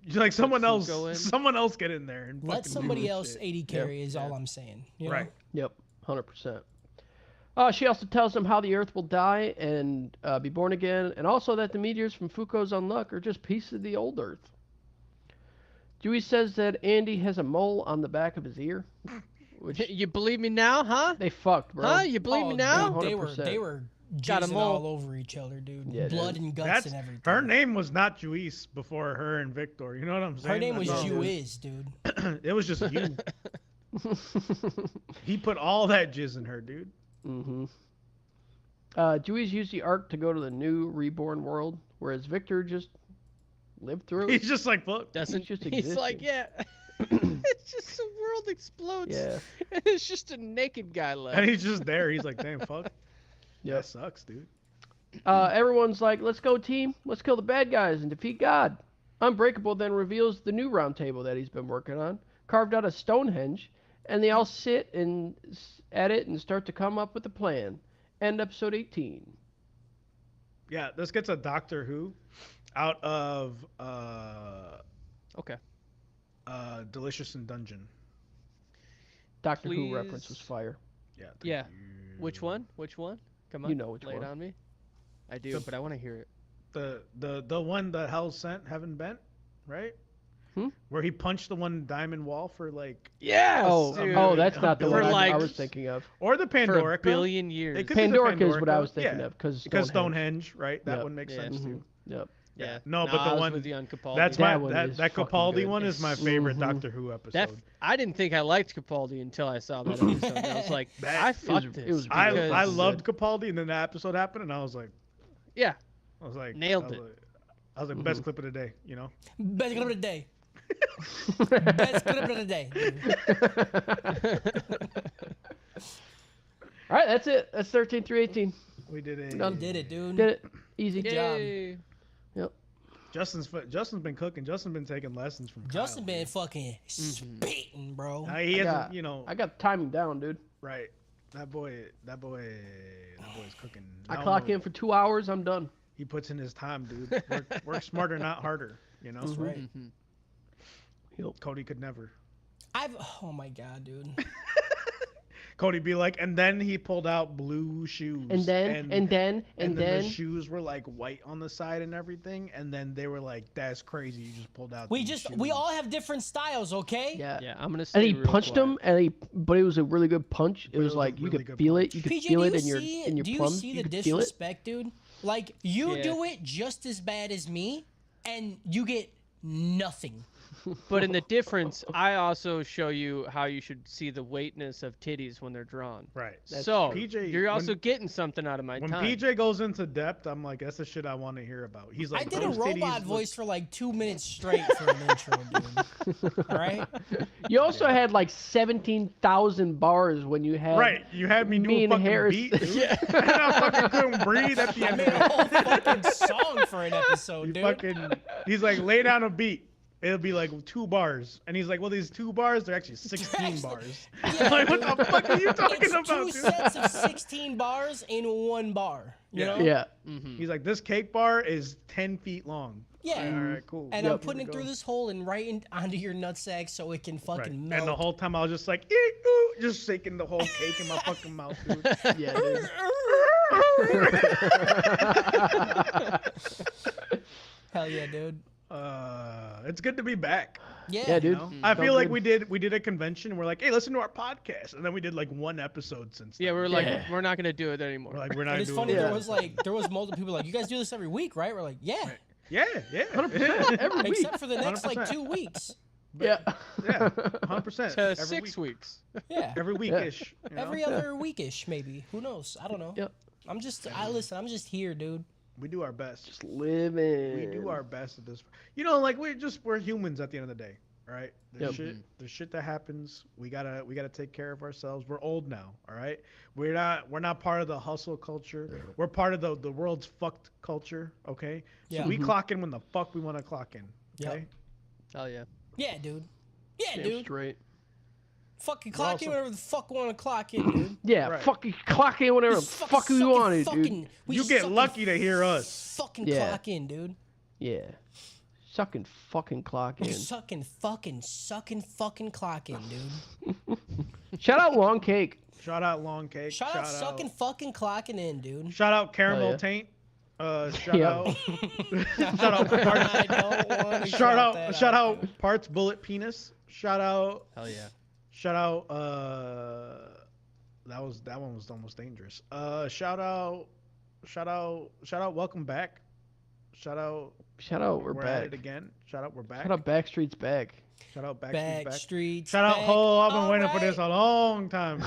She's like someone else. Fuko in. Someone else get in there and Let fucking somebody do this else shit. 80 carry is all I'm saying. You know? Right. Yep, 100%. She also tells him how the Earth will die and be born again, and also that the meteors from Fuko's Unluck are just pieces of the old Earth. Dewey says that Andy has a mole on the back of his ear, which You believe me now, huh? they fucked, bro. Huh? You believe me now? Dude, they 100%. were Got 'em jizzing all. all over each other, dude. Yeah, Blood dude. and guts That's and everything. her name was not Juice before her and Victor. You know what I'm saying? Her name was That's all it Juiz, dude. It was just you. He put all that jizz in her, dude. Mm-hmm. Dewey's used the Ark to go to the new reborn world, whereas Victor just lived through it. He's just like, fuck. Doesn't just he's like, existing. yeah. It's just the world explodes. Yeah. And it's just a naked guy left. And he's just there. He's like, damn, fuck. Yep. That sucks, dude. Everyone's like, let's go team, let's kill the bad guys and defeat God. Unbreakable then reveals the new round table that he's been working on, carved out of Stonehenge, and they all sit at it and start to come up with a plan. End episode 18. Yeah, this gets a Doctor Who out of Okay. Delicious in Dungeon. Doctor Who Please. reference was fire. Yeah. thank Yeah. you. Which one? Which one? Come on. You know which lay one. it on me. I do, The- but I want to hear it. The one that Hell sent, Heaven bent, right? Where he punched the one diamond wall for like, Yes. Oh, that's not the For one I like- was thinking of. or the For a Pandorica. billion years. It could be the Pandorica is what I Pandorica, was thinking yeah. of because Because Stonehenge, right? That Yep. one makes Yeah. sense Mhm. too. Yep. Yeah. No, but I the was one with you on Capaldi. that's That my one that is that fucking Capaldi good. one is my favorite Mhm. Doctor Who episode. I didn't think I liked Capaldi until I saw that episode. I was like, That- I it fucked was- this. it was I because- I because- loved Capaldi, and then that episode happened, and I was like, Yeah. I was like, Nailed I was it. like- I was like, best clip of the day, you know? Best clip of the day. Best clip of the day. All right, that's it. That's 13 through 18. We did a. Done. Did it, dude. Did it. Easy. Good job. Yay. Yep. Justin's been cooking. Justin's been taking lessons from Justin Kyle, been fucking spitting, bro. dude. He I hasn't, got- you know, I got the timing down, dude. right. That boy's cooking. I don't clock know. in for 2 hours. I'm done. He puts in his time, dude. Work smarter, not harder. You know. That's right. Cody could never. Oh my god, dude. Cody be like, and then he pulled out blue shoes. And then the shoes were like white on the side and everything. And then they were like, "That's crazy! You just pulled out." We these shoes." all have different styles, okay? yeah. Yeah, I'm gonna. And stay he real punched quiet. him, but it was a really good punch. It it was was a like you really could good feel punch. it. You could PJ, feel do it you in your see? in your Do you plums. see You the could feel it. disrespect, dude? Like you Yeah. do it just as bad as me, and you get nothing. But in the difference, I also show you how you should see the weightness of titties when they're drawn. Right. So PJ you're also when- getting something out of my When time. PJ goes into depth, I'm like, that's the shit I want to hear about. He's like, I did a "Those robot titties look-" voice for like 2 minutes straight for an intro, dude. All right? You also had like 17,000 bars when you had. Right. You had me do Me a and fucking Harris. beat. Dude. and I fucking couldn't breathe at the I end made of a it. whole fucking song for an episode, You dude. fucking. He's like, lay down a beat. It'll be like 2 bars. And he's like, well, these 2 bars, they're actually 16 Actually- bars. Yeah, like, what dude. the fuck are you talking It's about, 2 dude? sets of 16 bars in 1 bar. You Yeah. know? Yeah. He's like, this cake bar is 10 feet long. Yeah. All right, cool. And Yep. I'm putting it through this hole and right onto your nutsack so it can fucking Right. melt. And the whole time I was just like, "Eek, ooh," just shaking the whole cake in my fucking mouth, dude. Yeah, dude. Hell yeah, dude. It's good to be back. Yeah, Yeah, You dude. know? I Felt feel like good. we did a convention. We're like, hey, listen to our podcast, and then we did like 1 episode since. Yeah, then. we're like, Yeah. we're not gonna do it anymore. We're like, we're not And it's doing funny. it. There was multiple people like, you guys do this every week, right? We're like, yeah, Yeah, 100% every week. except for the next like 100%. 2 weeks. Yeah. Yeah, 100%. to Every 6 week, weeks. Yeah, every weekish. You know? every other weekish maybe. Who knows? I don't know. Yep. I'm just I'm just here, dude. We do our best. Just living. We do our best at this. You know, like we're humans at the end of the day, all right? There's Yep. there's shit that happens. We gotta take care of ourselves. We're old now, all right? We're not part of the hustle culture. We're part of the world's fucked culture, okay? So Yeah. we clock in when the fuck we want to clock in, Yep. okay? Hell yeah. Yeah, dude. Yeah, Damn dude. straight. Fucking We're clock in also- whatever the fuck want to clock in, dude. Yeah, Right. fucking clock in whatever the Fucking fuck you sucking want to, dude. fucking- we You get sucking lucky to hear us. Fucking Yeah. clock in, dude. Yeah. Sucking fucking clock in. Sucking fucking clock in, dude. Shout out Long Cake. Shout out Long Cake. Shout out sucking fucking clocking in, dude. Shout out Caramel yeah. Taint. Shout Yeah. out. Shout out. I don't want to Shout out Parts Bullet Penis. Shout out. Hell yeah. Shout out. That one was almost dangerous. Shout out. Welcome back. Shout out. We're at back. it again. Shout out. We're back. Shout out Backstreet's back. Shout out Backstreet's back. Backstreet. Shout out Ho. I've been All waiting for this right. a long time.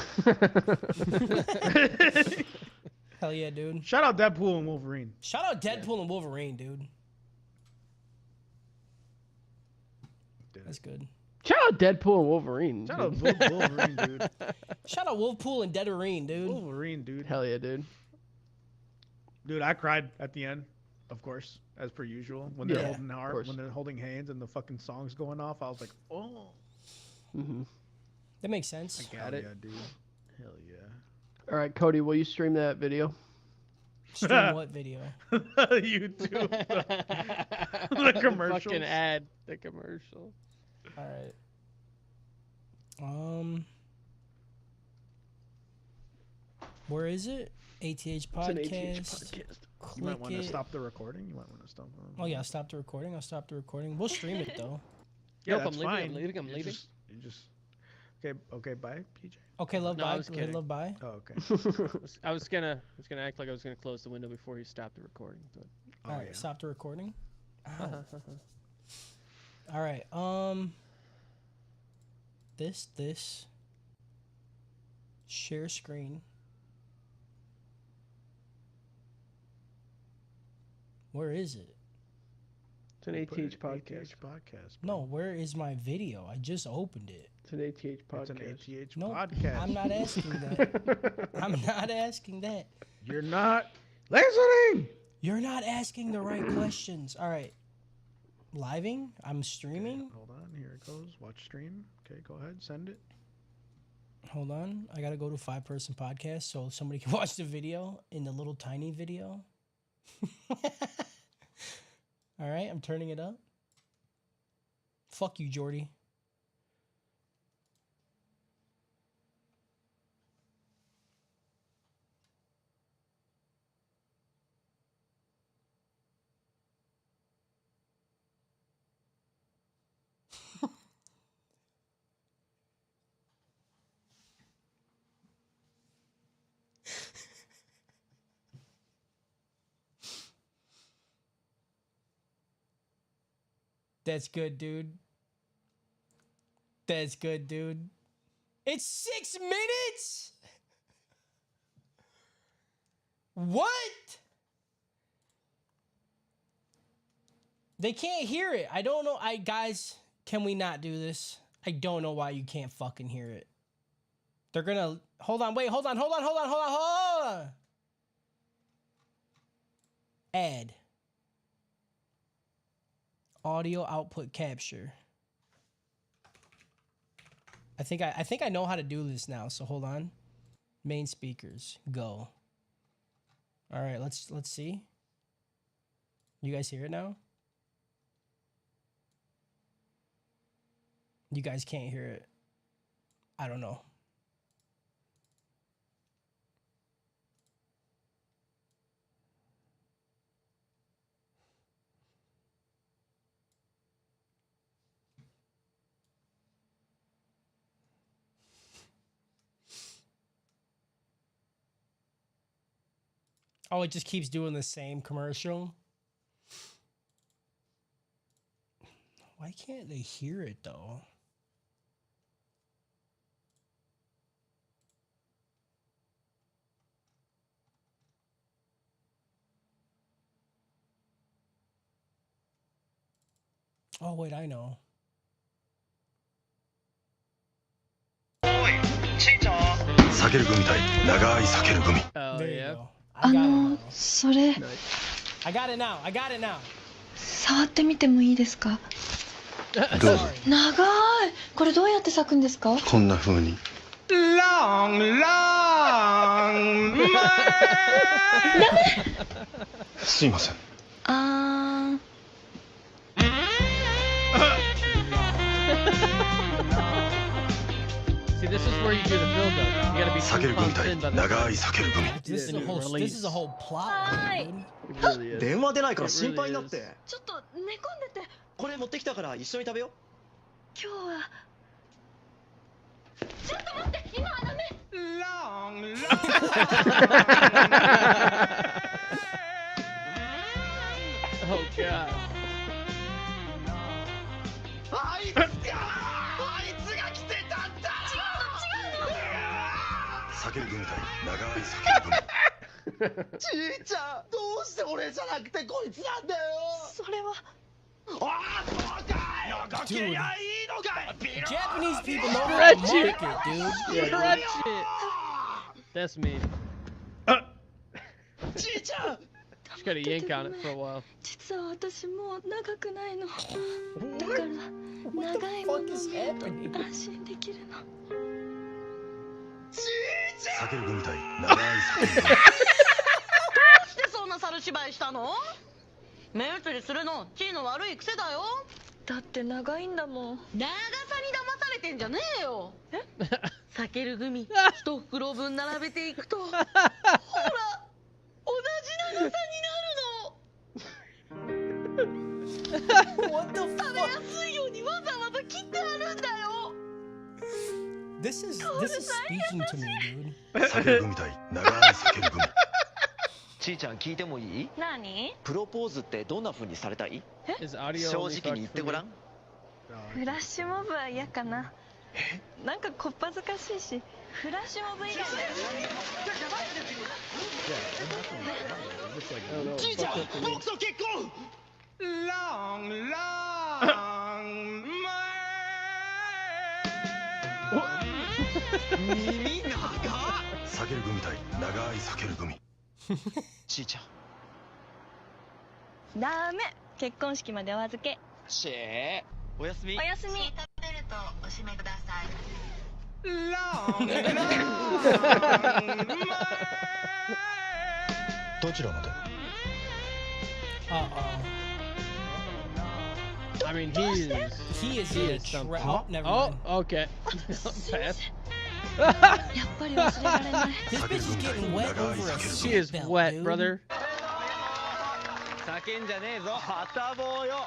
Hell yeah, dude. Shout out Deadpool and Wolverine. Shout out Deadpool and Wolverine, dude. Did That's it. good. Shout out Deadpool and Wolverine. Shout out dude. Wolverine, dude. Shout out Wolfpool and Deaderine, dude. Wolverine, dude. Hell yeah, dude. Dude, I cried at the end, of course, as per usual. When they're Yeah, holding of course. when they're holding hands and the fucking song's going off, I was like, oh, hmm That makes sense. hell it. yeah, dude. Hell yeah. All right, Cody, will you stream that video? Stream what video? YouTube. The commercials. Fucking ad. The commercial. All right. Where is it? ATH It's podcast. an ATH podcast. You might Click want to it. stop the recording. You might want to stop. Oh yeah, stop the recording. I'll stop the recording. We'll stream it though. Yeah, Nope, that's I'm leaving, fine. I'm leaving, I'm You leaving. You just. Okay, bye, PJ. Okay, love No, I bye. was Go ahead, kidding. love bye. Oh, okay. I was gonna act like I was gonna close the window before he stopped the recording. But Oh, All right, yeah. stop the recording. Ow. All right. This. Share screen. Where is it? It's an Put ATH it podcast. ATH podcast. No, bro. where is my video? I just opened it. It's an ATH It's an podcast. ATH No, podcast. I'm not asking that. I'm not asking that. You're not listening. You're not asking the right questions. All right. Living? I'm streaming? Okay, hold on. Here it goes. Watch stream. Okay, go ahead. Send it. Hold on. I got to go to 5-person podcast so somebody can watch the video in the little tiny video. All right. I'm turning it up. Fuck you, Jordy. That's good, dude. That's good, dude. It's 6 minutes? What? They can't hear it. I don't know. Guys, can we not do this? I don't know why you can't fucking hear it. They're gonna hold on, wait, hold on. Add. Audio output capture. I think I know how to do this now, so hold on. Main speakers, go. All right, let's see. You guys hear it now? You guys can't hear it. I don't know. Oh, it just keeps doing the same commercial. Why can't they hear it though? Oh, wait, I know. 避ける組対長い避ける組 Oh There you yeah. go. I got it now. それ I got it now. I got it now. 触ってみてもいいですか？どうぞ Sorry. 長い。これどうやって咲くんですか？こんな風に Long, long, すいません あー See, this is where you do the build up. You gotta be 避ける super 組対 thin by the 長い避ける組 This is a new whole. This release. is a whole plot. Hi. Dude. It really is. 電話出ないから It 心配にな really って is. ちょっと寝込んでてこれ持ってきたから一緒に食べよう今日はちょっと待って今はダメ Long, Oh god. あいつが来てたんだ避ける組対長い避ける組ちーちゃんどうして俺じゃなくてこいつなんだよそれはああそうかい長けりゃいいのかい Japanese people know how to Stretch it. market, dude. Stretch it. That's me. ちーちゃん Just gotta yank on it for a while. 実は私もう長くないのだから長いも What の the fuck is に happening? 安心できるの避ける組対長い避ける組でそんな猿芝居したの？目移りするの地位の悪い癖だよ。だって長いんだもん長さに騙されてんじゃねえよ。避ける組一袋分並べていくとほら同じ長さになるの。 What the 食べ fuck? やすいようにわざわざ切ってあるんだよ。 This is speaking to me, dude. 避ける組対長い避ける組ちーちゃん聞いてもいい何？プロポーズってどんな風にされたい Is audio 正 only 直に言 fucked って for ご me? らんフラッシュモブは嫌かななんかこっぱずかしいしフラッシュモブ以外の Yeah, what happened? It looks like ちちーちゃん僕と結婚耳長っ。避ける組対長い避ける組。ちいちゃん。ダメ、結婚式までお預け。しー。おやすみ。おやすみ。シートベルトお締めください。どちらまで？ I mean, he is something. something. Oh, never Oh, mind. okay. Pass. やっぱり忘れられない。 This bitch is getting wet over a She is seatbelt, wet, dude. brother. 叫んじゃねえぞ。はたぼうよ。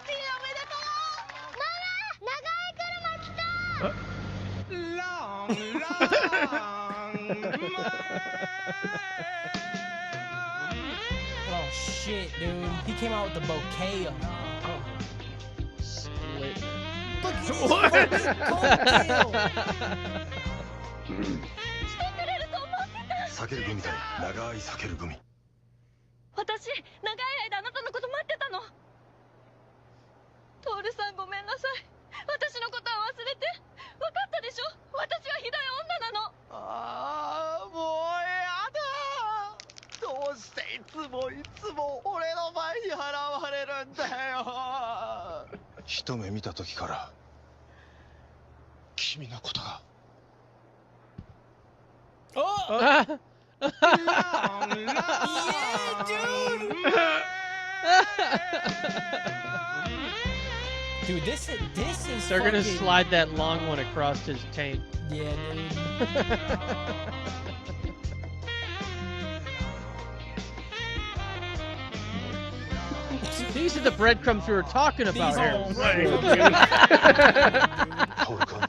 Oh shit, dude. He came out with a bouquet of Split. Look at his fucking coattail. 避ける組対長い避ける組。私、長い間あなたのこと待ってたの。トールさんごめんなさい。私のことは忘れて。分かったでしょ。私はひどい女なの。ああ、もうやだ。どうしていつも俺の前に払われるんだよ。一目見た時から君のことが。 Oh, Ah. yeah, dude. Dude, this is They're gonna fucking- slide that long one across his taint. Yeah, dude. These are the breadcrumbs we were talking about These here. areトール君。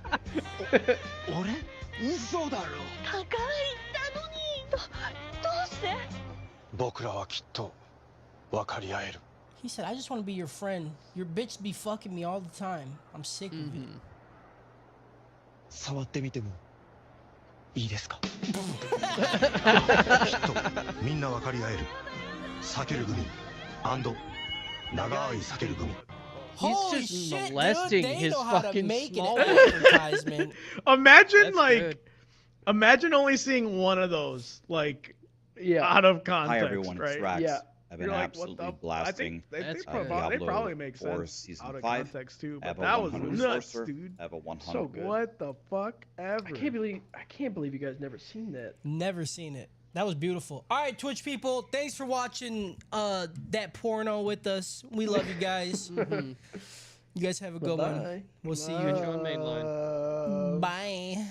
俺？嘘だろ。高い言ったのに。どうして？僕らはきっと分かり合える。 He said, I just want to be your friend. Your bitch be fucking me all the time. I'm sick of it. 触ってみてもいいですか？きっとみんな分かり合える。避ける組長い避ける組。 He's Holy just shit, molesting dude. They his know how to fucking make small an one. advertisement. Imagine That's like, good. imagine only seeing one of those like Yeah. out of context, Hi everyone, it's right? Rax. Yeah. I've been You're like, what absolutely the? blasting. I think That's they, good. they Diablo probably make 4 sense Season out of 5. context too, I have but a that was 100 nuts, sorcerer. dude. I have a 100 So good. What the fuck ever? I can't believe you guys never seen that. Never seen it. That was beautiful. All right, Twitch people, thanks for watching that porno with us. We love you guys. You guys have a good one. Bye-bye. We'll see you. Enjoy mainline. Bye.